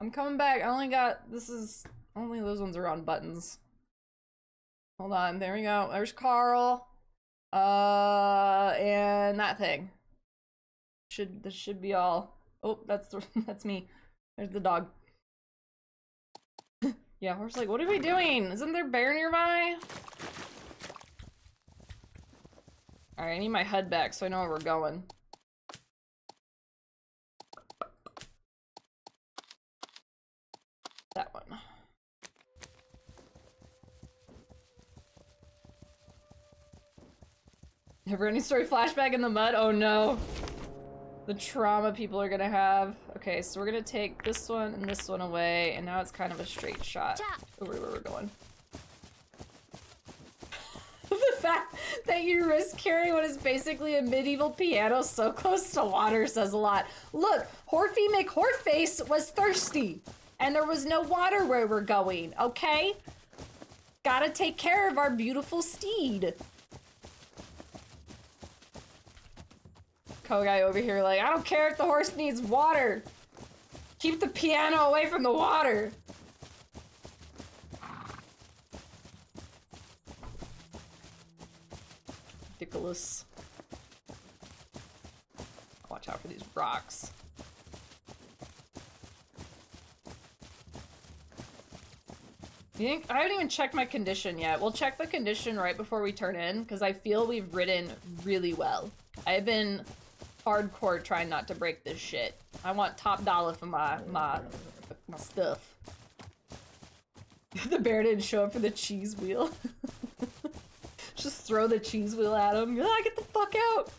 I'm coming back. I only got, only those ones are on buttons. Hold on, there we go. There's Carl. And that thing. This should be all. Oh, that's me. There's the dog. Yeah, horse like, what are we doing? Isn't there a bear nearby? Alright, I need my HUD back so I know where we're going. That one. Never any story flashback in the mud? Oh no. The trauma people are gonna have. Okay, so we're gonna take this one and this one away, and now it's kind of a straight shot over where we're going. The fact that you risk carrying what is basically a medieval piano so close to water says a lot. Look, Horfy McHorface was thirsty, and there was no water where we're going, okay? Gotta take care of our beautiful steed. Guy over here like, I don't care if the horse needs water. Keep the piano away from the water. Ridiculous. Watch out for these rocks. You think I haven't even checked my condition yet. We'll check the condition right before we turn in because I feel we've ridden really well. I've been hardcore trying not to break this shit. I want top dollar for my stuff. The bear didn't show up for the cheese wheel. Just throw the cheese wheel at him. Ah, get the fuck out!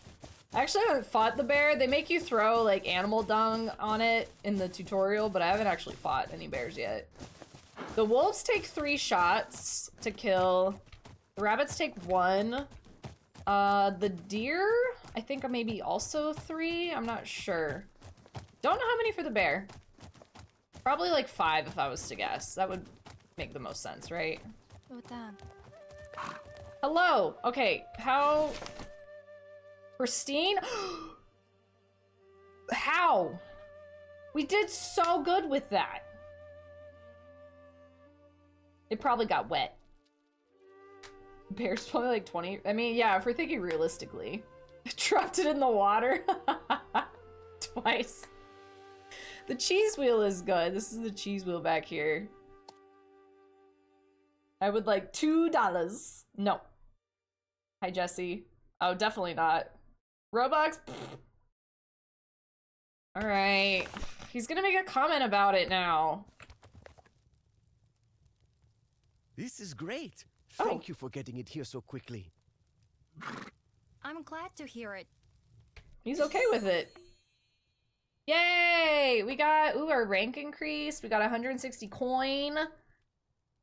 I actually haven't fought the bear. They make you throw like animal dung on it in the tutorial, but I haven't actually fought any bears yet. The wolves take 3 shots to kill. The rabbits take 1. The deer, I think maybe also 3. I'm not sure. Don't know how many for the bear. Probably like 5 if I was to guess. That would make the most sense, right? Rodan. Hello. Okay, how pristine? How? We did so good with that. It probably got wet. Bear's probably like 20. I mean, yeah, if we're thinking realistically. Dropped it in the water. Twice. The cheese wheel is good. This is the cheese wheel back here. I would like $2. No. Hi, Jesse. Oh, definitely not. Robux? Alright. He's gonna make a comment about it now. This is great. Oh. Thank you for getting it here so quickly. I'm glad to hear it. He's okay with it. Yay! We got, ooh, our rank increased. We got 160 coin.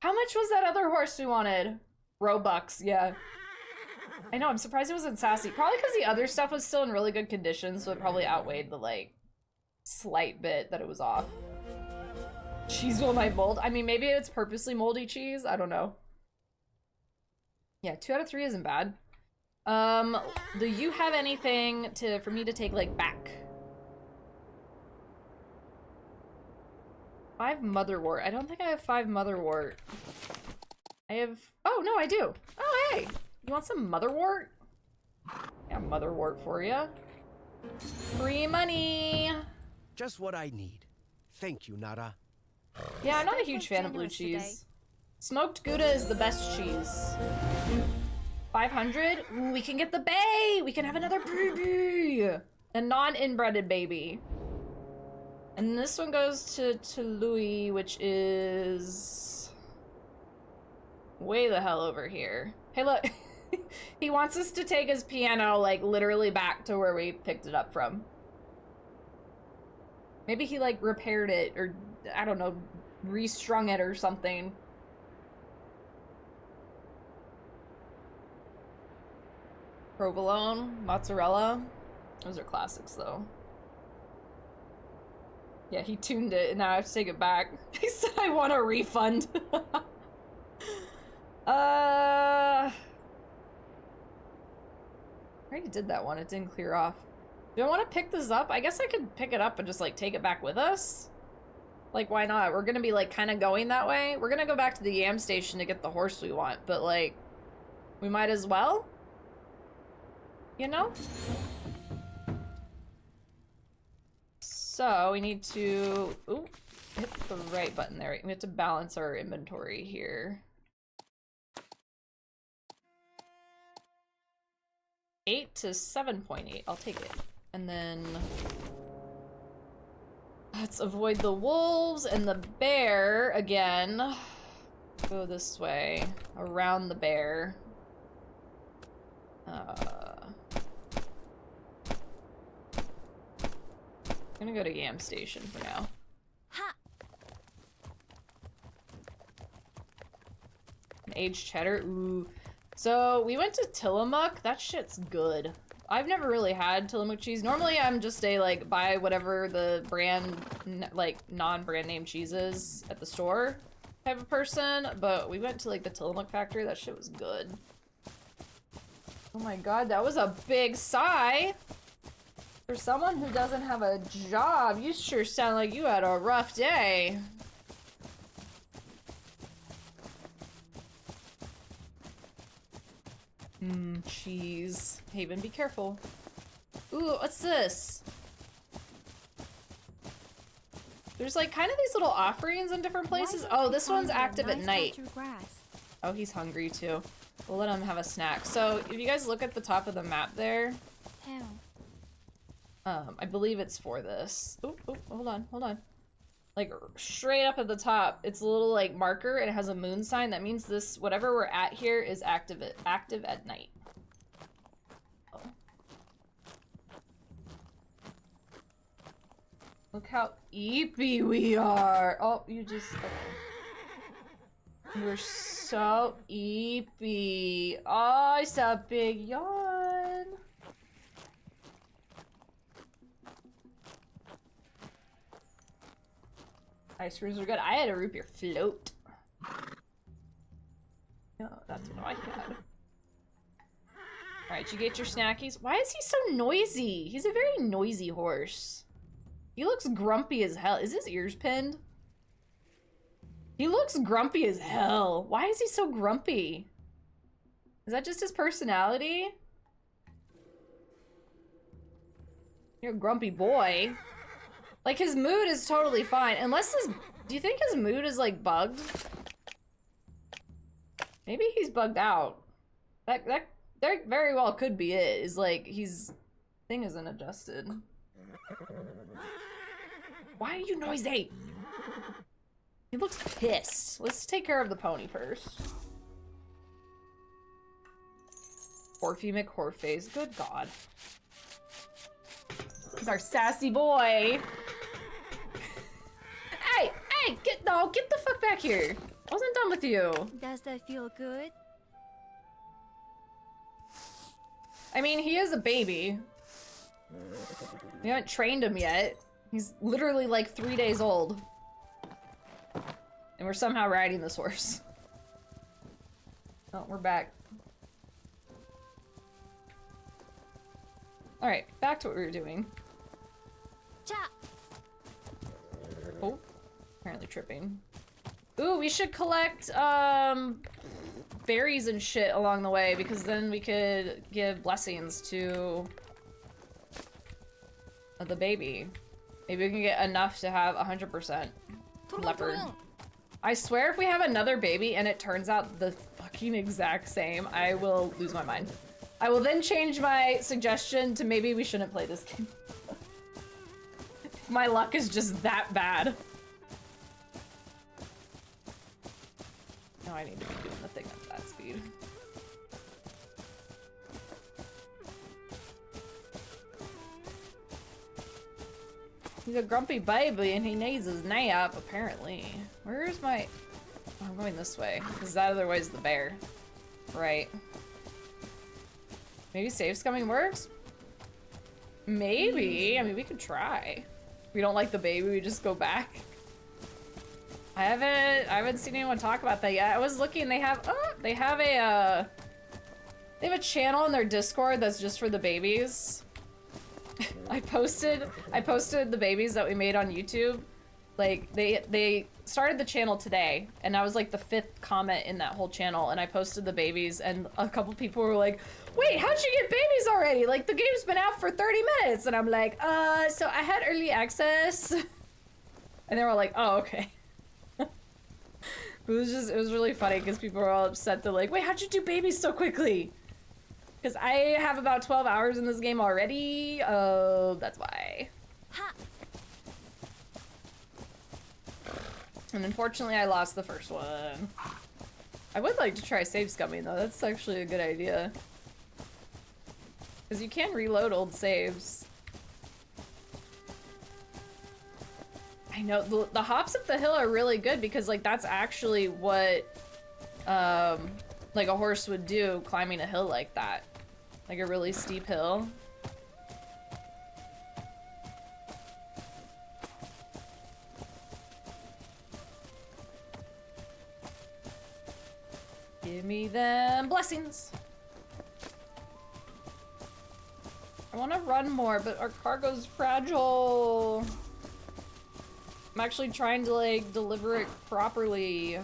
How much was that other horse we wanted? Robux, yeah. I know, I'm surprised it wasn't sassy. Probably because the other stuff was still in really good condition, so it probably outweighed the, like, slight bit that it was off. Cheese will might mold. I mean, maybe it's purposely moldy cheese. I don't know. Yeah, 2 out of 3 isn't bad. Do you have anything for me to take, like, back? 5 motherwort. I don't think I have 5 motherwort. I have... Oh, no, I do. Oh, hey! You want some motherwort? Yeah, motherwort for you. Free money! Just what I need. Thank you, Nara. Yeah, I'm not a huge fan of blue cheese. Smoked Gouda is the best cheese. 500? Ooh, we can get the bay! We can have another baby! A non-inbreeded baby. And this one goes to Louis, which is... way the hell over here. Hey, look. He wants us to take his piano, like, literally back to where we picked it up from. Maybe he, like, repaired it, or, I don't know, restrung it or something. Provolone, mozzarella. Those are classics, though. Yeah, he tuned it, and now I have to take it back. He said I want a refund. I already did that one. It didn't clear off. Do I want to pick this up? I guess I could pick it up and just, like, take it back with us. Like, why not? We're gonna be, like, kind of going that way. We're gonna go back to the yam station to get the horse we want, but, like, we might as well? You know? So, we need to... Ooh, hit the right button there. We have to balance our inventory here. 8 to 7.8. I'll take it. And then... let's avoid the wolves and the bear again. Go this way. Around the bear. I'm gonna go to Yam Station for now. Ha! An aged cheddar. Ooh. So we went to Tillamook. That shit's good. I've never really had Tillamook cheese. Normally I'm just a, like, buy whatever the brand, like, non-brand name cheese is at the store type of person, but we went to, like, the Tillamook factory. That shit was good. Oh my god, that was a big sigh! For someone who doesn't have a job, you sure sound like you had a rough day. Cheese. Haven, be careful. Ooh, what's this? There's like kind of these little offerings in different places. Oh, this one's active at night. Oh, he's hungry too. We'll let him have a snack. So if you guys look at the top of the map there, I believe it's for this. Oh, hold on. Like straight up at the top, it's a little like marker. It has a moon sign. That means this, whatever we're at here, is active at night. Oh. Look how eepy we are. Oh, you just. Okay. We're so eepy. Oh, I saw a big yawn. Ice creams are good. I had a root beer float. No, that's what I had. Alright, you get your snackies. Why is he so noisy? He's a very noisy horse. He looks grumpy as hell. Is his ears pinned? He looks grumpy as hell. Why is he so grumpy? Is that just his personality? You're a grumpy boy. Like, his mood is totally fine. Unless his... Do you think his mood is, like, bugged? Maybe he's bugged out. That very well could be it. Is, like, he's... Thing isn't adjusted. Why are you noisy? He looks pissed. Let's take care of the pony first. Orphe McHorface. Good God. He's our sassy boy. Hey, get the fuck back here. I wasn't done with you. Does that feel good? I mean, he is a baby. We haven't trained him yet. He's literally like 3 days old. And we're somehow riding this horse. Oh, we're back. Alright, back to what we were doing. Oh, apparently tripping. Ooh, we should collect, berries and shit along the way, because then we could give blessings to the baby. Maybe we can get enough to have 100% leopard. I swear if we have another baby and it turns out the fucking exact same, I will lose my mind. I will then change my suggestion to maybe we shouldn't play this game. My luck is just that bad. No, I need to be doing the thing at that speed. He's a grumpy baby and he needs his nap, apparently. Where's my... Oh, I'm going this way, because that other way is the bear. Right. Maybe save scumming works? Maybe. I mean, we could try. If we don't like the baby, we just go back. I haven't seen anyone talk about that yet. I was looking, they have a channel in their Discord that's just for the babies. I posted the babies that we made on YouTube. Like, they started the channel today, and I was like the 5th comment in that whole channel, and I posted the babies, and a couple people were like, wait, how'd you get babies already? Like, the game's been out for 30 minutes. And I'm like, so I had early access. And they were like, oh, okay. It was really funny, because people were all upset. They're like, wait, how'd you do babies so quickly? Because I have about 12 hours in this game already. Oh, that's why. Ha. And unfortunately, I lost the first one. I would like to try save scumming, though. That's actually a good idea. Because you can reload old saves. I know, the hops up the hill are really good because, like, that's actually what, like, a horse would do climbing a hill like that. Like a really steep hill. Give me them blessings. I want to run more, but our cargo's fragile. I'm actually trying to, like, deliver it properly.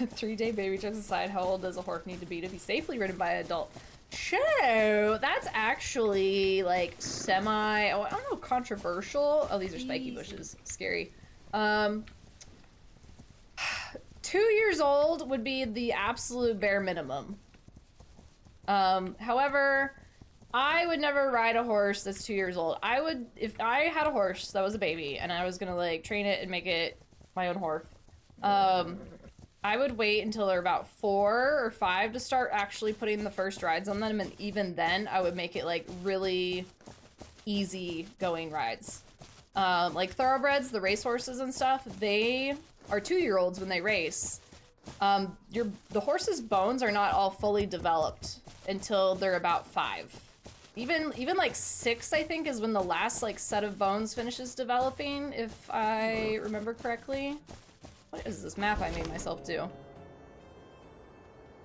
3-day baby jokes aside, how old does a horse need to be safely ridden by an adult? So that's actually like I don't know, controversial. Oh, these are spiky bushes. Scary. 2 years old would be the absolute bare minimum. However, I would never ride a horse that's 2 years old. I would, if I had a horse that was a baby and I was gonna like train it and make it my own horse, I would wait until they're about 4 or 5 to start actually putting the first rides on them, and even then I would make it like really easy going rides. Like thoroughbreds, the racehorses and stuff, they are 2-year-olds when they race. The horse's bones are not all fully developed until they're about 5. Even like 6, I think, is when the last like set of bones finishes developing, if I remember correctly. What is this map I made myself do?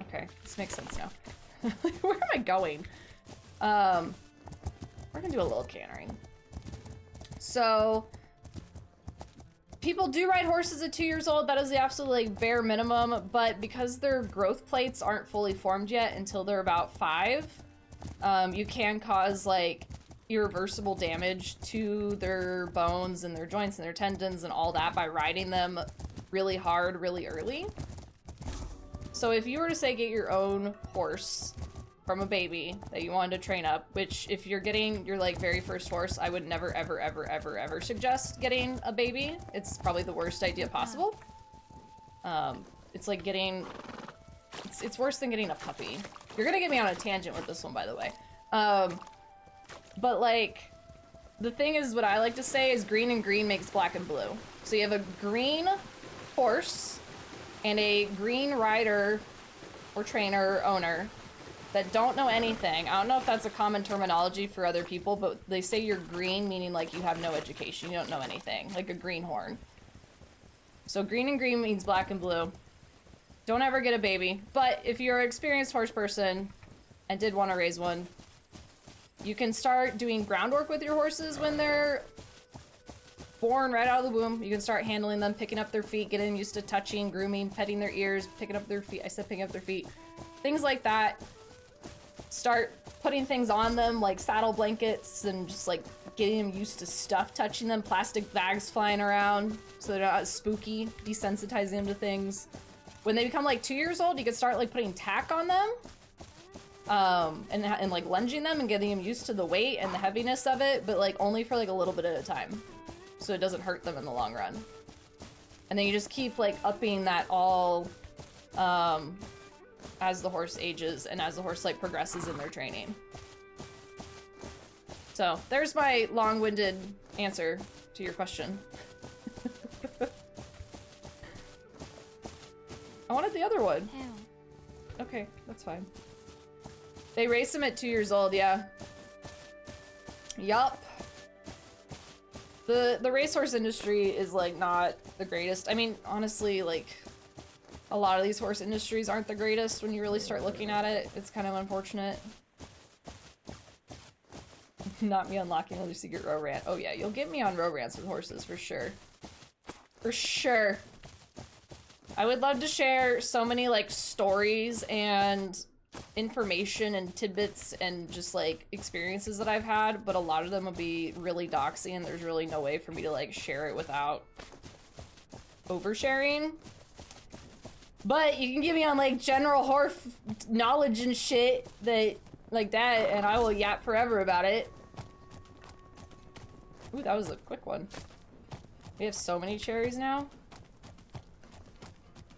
Okay, this makes sense now. Where am I going? We're gonna do a little cantering. So, people do ride horses at 2 years old. That is the absolute like bare minimum, but because their growth plates aren't fully formed yet until they're about 5, you can cause like irreversible damage to their bones and their joints and their tendons and all that by riding them really hard, really early. So if you were to say get your own horse from a baby that you wanted to train up, which if you're getting your like very first horse, I would never ever ever ever ever suggest getting a baby. It's probably the worst idea possible. It's like getting, it's worse than getting a puppy. You're gonna get me on a tangent with this one, by the way. But like, the thing is, what I like to say is green and green makes black and blue. So you have a green horse and a green rider or trainer or owner that don't know anything. I don't know if that's a common terminology for other people, but they say you're green, meaning like you have no education, you don't know anything, like a greenhorn. So green and green means black and blue. Don't ever get a baby, but if you're an experienced horse person and did want to raise one, you can start doing groundwork with your horses when they're born right out of the womb. You can start handling them, picking up their feet, getting used to touching, grooming, petting their ears, picking up their feet. I said picking up their feet. Things like that. Start putting things on them, like saddle blankets, and just like getting them used to stuff touching them, plastic bags flying around so they're not spooky, desensitizing them to things. When they become like 2 years old, you can start like putting tack on them, and like lunging them and getting them used to the weight and the heaviness of it, but like only for like a little bit at a time, so it doesn't hurt them in the long run. And then you just keep like upping that all as the horse ages and as the horse like progresses in their training. So there's my long-winded answer to your question. I wanted the other one. Ew. Okay, that's fine. They race them at 2 years old, yeah. Yup. The racehorse industry is like not the greatest. I mean, honestly, like a lot of these horse industries aren't the greatest when you really start looking at it. It's kind of unfortunate. Not me unlocking another secret row rant. Oh yeah, you'll get me on row rants with horses for sure. For sure. I would love to share so many like stories and information and tidbits and just like experiences that I've had, but a lot of them would be really doxy and there's really no way for me to like share it without oversharing. But you can get me on like general horse knowledge and shit that like that, and I will yap forever about it. Ooh, that was a quick one. We have so many cherries now.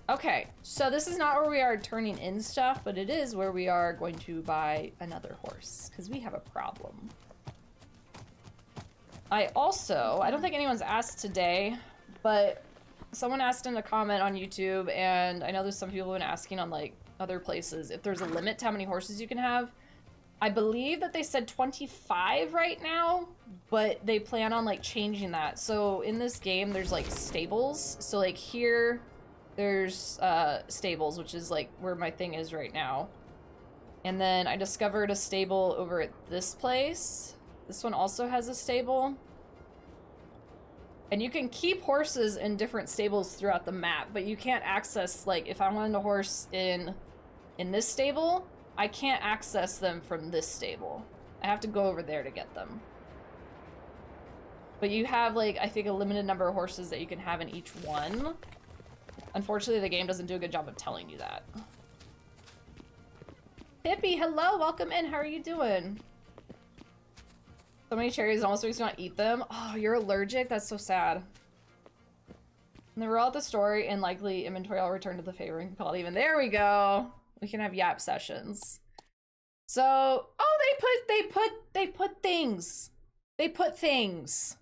Okay, so this is not where we are turning in stuff, but it is where we are going to buy another horse, because we have a problem. I don't think anyone's asked today, but someone asked in a comment on YouTube, and I know there's some people who've been asking on like other places, if there's a limit to how many horses you can have. I believe that they said 25 right now, but they plan on like changing that. So in this game, there's like stables. So like here, there's stables, which is like where my thing is right now. And then I discovered a stable over at this place. This one also has a stable. And you can keep horses in different stables throughout the map, but you can't access, like, if I wanted a horse in this stable, I can't access them from this stable. I have to go over there to get them. But you have, like, I think a limited number of horses that you can have in each one. Unfortunately, the game doesn't do a good job of telling you that. Hippie, hello, welcome in. How are you doing? So many cherries, almost makes me not eat them. Oh, you're allergic? That's so sad. And then we're all at the store and likely inventory. I'll return to the favoring quality even. There we go. We can have yap sessions. So, oh, they put things. They put things.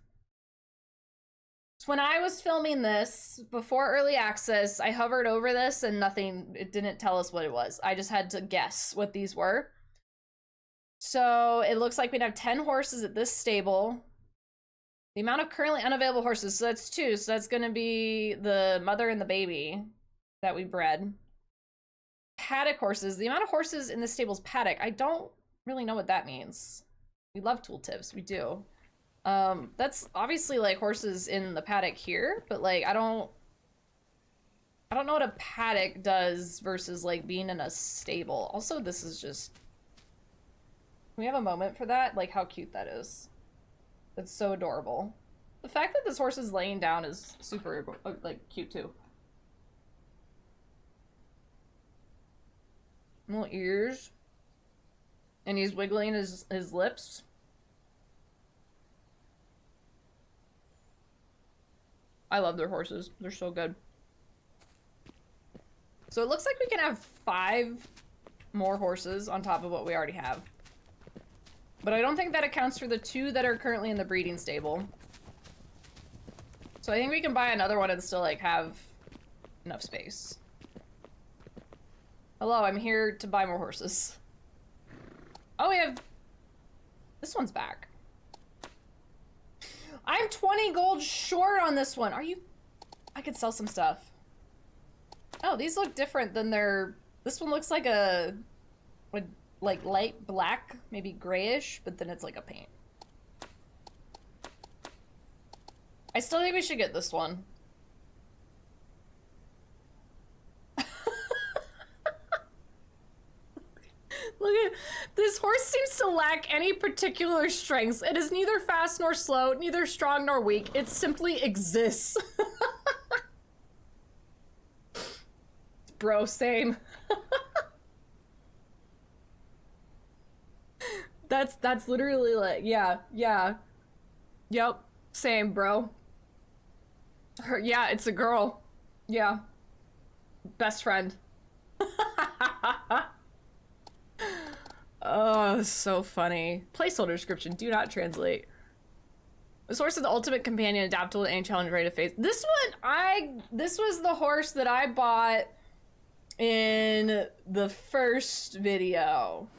So when I was filming this before early access, I hovered over this and nothing, it didn't tell us what it was. I just had to guess what these were. So it looks like we'd have 10 horses at this stable. The amount of currently unavailable horses, so that's 2. So that's gonna be the mother and the baby that we bred. Paddock horses, the amount of horses in this stable's paddock, I don't really know what that means. We love tooltips, we do. That's obviously like horses in the paddock here, but like I don't know what a paddock does versus like being in a stable. Also, this is just, can we have a moment for that? Like how cute that is. That's so adorable. The fact that this horse is laying down is super like cute too. Little ears. And he's wiggling his lips. I love their horses. They're so good. So it looks like we can have 5 more horses on top of what we already have. But I don't think that accounts for the 2 that are currently in the breeding stable. So I think we can buy another one and still like have enough space. Hello, I'm here to buy more horses. Oh, we have... This one's back. I'm 20 gold short on this one. Are you... I could sell some stuff. Oh, these look different than their... This one looks like a... like light black, maybe grayish, but then it's like a paint. I still think we should get this one. Look at this horse seems to lack any particular strengths. It is neither fast nor slow, neither strong nor weak. It simply exists. Bro, same. That's literally like, yeah. Yep, same, bro. Yeah, it's a girl. Yeah. Best friend. Oh, so funny. Placeholder description, do not translate. This horse is the ultimate companion, adaptable to any challenge, ready to face. This was the horse that I bought in the first video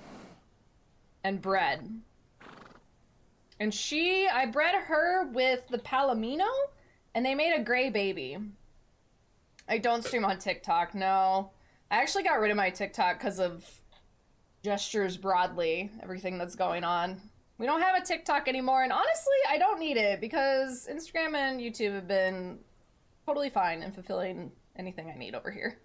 and bred. And I bred her with the Palomino and they made a gray baby. I don't stream on TikTok, no. I actually got rid of my TikTok because of gestures broadly, everything that's going on. We don't have a TikTok anymore, and honestly, I don't need it because Instagram and YouTube have been totally fine in fulfilling anything I need over here.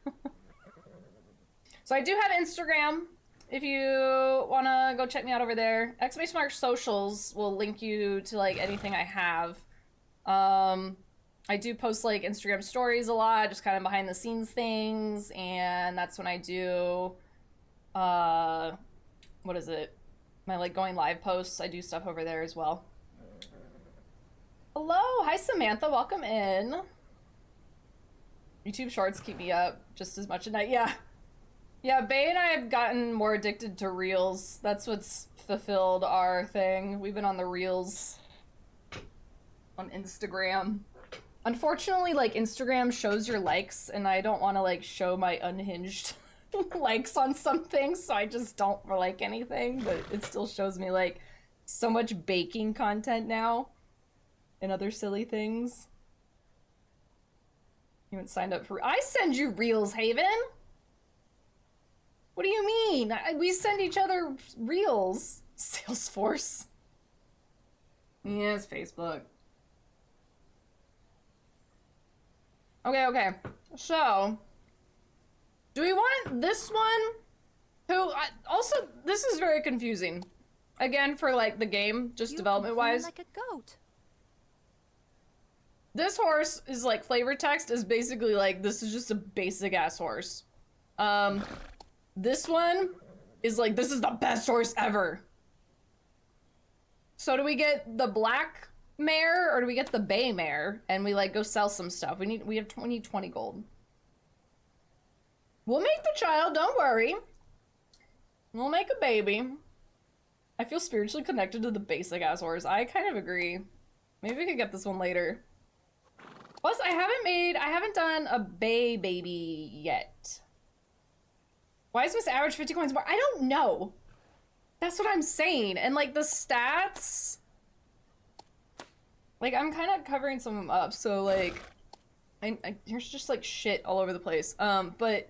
So I do have Instagram. If you want to go check me out over there, !mark socials will link you to like anything I have. I do post like Instagram stories a lot, just kind of behind the scenes things, and that's when I do what is it? My like going live posts. I do stuff over there as well. Hello, hi Samantha, welcome in. YouTube shorts keep me up just as much at night. Yeah, Bae and I have gotten more addicted to reels. That's what's fulfilled our thing. We've been on the reels on Instagram. Unfortunately, like Instagram shows your likes and I don't want to like show my unhinged likes on something, so I just don't like anything, but it still shows me like so much baking content now and other silly things. You haven't signed up for... I send you reels, Haven! What do you mean? We send each other reels. Salesforce. Yeah, it's Facebook. Okay. So, do we want this one? Also, this is very confusing. Again, for like the game, just development-wise. Like a goat. This horse is like flavor text is basically like this is just a basic ass horse. This one is like this is the best horse ever. So do we get the black mare or do we get the bay mare and we like go sell some stuff? We need 20 gold. We'll make the child, don't worry. We'll make a baby. I feel spiritually connected to the basic ass horse. I kind of agree. Maybe we could get this one later. Plus, I haven't done a bay baby yet. Why is this average 50 coins more? I don't know. That's what I'm saying. And like the stats, like I'm kind of covering some of them up. So like, there's just like shit all over the place. But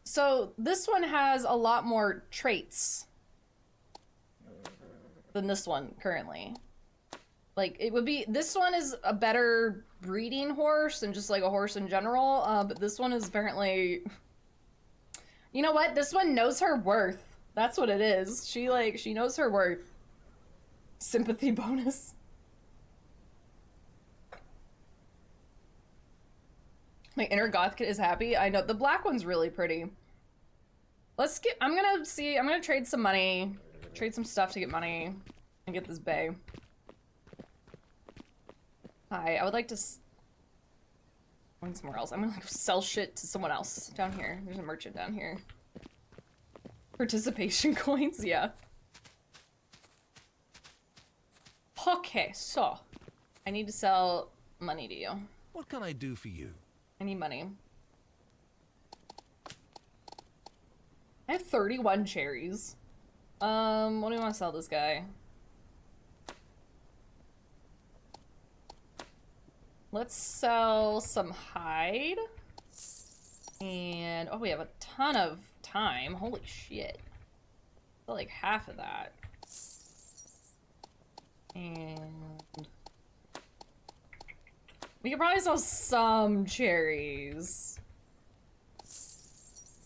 so this one has a lot more traits than this one currently. Like, it would be, this one is a better breeding horse and just like a horse in general, but this one is apparently, you know what? This one knows her worth. That's what it is. She knows her worth. Sympathy bonus. My inner goth kid is happy. I know, the black one's really pretty. I'm gonna trade some money, trade some stuff to get money, and get this bay. Hi, I would like to going somewhere else. I'm gonna like sell shit to someone else down here. There's a merchant down here. Participation coins, yeah. Okay, so I need to sell money to you. What can I do for you? I need money. I have 31 cherries. What do you want to sell this guy? Let's sell some hide. And, oh, we have a ton of time. Holy shit. Sell like half of that. And we could probably sell some cherries.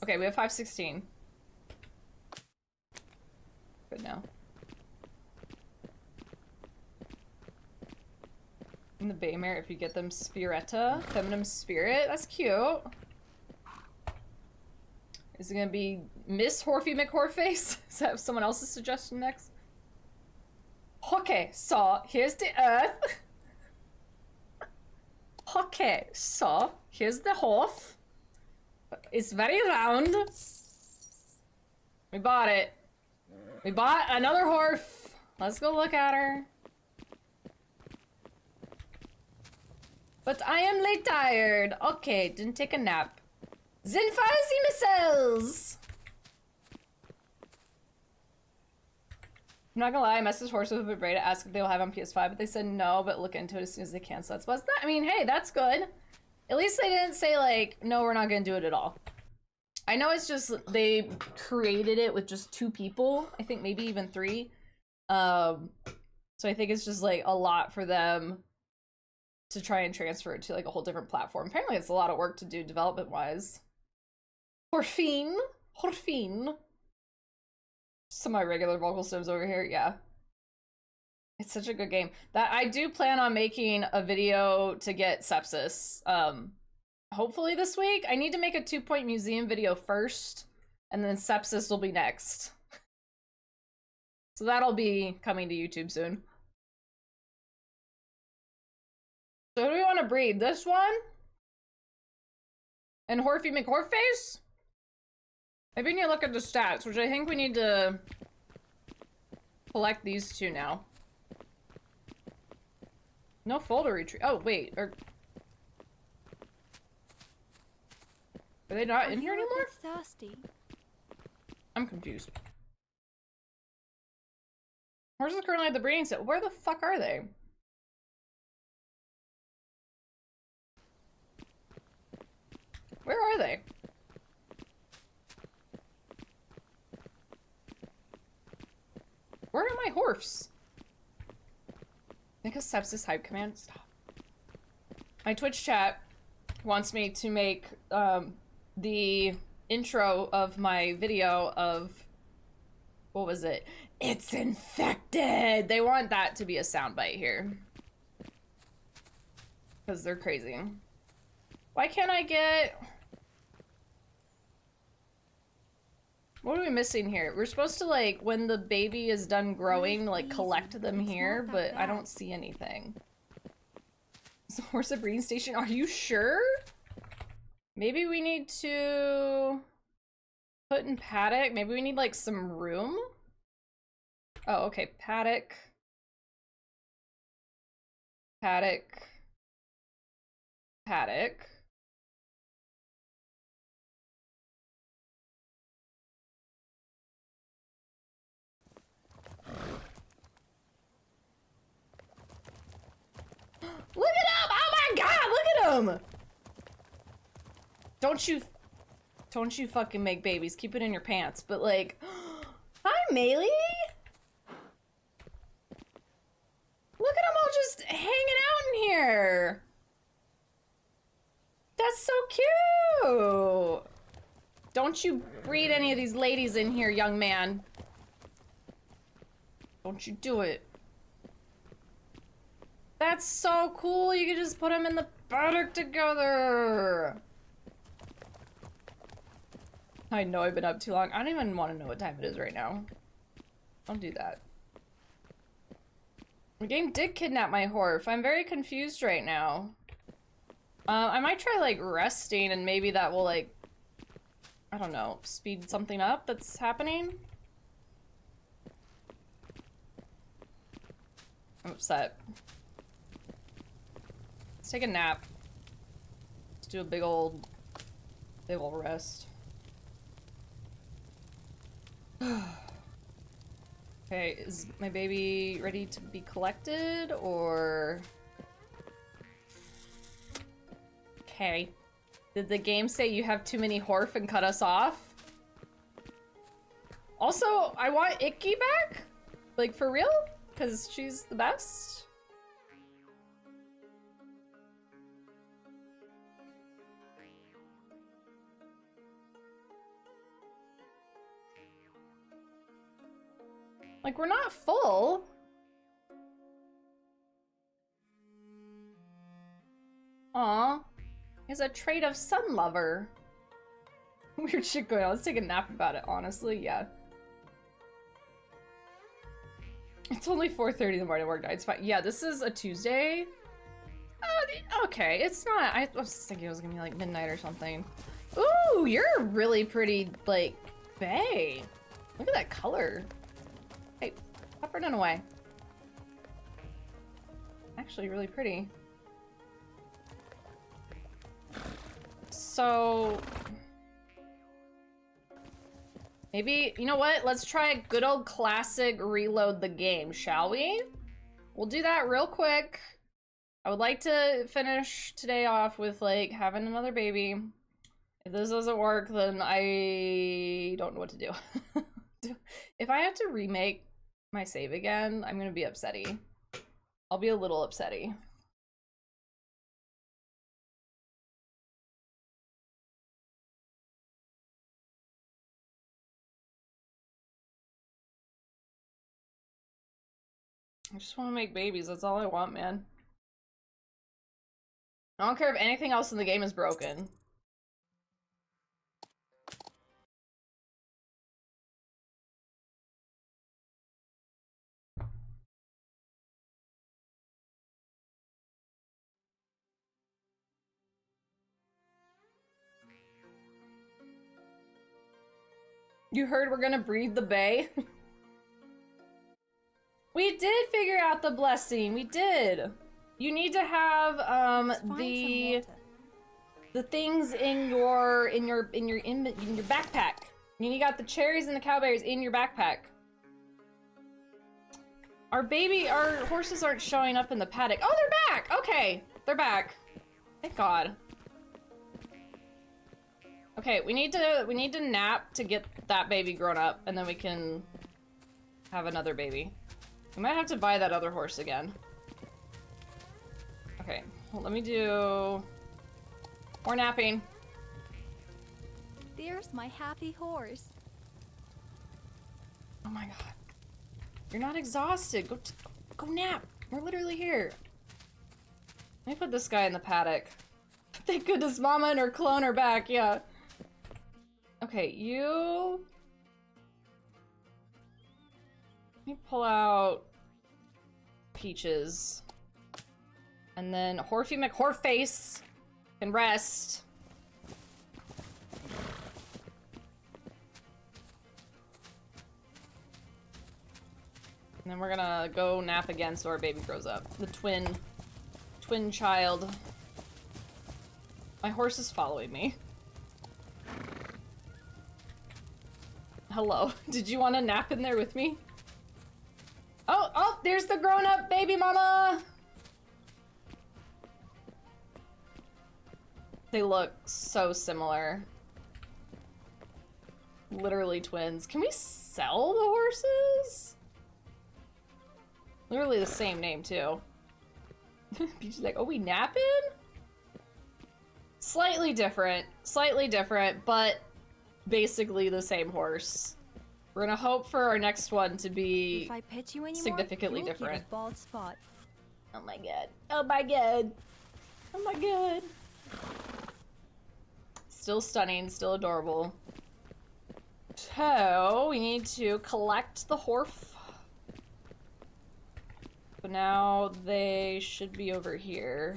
Okay, we have 516. Good now. In the bay mare, if you get them Spiretta, feminine spirit, that's cute. Is it gonna be Miss Horfy McHorface? Is that someone else's suggestion next? Okay, so here's the earth. Okay, so here's the horse. It's very round. We bought it. We bought another horse. Let's go look at her. But I am late tired. Okay, didn't take a nap. Zinfazi missiles! I'm not gonna lie, I messaged Horse with a braid to ask if they'll have on PS5, but they said no, but look into it as soon as they can, so that's that. I mean, hey, that's good. At least they didn't say like, no, we're not gonna do it at all. I know it's just, they created it with just 2 people. I think maybe even 3. So I think it's just like a lot for them to try and transfer it to like a whole different platform. Apparently it's a lot of work to do development-wise. Horfine. Some of my regular vocal stems over here, yeah. It's such a good game. That I do plan on making a video to get Sepsis. Hopefully this week. I need to make a 2-point museum video first, and then Sepsis will be next. So that'll be coming to YouTube soon. So who do we want to breed? This one? And Horfy McHorface? Maybe we need to look at the stats, which I think we need to collect these 2 now. No folder retrieve. Oh, wait. Are they not in here anymore? Thirsty. I'm confused. Horses currently at the breeding set. Where the fuck are they? Where are they? Where are my horse? Make a Sepsis hype command. Stop. My Twitch chat wants me to make the intro of my video of, what was it? It's infected! They want that to be a soundbite here. Because they're crazy. Why can't I get... What are we missing here? We're supposed to, like, when the baby is done growing, like, collect them here, but I don't see anything. Is the horse a breeding station? Are you sure? Maybe we need to put in paddock. Maybe we need, like, some room. Oh, okay. Paddock. Paddock. Paddock. Look at him! Oh my god, look at him! Don't you fucking make babies. Keep it in your pants. But like, hi Maylee! Look at them all just hanging out in here! That's so cute! Don't you breed any of these ladies in here, young man. Don't you do it. That's so cool, you can just put them in the paddock together! I know I've been up too long. I don't even want to know what time it is right now. Don't do that. The game did kidnap my horse. I'm very confused right now. I might try, like, resting and maybe that will, like, I don't know, speed something up that's happening? I'm upset. Let's take a nap. Let's do a big old rest. Okay, is my baby ready to be collected, or... Okay. Did the game say you have too many horf and cut us off? Also, I want Icky back? Like, for real? Because she's the best? Like, we're not full. Aw. He's a trait of sun lover. Weird shit going on. Let's take a nap about it, honestly. Yeah. It's only 4:30 in the morning. Work night. It's fine. Yeah, this is a Tuesday. Okay, it's not. I was thinking it was gonna be like midnight or something. Ooh, you're really pretty, like, bae. Look at that color. Hey, pop her down away. Actually, really pretty. So... maybe, you know what? Let's try a good old classic reload the game, shall we? We'll do that real quick. I would like to finish today off with, like, having another baby. If this doesn't work, then I don't know what to do. If I have to remake my save again, I'm gonna be upsetty. I'll be a little upsetty. I just want to make babies. That's all I want, man. I don't care if anything else in the game is broken. You heard we're gonna breed the bae? We did figure out the blessing. We did. You need to have the things in your backpack. You got the cherries and the cowberries in your backpack. Our horses aren't showing up in the paddock. Oh, they're back. Okay, they're back. Thank God. Okay, we need to nap to get that baby grown up, and then we can have another baby. We might have to buy that other horse again. Okay, let me do more napping. There's my happy horse. Oh my god. You're not exhausted. Go nap. We're literally here. Let me put this guy in the paddock. Thank goodness Mama and her clone are back, yeah. Okay, you... Let me pull out Peaches. And then Horfy McHorface can rest. And then we're gonna go nap again so our baby grows up. The twin child. My horse is following me. Hello. Did you want to nap in there with me? Oh, there's the grown-up baby mama! They look so similar. Literally twins. Can we sell the horses? Literally the same name, too. Peach is like, oh, we napping? Slightly different, but basically the same horse. We're gonna hope for our next one to be If I pet you anymore, significantly you'll get a different. bald spot. Oh my god. Oh my god. Oh my god. Still stunning, still adorable. So, we need to collect the Horf. But now they should be over here.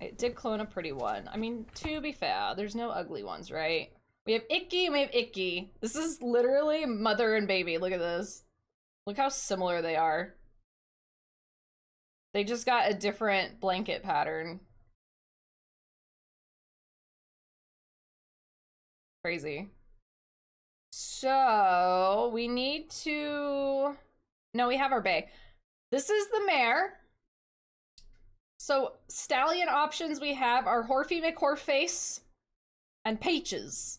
It did clone a pretty one. I mean, to be fair, there's no ugly ones, right? We have Icky and we have Icky. This is literally mother and baby. Look at this. Look how similar they are. They just got a different blanket pattern. Crazy. So, we need to... No, we have our bay. This is the mare. So, stallion options we have are Horfy McHorface and Peaches.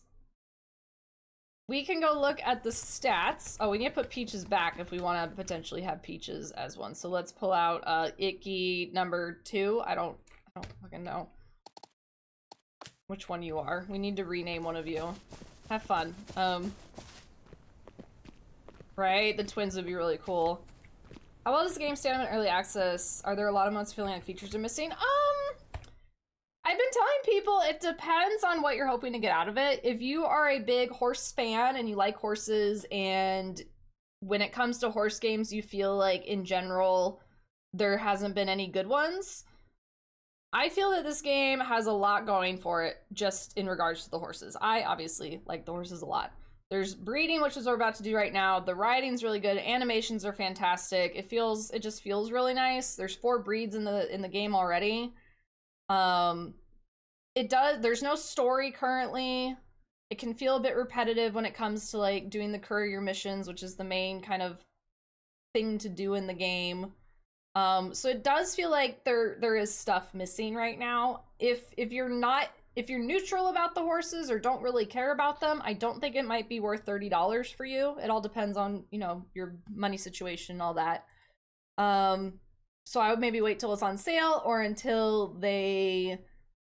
We can go look at the stats. Oh, we need to put Peaches back if we want to potentially have Peaches as one. So let's pull out Icky number 2. I don't fucking know which one you are. We need to rename one of you. Have fun. Right? The twins would be really cool. How well does the game stand in early access? Are there a lot of months feeling like features are missing? I've been telling people it depends on what you're hoping to get out of it. If you are a big horse fan and you like horses, and when it comes to horse games you feel like in general there hasn't been any good ones, I feel that this game has a lot going for it just in regards to the horses. I obviously like the horses a lot. There's breeding, which is what we're about to do right now. The riding's really good. Animations are fantastic. It just feels really nice. There's 4 breeds in the game already. There's no story currently. It can feel a bit repetitive when it comes to like doing the courier missions, which is the main kind of thing to do in the game. So it does feel like there is stuff missing right now. If you're neutral about the horses or don't really care about them, I don't think it might be worth $30 for you. It all depends on, you know, your money situation and all that. So I would maybe wait till it's on sale or until they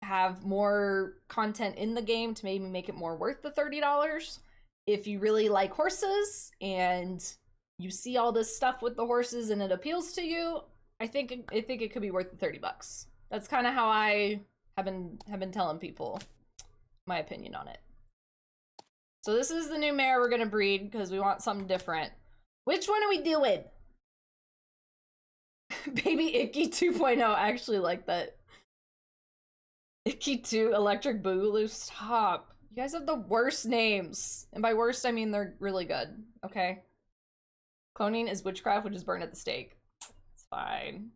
have more content in the game to maybe make it more worth the $30. If you really like horses and you see all this stuff with the horses and it appeals to you, I think it could be worth the $30. That's kind of how I have been telling people my opinion on it. So this is the new mare we're gonna breed because we want something different. Which one are we doing? Baby Icky 2.0. I actually like that. Icky 2, Electric Boogaloo. Stop. You guys have the worst names. And by worst, I mean they're really good. Okay? Cloning is witchcraft, which is burned at the stake. It's fine.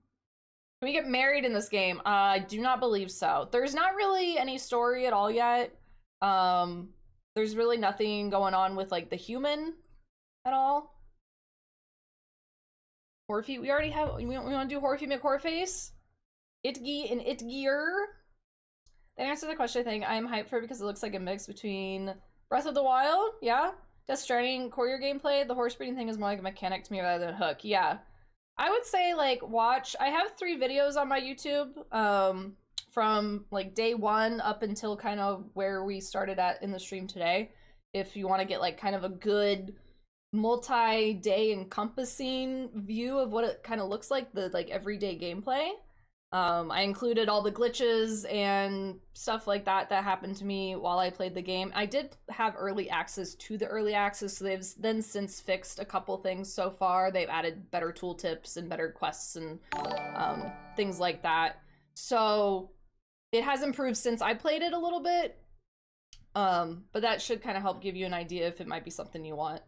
Can we get married in this game? I do not believe so. There's not really any story at all yet. There's really nothing going on with like the human at all. Horfy, we already have, we want to do Horfy McHorface? Itgy and Itgier? That answers the question, I think. I'm hyped for it because it looks like a mix between Breath of the Wild, yeah? Death Stranding, courier gameplay. The horse breeding thing is more like a mechanic to me rather than a hook, yeah. I would say like watch. I have 3 videos on my YouTube from like day 1 up until kind of where we started at in the stream today. If you want to get like kind of a good multi-day encompassing view of what it kind of looks like, the like everyday gameplay. I included all the glitches and stuff like that that happened to me while I played the game. I did have early access to the early access, so they've then since fixed a couple things so far. They've added better tooltips and better quests and things like that. So it has improved since I played it a little bit. But that should kind of help give you an idea if it might be something you want.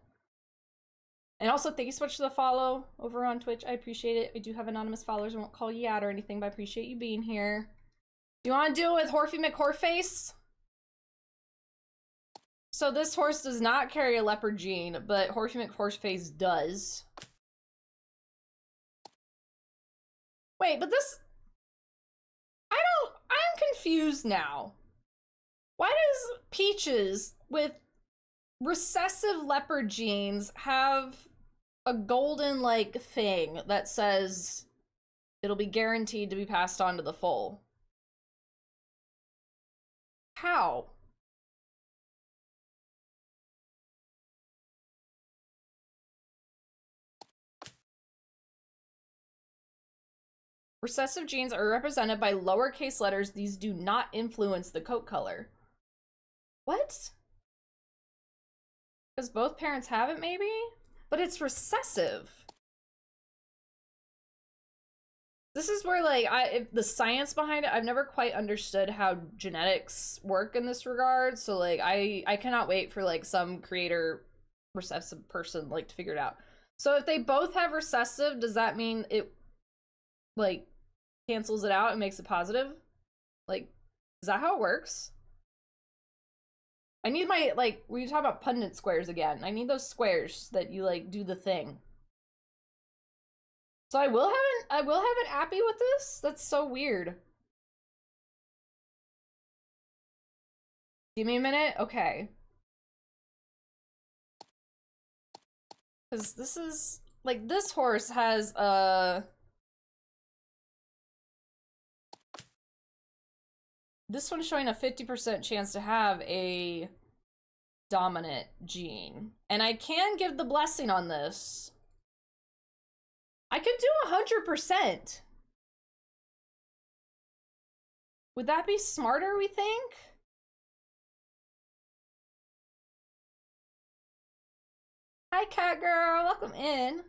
And also, thank you so much for the follow over on Twitch. I appreciate it. I do have anonymous followers. I won't call you out or anything, but I appreciate you being here. Do you want to do it with Horfy McHorface? So this horse does not carry a leopard gene, but Horfy McHorface does. Wait, but this... I'm confused now. Why does Peaches with recessive leopard genes have a golden like thing that says it'll be guaranteed to be passed on to the foal? How? Recessive genes are represented by lowercase letters. These do not influence the coat color. What? Because both parents have it, maybe? But it's recessive. This is where, like, if the science behind it, I've never quite understood how genetics work in this regard. So, like, I cannot wait for, like, some creator recessive person, like, to figure it out. So if they both have recessive, does that mean it, like, cancels it out and makes it positive? Like, is that how it works? I need my, like, we talk about pundit squares again. I need those squares that you, like, do the thing. So I will have an appy with this? That's so weird. Give me a minute? Okay. Because this is, like, this horse has this one's showing a 50% chance to have a dominant gene. And I can give the blessing on this. I could do 100%. Would that be smarter, we think? Hi, cat girl. Welcome in.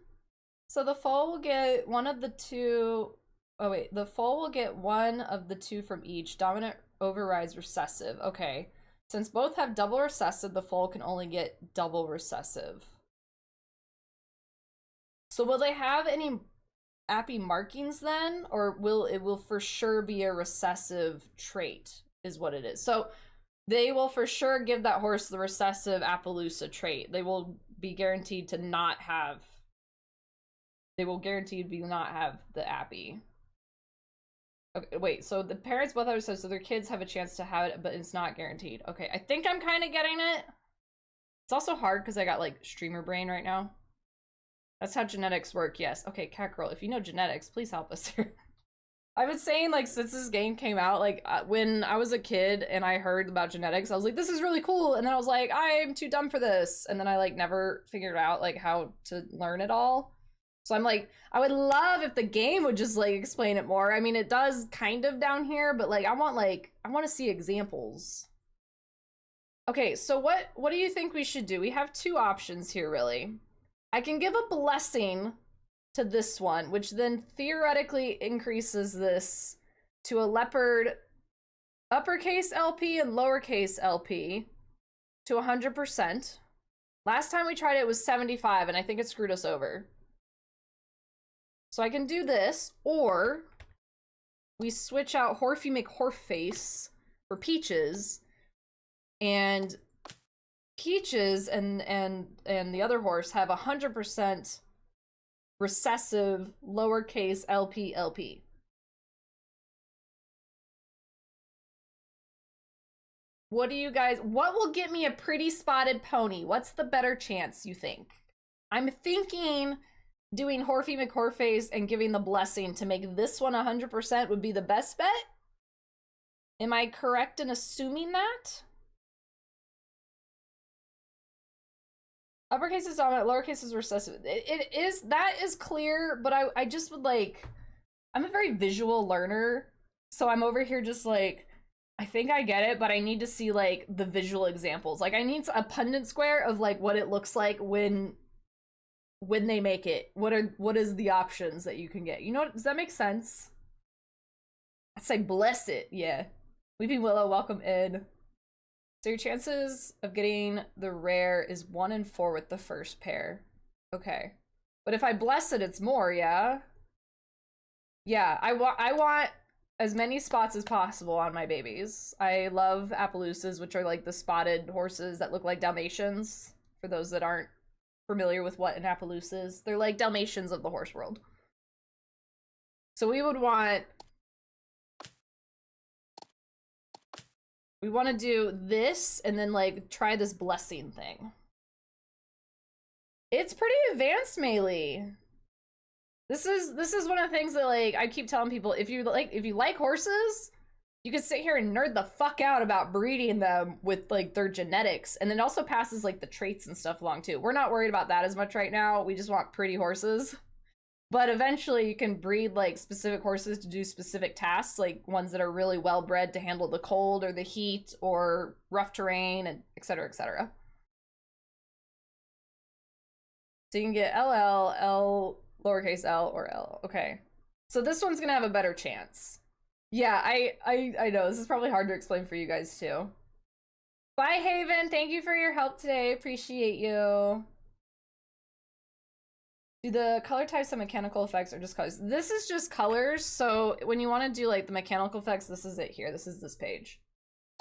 So the foal will get one of the two... Oh, wait. The foal will get one of the two from each. Dominant overrides recessive. Okay. Since both have double recessive, the foal can only get double recessive. So will they have any appy markings then? Or it will for sure be a recessive trait, is what it is. So they will for sure give that horse the recessive Appaloosa trait. They will be guaranteed to not have... They will guaranteed to not have the appy. Okay, wait, so the parents both have recessive, so their kids have a chance to have it, but it's not guaranteed. Okay, I think I'm kind of getting it. It's also hard because I got, like, streamer brain right now. That's how genetics work, yes. Okay, cat girl, if you know genetics, please help us here. I've been saying, like, since this game came out, like, when I was a kid and I heard about genetics, I was like, this is really cool. And then I was like, I'm too dumb for this. And then I, like, never figured out, like, how to learn it all. So I'm like, I would love if the game would just, like, explain it more. I mean, it does kind of down here, but, like, I want to see examples. Okay, so what do you think we should do? We have 2 options here, really. I can give a blessing to this one, which then theoretically increases this to a leopard uppercase LP and lowercase LP to 100%. Last time we tried it was 75, and I think it screwed us over. So I can do this, or we switch out Horfy McHorface for Peaches, and Peaches and the other horse have 100% recessive lowercase LP. What do you guys, what will get me a pretty spotted pony? What's the better chance, you think? I'm thinking doing Horfy McHorface and giving the blessing to make this one 100% would be the best bet? Am I correct in assuming that? Uppercase is dominant, lowercase is recessive. That is clear, but I just would like, I'm a very visual learner, so I'm over here just like, I think I get it, but I need to see like the visual examples. Like I need a Punnett square of like what it looks like when they make it. What is the options that you can get? You know, does that make sense? I'd say bless it, yeah. Weeping Willow, welcome in. So your chances of getting the rare is 1 in 4 with the first pair. Okay. But if I bless it, it's more, yeah? Yeah, I want as many spots as possible on my babies. I love Appaloosas, which are like the spotted horses that look like Dalmatians. For those that aren't familiar with what an Appaloosa is. They're like Dalmatians of the horse world. So we would want... We want to do this and then like try this blessing thing. It's pretty advanced melee. This is one of the things that like I keep telling people, if you like horses, you can sit here and nerd the fuck out about breeding them with like their genetics, and then it also passes like the traits and stuff along too. We're not worried about that as much right now. We just want pretty horses. But eventually you can breed like specific horses to do specific tasks, like ones that are really well bred to handle the cold or the heat or rough terrain, and etc, etc. So you can get LL, L, lowercase l, or L. Okay. So this one's gonna have a better chance. Yeah, I know, this is probably hard to explain for you guys too. Bye, Haven, thank you for your help today, appreciate you. Do the color types have mechanical effects or just colors? This is just colors, so when you want to do like the mechanical effects, this is it here. This is this page.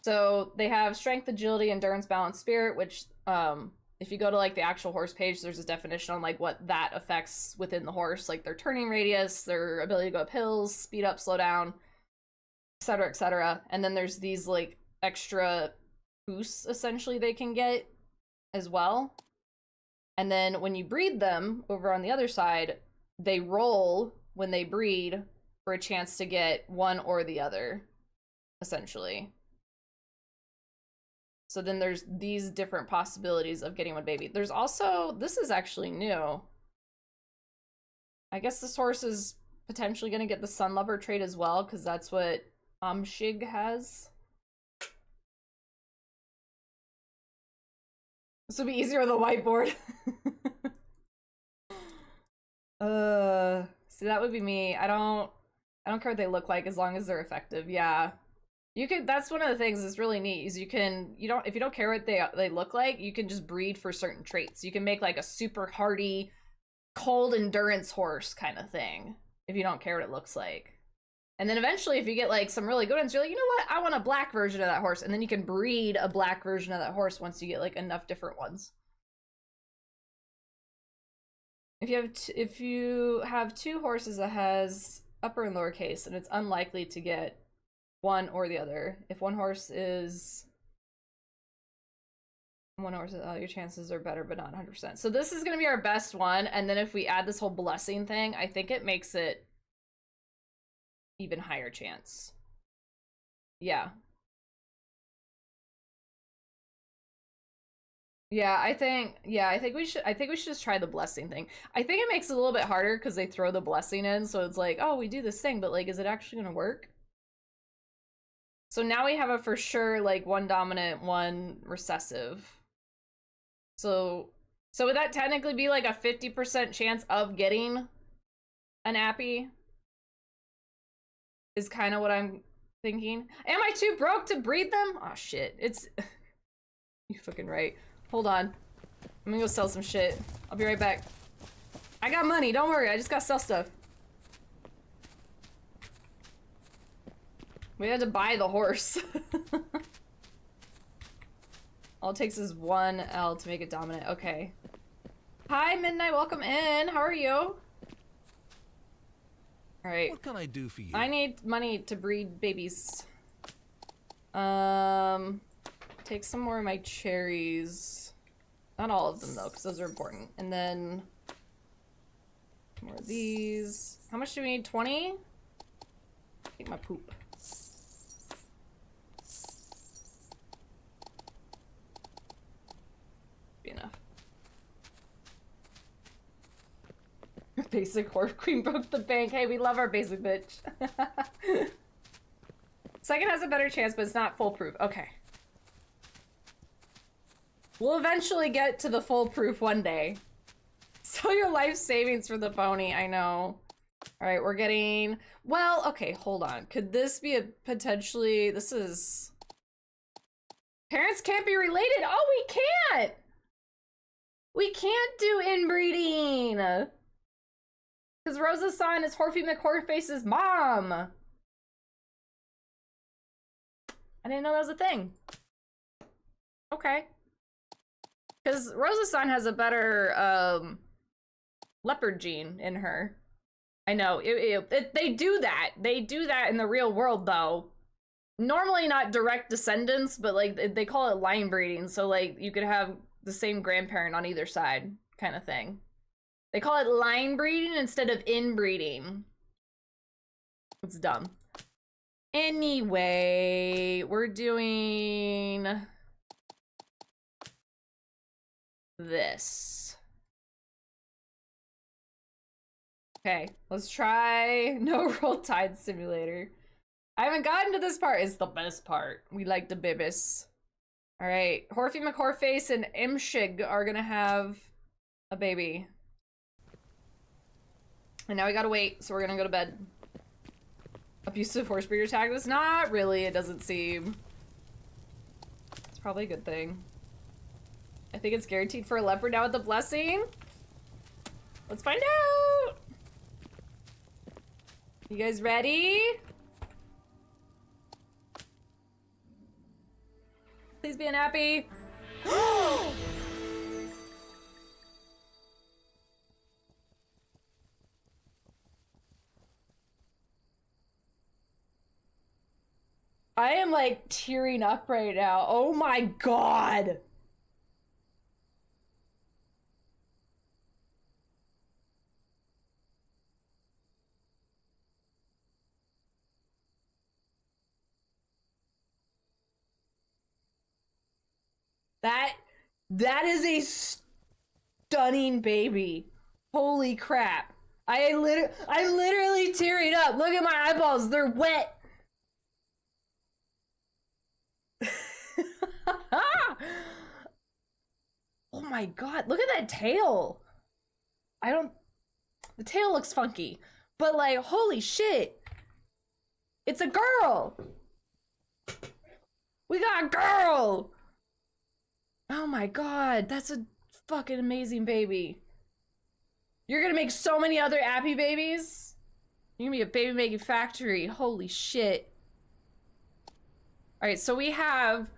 So they have strength, agility, endurance, balance, spirit, which if you go to like the actual horse page, there's a definition on like what that affects within the horse, like their turning radius, their ability to go up hills, speed up, slow down, etc, etc. And then there's these like extra boosts essentially they can get as well. And then when you breed them over on the other side, they roll when they breed for a chance to get one or the other, essentially. So then there's these different possibilities of getting one baby. There's also, this is actually new. I guess this horse is potentially going to get the Sun Lover trait as well, because that's what Shig has. This would be easier on the whiteboard. So that would be me. I don't care what they look like as long as they're effective. Yeah. You could, that's one of the things that's really neat, is if you don't care what they look like, you can just breed for certain traits. You can make like a super hardy, cold endurance horse kind of thing, if you don't care what it looks like. And then eventually, if you get like some really good ones, you're like, you know what? I want a black version of that horse. And then you can breed a black version of that horse once you get like enough different ones. If you have two horses that has upper and lower case, and it's unlikely to get one or the other. If one horse is your chances are better, but not 100%. So this is going to be our best one. And then if we add this whole blessing thing, I think it makes it even higher chance. Yeah. I think we should just try the blessing thing. I think it makes it a little bit harder because they throw the blessing in, so it's like, oh, we do this thing, but like, is it actually gonna work? So now we have a for sure like one dominant, one recessive. So would that technically be like a 50% chance of getting an appy? Is kind of what I'm thinking. Am I too broke to breed them? Oh shit, it's... You fucking right. Hold on. I'm gonna go sell some shit. I'll be right back. I got money, don't worry, I just gotta sell stuff. We had to buy the horse. All it takes is one L to make it dominant. Okay. Hi, Midnight, welcome in. How are you? Alright. What can I do for you? I need money to breed babies. Take some more of my cherries. Not all of them though, because those are important. And then More of these. How much do we need? 20? Take my poop. Be enough. Basic horse queen broke the bank. Hey, we love our basic bitch. Second has a better chance, but it's not foolproof. Okay. We'll eventually get to the foolproof one day. Sell your life savings for the pony. I know. All right, we're getting... Well, okay, hold on. Could this be a potentially... This is... Parents can't be related. Oh, we can't! We can't do inbreeding! Because Rosa-san is Horfy McHorface's mom! I didn't know that was a thing. Okay. Because Rosa-san has a better, leopard gene in her. I know, they do that. They do that in the real world, though. Normally not direct descendants, but, like, they call it line breeding, so, like, you could have the same grandparent on either side, kind of thing. They call it line breeding instead of inbreeding. It's dumb. Anyway, we're doing this. Okay, let's try No Roll Tide Simulator. I haven't gotten to this part. It's the best part. We like the bibis. All right, Horfy McHorface and Imshig are gonna have a baby. And now we gotta wait, so we're gonna go to bed. Abusive horse breeder tag was not really, it doesn't seem. It's probably a good thing. I think it's guaranteed for a leopard now with the blessing. Let's find out! You guys ready? Please be unhappy. I am like tearing up right now. Oh my god. That is a stunning baby. Holy crap. I'm literally tearing up. Look at my eyeballs. They're wet. Oh my god, look at that tail. The tail looks funky, but like, holy shit. It's a girl. We got a girl. Oh my god, that's a fucking amazing baby. You're gonna make so many other Appy babies. You're gonna be a baby making factory. Holy shit. All right, so we have,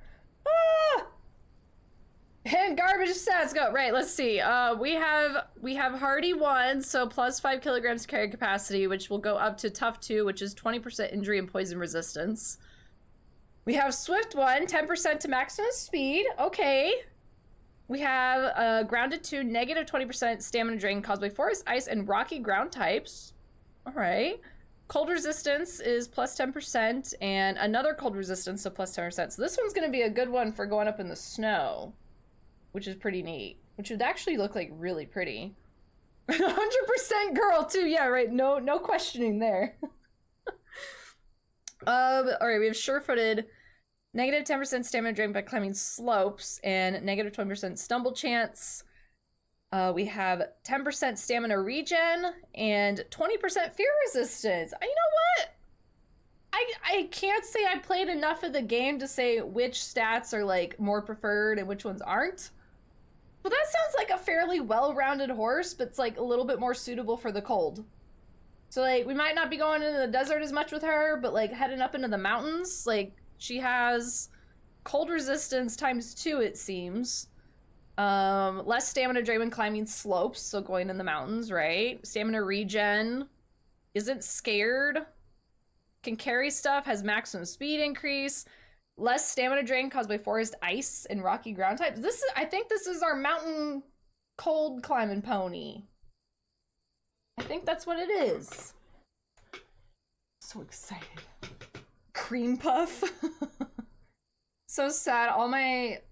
and garbage stats go. Right, let's see. We have hardy 1, so plus 5 kilograms carry capacity, which will go up to tough 2, which is 20% injury and poison resistance. We have swift 1, 10% to maximum speed. Okay. We have grounded 2, negative 20% stamina drain caused by forest, ice, and rocky ground types. All right. Cold resistance is plus 10%, and another cold resistance, so plus 10%. So this one's gonna be a good one for going up in the snow, which is pretty neat. Which would actually look like really pretty. 100% girl too, yeah, right, no questioning there. All right, we have sure-footed, negative 10% stamina drain by climbing slopes, and negative 20% stumble chance. We have 10% stamina regen and 20% fear resistance. You know what? I can't say I played enough of the game to say which stats are like more preferred and which ones aren't. But that sounds like a fairly well-rounded horse, but it's like a little bit more suitable for the cold. So like we might not be going into the desert as much with her, but like heading up into the mountains, like she has cold resistance times 2, it seems. Less stamina drain when climbing slopes, so going in the mountains, right? Stamina regen, isn't scared, can carry stuff, has maximum speed increase, less stamina drain caused by forest, ice, and rocky ground types. I think this is our mountain cold climbing pony. I think that's what it is. So excited. Cream puff. So sad.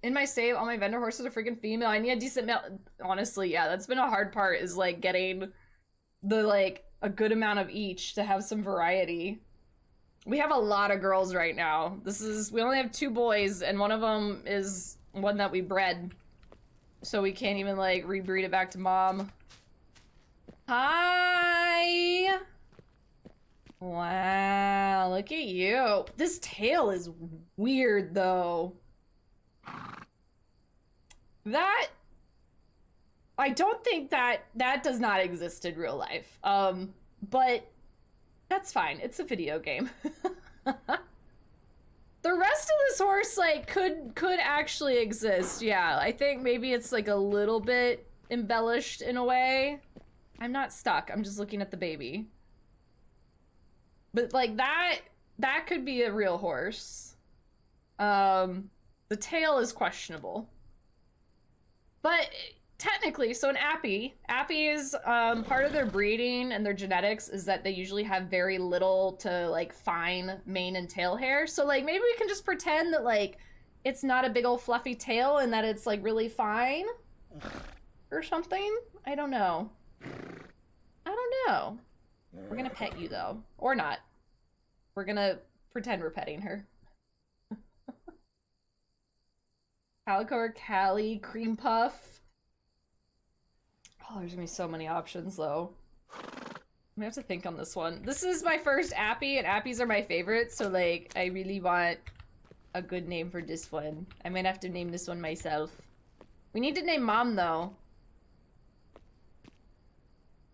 In my save, all my vendor horses are freaking female. I need a decent male. Honestly, yeah, that's been a hard part, is like getting the like a good amount of each to have some variety. We have a lot of girls right now. We only have 2 boys, and one of them is one that we bred. So we can't even like rebreed it back to mom. Hi! Wow, look at you. This tail is weird though. I don't think that does not exist in real life. But that's fine. It's a video game. The rest of this horse like could actually exist. Yeah, I think maybe it's like a little bit embellished in a way. I'm not stuck. I'm just looking at the baby. But like that could be a real horse. The tail is questionable. But technically, so an Appies, part of their breeding and their genetics is that they usually have very little to like fine mane and tail hair. So like maybe we can just pretend that like it's not a big old fluffy tail and that it's like really fine or something. I don't know. We're gonna pet you though, or not. We're gonna pretend we're petting her. Calico or Callie, cream puff. Oh, there's gonna be so many options though. I'm gonna have to think on this one. This is my first Appy, and Appies are my favorite, so like I really want a good name for this one. I might have to name this one myself. We need to name Mom though.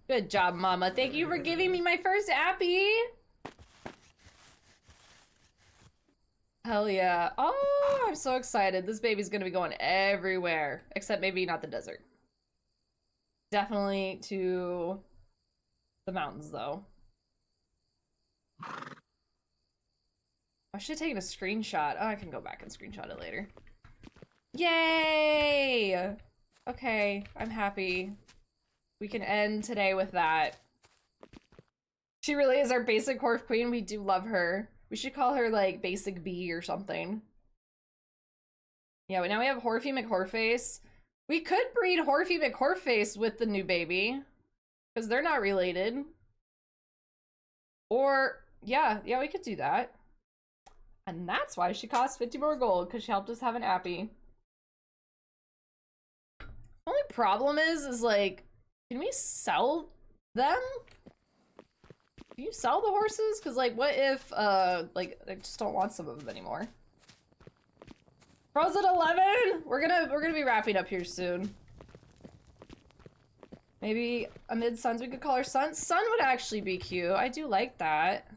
Good job, Mama. Thank you for giving me my first Appy. Hell yeah. Oh, I'm so excited. This baby's gonna be going everywhere. Except maybe not the desert. Definitely to the mountains, though. I should have taken a screenshot. Oh, I can go back and screenshot it later. Yay! Okay, I'm happy. We can end today with that. She really is our basic horse queen. We do love her. We should call her, like, Basic B or something. Yeah, but now we have Horfy McHorface. We could breed Horfy McHorface with the new baby. Because they're not related. Or, yeah, we could do that. And that's why she costs 50 more gold, because she helped us have an Appy. The only problem is like, can we sell them? Can you sell the horses? Because, like, what if, like, I just don't want some of them anymore. Frozen 11? We're gonna be wrapping up here soon. Maybe amid suns, we could call her Sun. Sun would actually be cute. I do like that.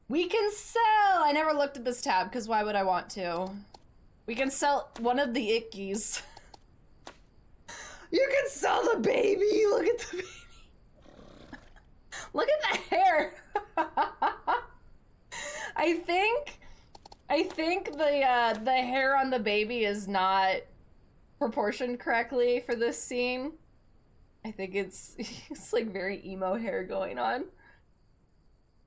We can sell! I never looked at this tab, because why would I want to? We can sell one of the Ickies. You can sell the baby! Look at the baby! Look at the hair! I think the hair on the baby is not proportioned correctly for this scene. I think it's like very emo hair going on.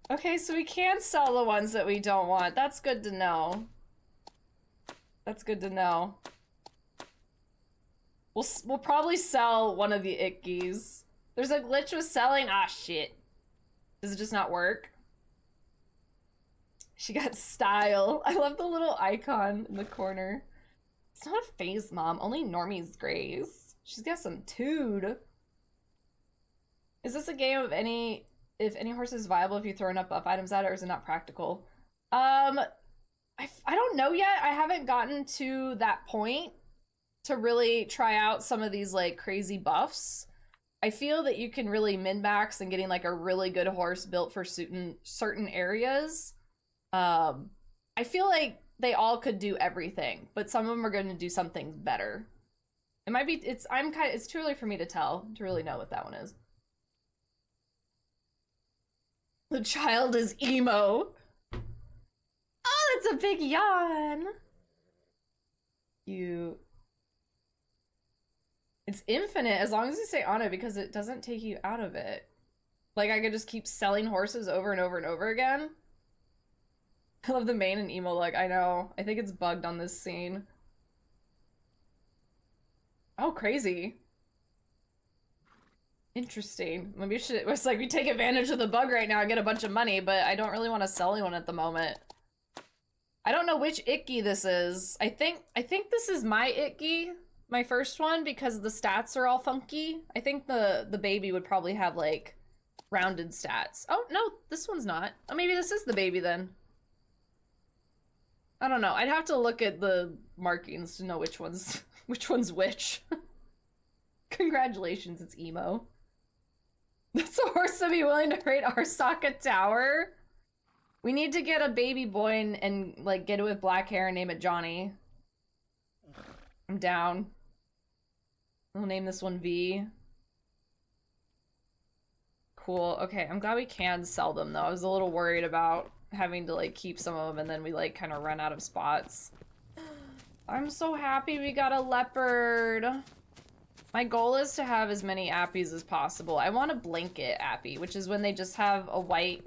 Okay, so we can sell the ones that we don't want. That's good to know. That's good to know. We'll probably sell one of the Ickies. There's a glitch with selling. Ah, shit. Does it just not work? She got style. I love the little icon in the corner. It's not a phase, Mom. Only normies graze. She's got some tood. Is this a game of if any horse is viable if you throw enough buff items at it, or is it not practical? I don't know yet. I haven't gotten to that point to really try out some of these like crazy buffs. I feel that you can really min-max and getting like a really good horse built for certain areas. I feel like they all could do everything, but some of them are going to do something better. It might be, it's too early for me to tell, to really know what that one is. The child is emo. Oh, it's a big yawn. Cute. It's infinite as long as you stay on it because it doesn't take you out of it. Like, I could just keep selling horses over and over and over again. I love the main and emo look. I know. I think it's bugged on this scene. Oh, crazy. Interesting. Maybe it's like we take advantage of the bug right now and get a bunch of money, but I don't really want to sell anyone at the moment. I don't know which Icky this is. I think this is my Icky, my first one, because the stats are all funky. I think the baby would probably have like rounded stats. Oh no, this one's not. Oh, maybe this is the baby then. I don't know. I'd have to look at the markings to know which one's which. Congratulations, it's emo. That's a horse to be willing to raid Arsaka Tower. We need to get a baby boy and like get it with black hair and name it Johnny. I'm down. We'll name this one V. Cool. Okay, I'm glad we can sell them though. I was a little worried about having to like keep some of them and then we like kind of run out of spots. I'm so happy we got a leopard. My goal is to have as many appies as possible. I want a blanket appy, which is when they just have a white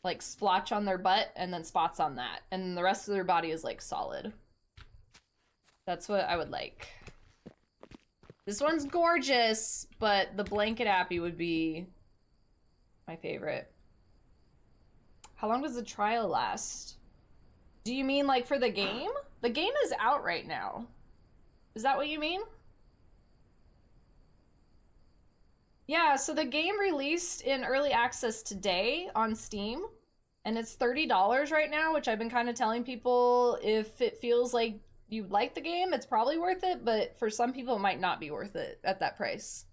like splotch on their butt and then spots on that. And the rest of their body is like solid. That's what I would like. This one's gorgeous, but the blanket appy would be my favorite. How long does the trial last? Do you mean like for the game? The game is out right now. Is that what you mean? Yeah, so the game released in early access today on Steam, and it's $30 right now, which I've been kind of telling people if it feels like you like the game, it's probably worth it, but for some people it might not be worth it at that price.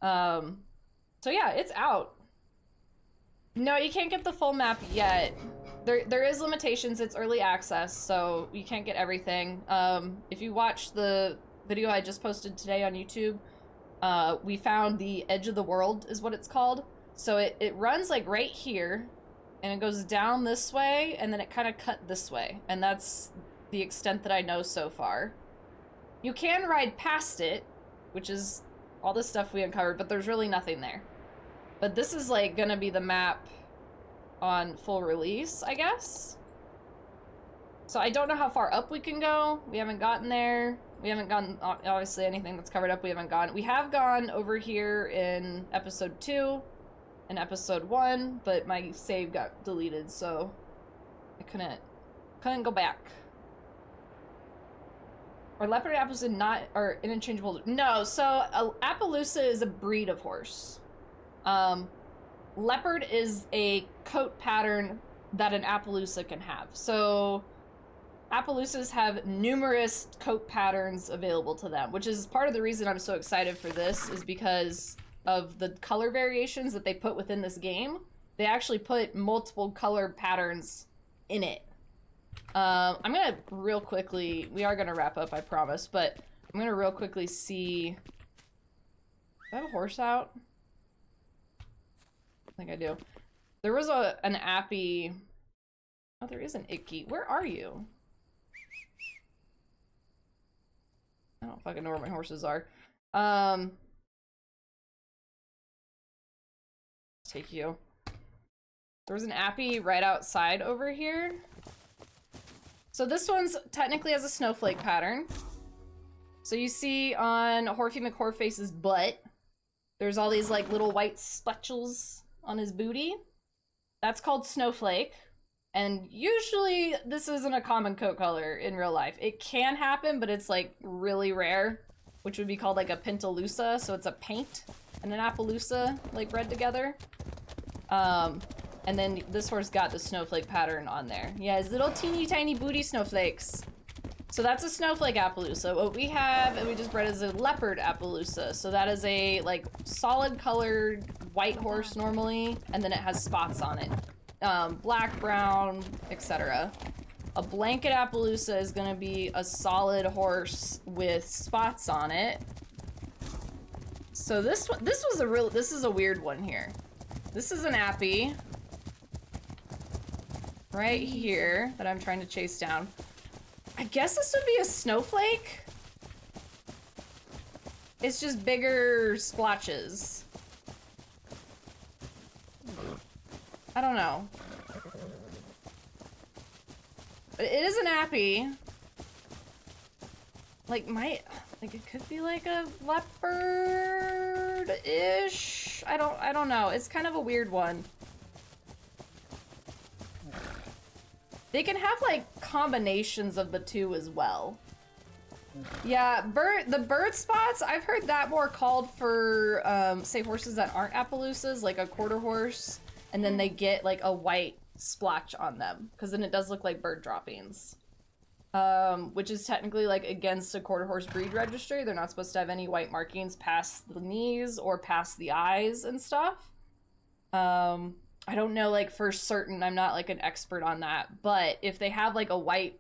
So yeah, it's out. No, you can't get the full map yet. There is limitations, it's early access, so you can't get everything. If you watch the video I just posted today on YouTube, we found the edge of the world is what it's called. So it runs like right here and it goes down this way and then it kind of cut this way. And that's the extent that I know so far. You can ride past it, which is all the stuff we uncovered, but there's really nothing there. But this is like gonna be the map on full release, I guess. So I don't know how far up we can go. We haven't gotten there. We haven't gotten, obviously, anything that's covered up, we haven't gone. We have gone over here in episode 2 and episode 1, but my save got deleted, so I couldn't go back. Are leopard apples are interchangeable? No, so Appaloosa is a breed of horse. Leopard is a coat pattern that an Appaloosa can have. So Appaloosas have numerous coat patterns available to them, which is part of the reason I'm so excited for this, is because of the color variations that they put within this game. They actually put multiple color patterns in it. I'm gonna real quickly, we are gonna wrap up, I promise, but I'm gonna real quickly see, do I have a horse out? I think I do. There was an appy, oh, there is an Icky. Where are you? I don't fucking know where my horses are. Take you. There was an appy right outside over here. So this one's technically has a snowflake pattern. So you see on Horfy McHorface's butt, there's all these like little white spectacles on his booty. That's called snowflake. And usually this isn't a common coat color in real life. It can happen, but it's like really rare, which would be called like a Pintalusa. So it's a paint and an Appaloosa like bred together. And then this horse got the snowflake pattern on there. Yeah, his little teeny tiny booty snowflakes. So that's a snowflake Appaloosa. What we have, and we just bred, is a leopard Appaloosa. So that is a like solid colored white horse normally, and then it has spots on it. Black, brown, etc. A blanket Appaloosa is gonna be a solid horse with spots on it. So this is a weird one here. This is an appy right here that I'm trying to chase down. I guess this would be a snowflake. It's just bigger splotches. I don't know. It is an appy. Like, it could be like a leopard-ish. I don't know. It's kind of a weird one. They can have like combinations of the two as well. Yeah, the bird spots, I've heard that more called for, say, horses that aren't Appaloosas, like a quarter horse, and then they get like a white splotch on them, because then it does look like bird droppings. Which is technically like against a quarter horse breed registry. They're not supposed to have any white markings past the knees or past the eyes and stuff. I don't know like for certain, I'm not like an expert on that, but if they have like a white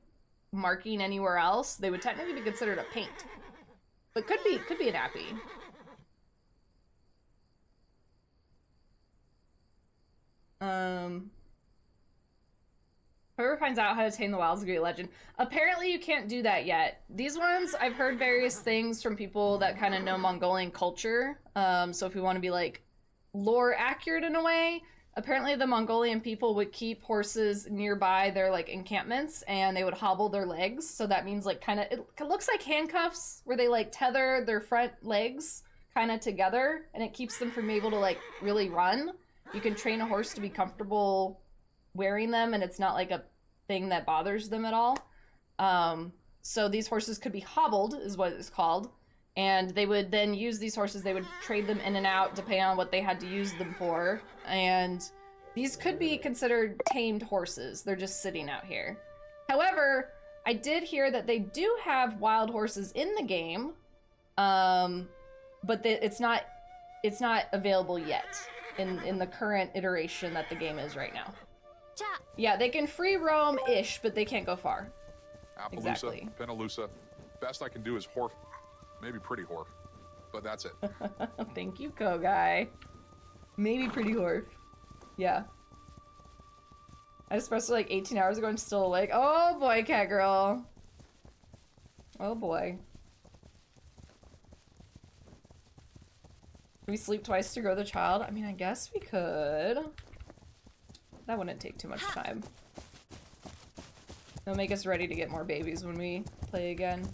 marking anywhere else, they would technically be considered a paint. But could be an appy. Whoever finds out how to tame the wild is a great legend. Apparently you can't do that yet. These ones, I've heard various things from people that kind of know Mongolian culture. So if we want to be like lore accurate in a way, apparently the Mongolian people would keep horses nearby their like encampments and they would hobble their legs. So that means like kind of, it looks like handcuffs where they like tether their front legs kind of together and it keeps them from being able to like really run. You can train a horse to be comfortable wearing them and it's not like a thing that bothers them at all. So these horses could be hobbled is what it's called, and they would then use these horses, they would trade them in and out depending on what they had to use them for, and these could be considered tamed horses. They're just sitting out here. However, I did hear that they do have wild horses in the game, but it's not available yet in the current iteration that the game is right now. Yeah, they can free roam-ish, but they can't go far. Appaloosa, Exactly. Penaloosa. Best I can do is Horf. Maybe Pretty Horf. But that's it. Thank you, Kogai. Maybe Pretty Horf. Yeah. I espresso like 18 hours ago and still awake. Oh boy, cat girl. Oh boy. Can we sleep twice to grow the child? I mean, I guess we could. That wouldn't take too much time. It'll make us ready to get more babies when we play again.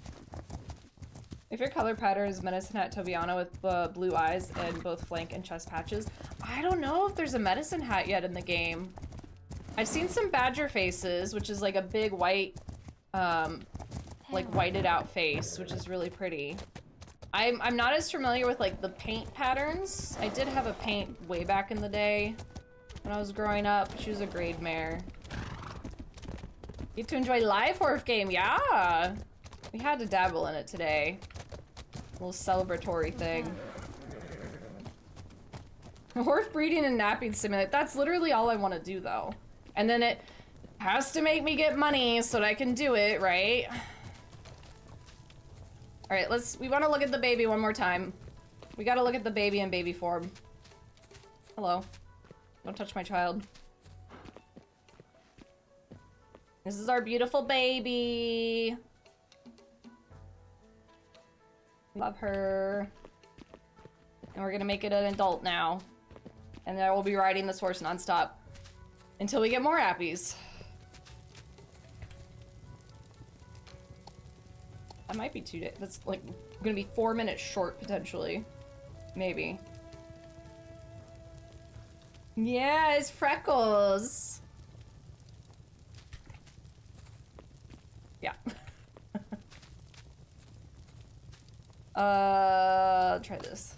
If your color pattern is Medicine Hat Tobiano with blue eyes and both flank and chest patches, I don't know if there's a Medicine Hat yet in the game. I've seen some badger faces, which is like a big white, like whited out face, which is really pretty. I'm not as familiar with like the paint patterns. I did have a paint way back in the day when I was growing up. She was a grade mare. Get to enjoy live Horf game, yeah! We had to dabble in it today. A little celebratory thing. Horf breeding and napping simulator. That's literally all I want to do though. And then it has to make me get money so that I can do it, right? Alright, we want to look at the baby one more time. We gotta look at the baby in baby form. Hello. Don't touch my child. This is our beautiful baby. Love her. And we're gonna make it an adult now. And then I will be riding this horse nonstop until we get more appies. That might be 2 days. That's like gonna be 4 minutes short potentially. Maybe. Yeah, it's Freckles. Yeah. Try this.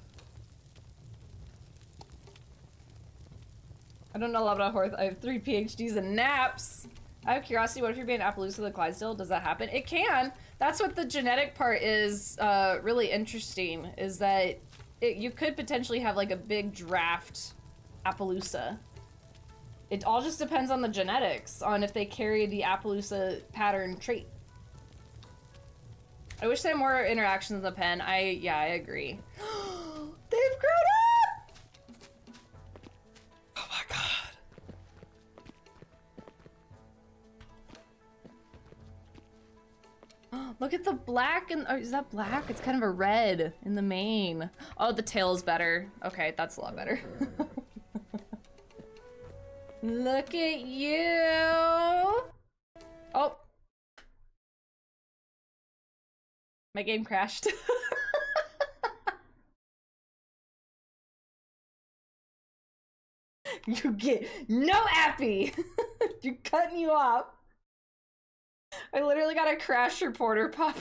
I don't know a lot about horse. I have 3 PhDs in naps. I have curiosity, what if you're being Appaloosa the Clydesdale? Does that happen? It can. That's what the genetic part is really interesting, is that you could potentially have like a big draft Appaloosa. It all just depends on the genetics, on if they carry the Appaloosa pattern trait. I wish they had more interactions in the pen. Yeah, I agree. They've grown up! Oh my god. Look at the black and oh, is that black? It's kind of a red in the mane. Oh, the tail's better. Okay, that's a lot better. Look at you. Oh. My game crashed. You get no appy. You're cutting you off. I literally got a crash reporter pop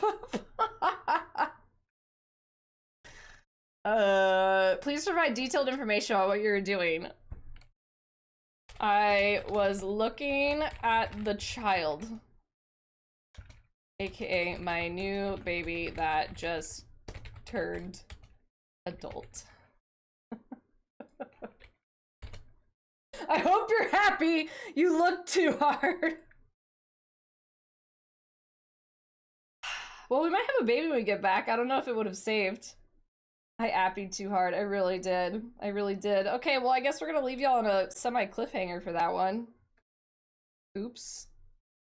up. Please provide detailed information on what you're doing. I was looking at the child, aka my new baby that just turned adult. I hope you're happy. You look too hard. Well, we might have a baby when we get back. I don't know if it would have saved. I appied too hard. I really did. I really did. Okay, well, I guess we're gonna leave y'all on a semi-cliffhanger for that one. Oops.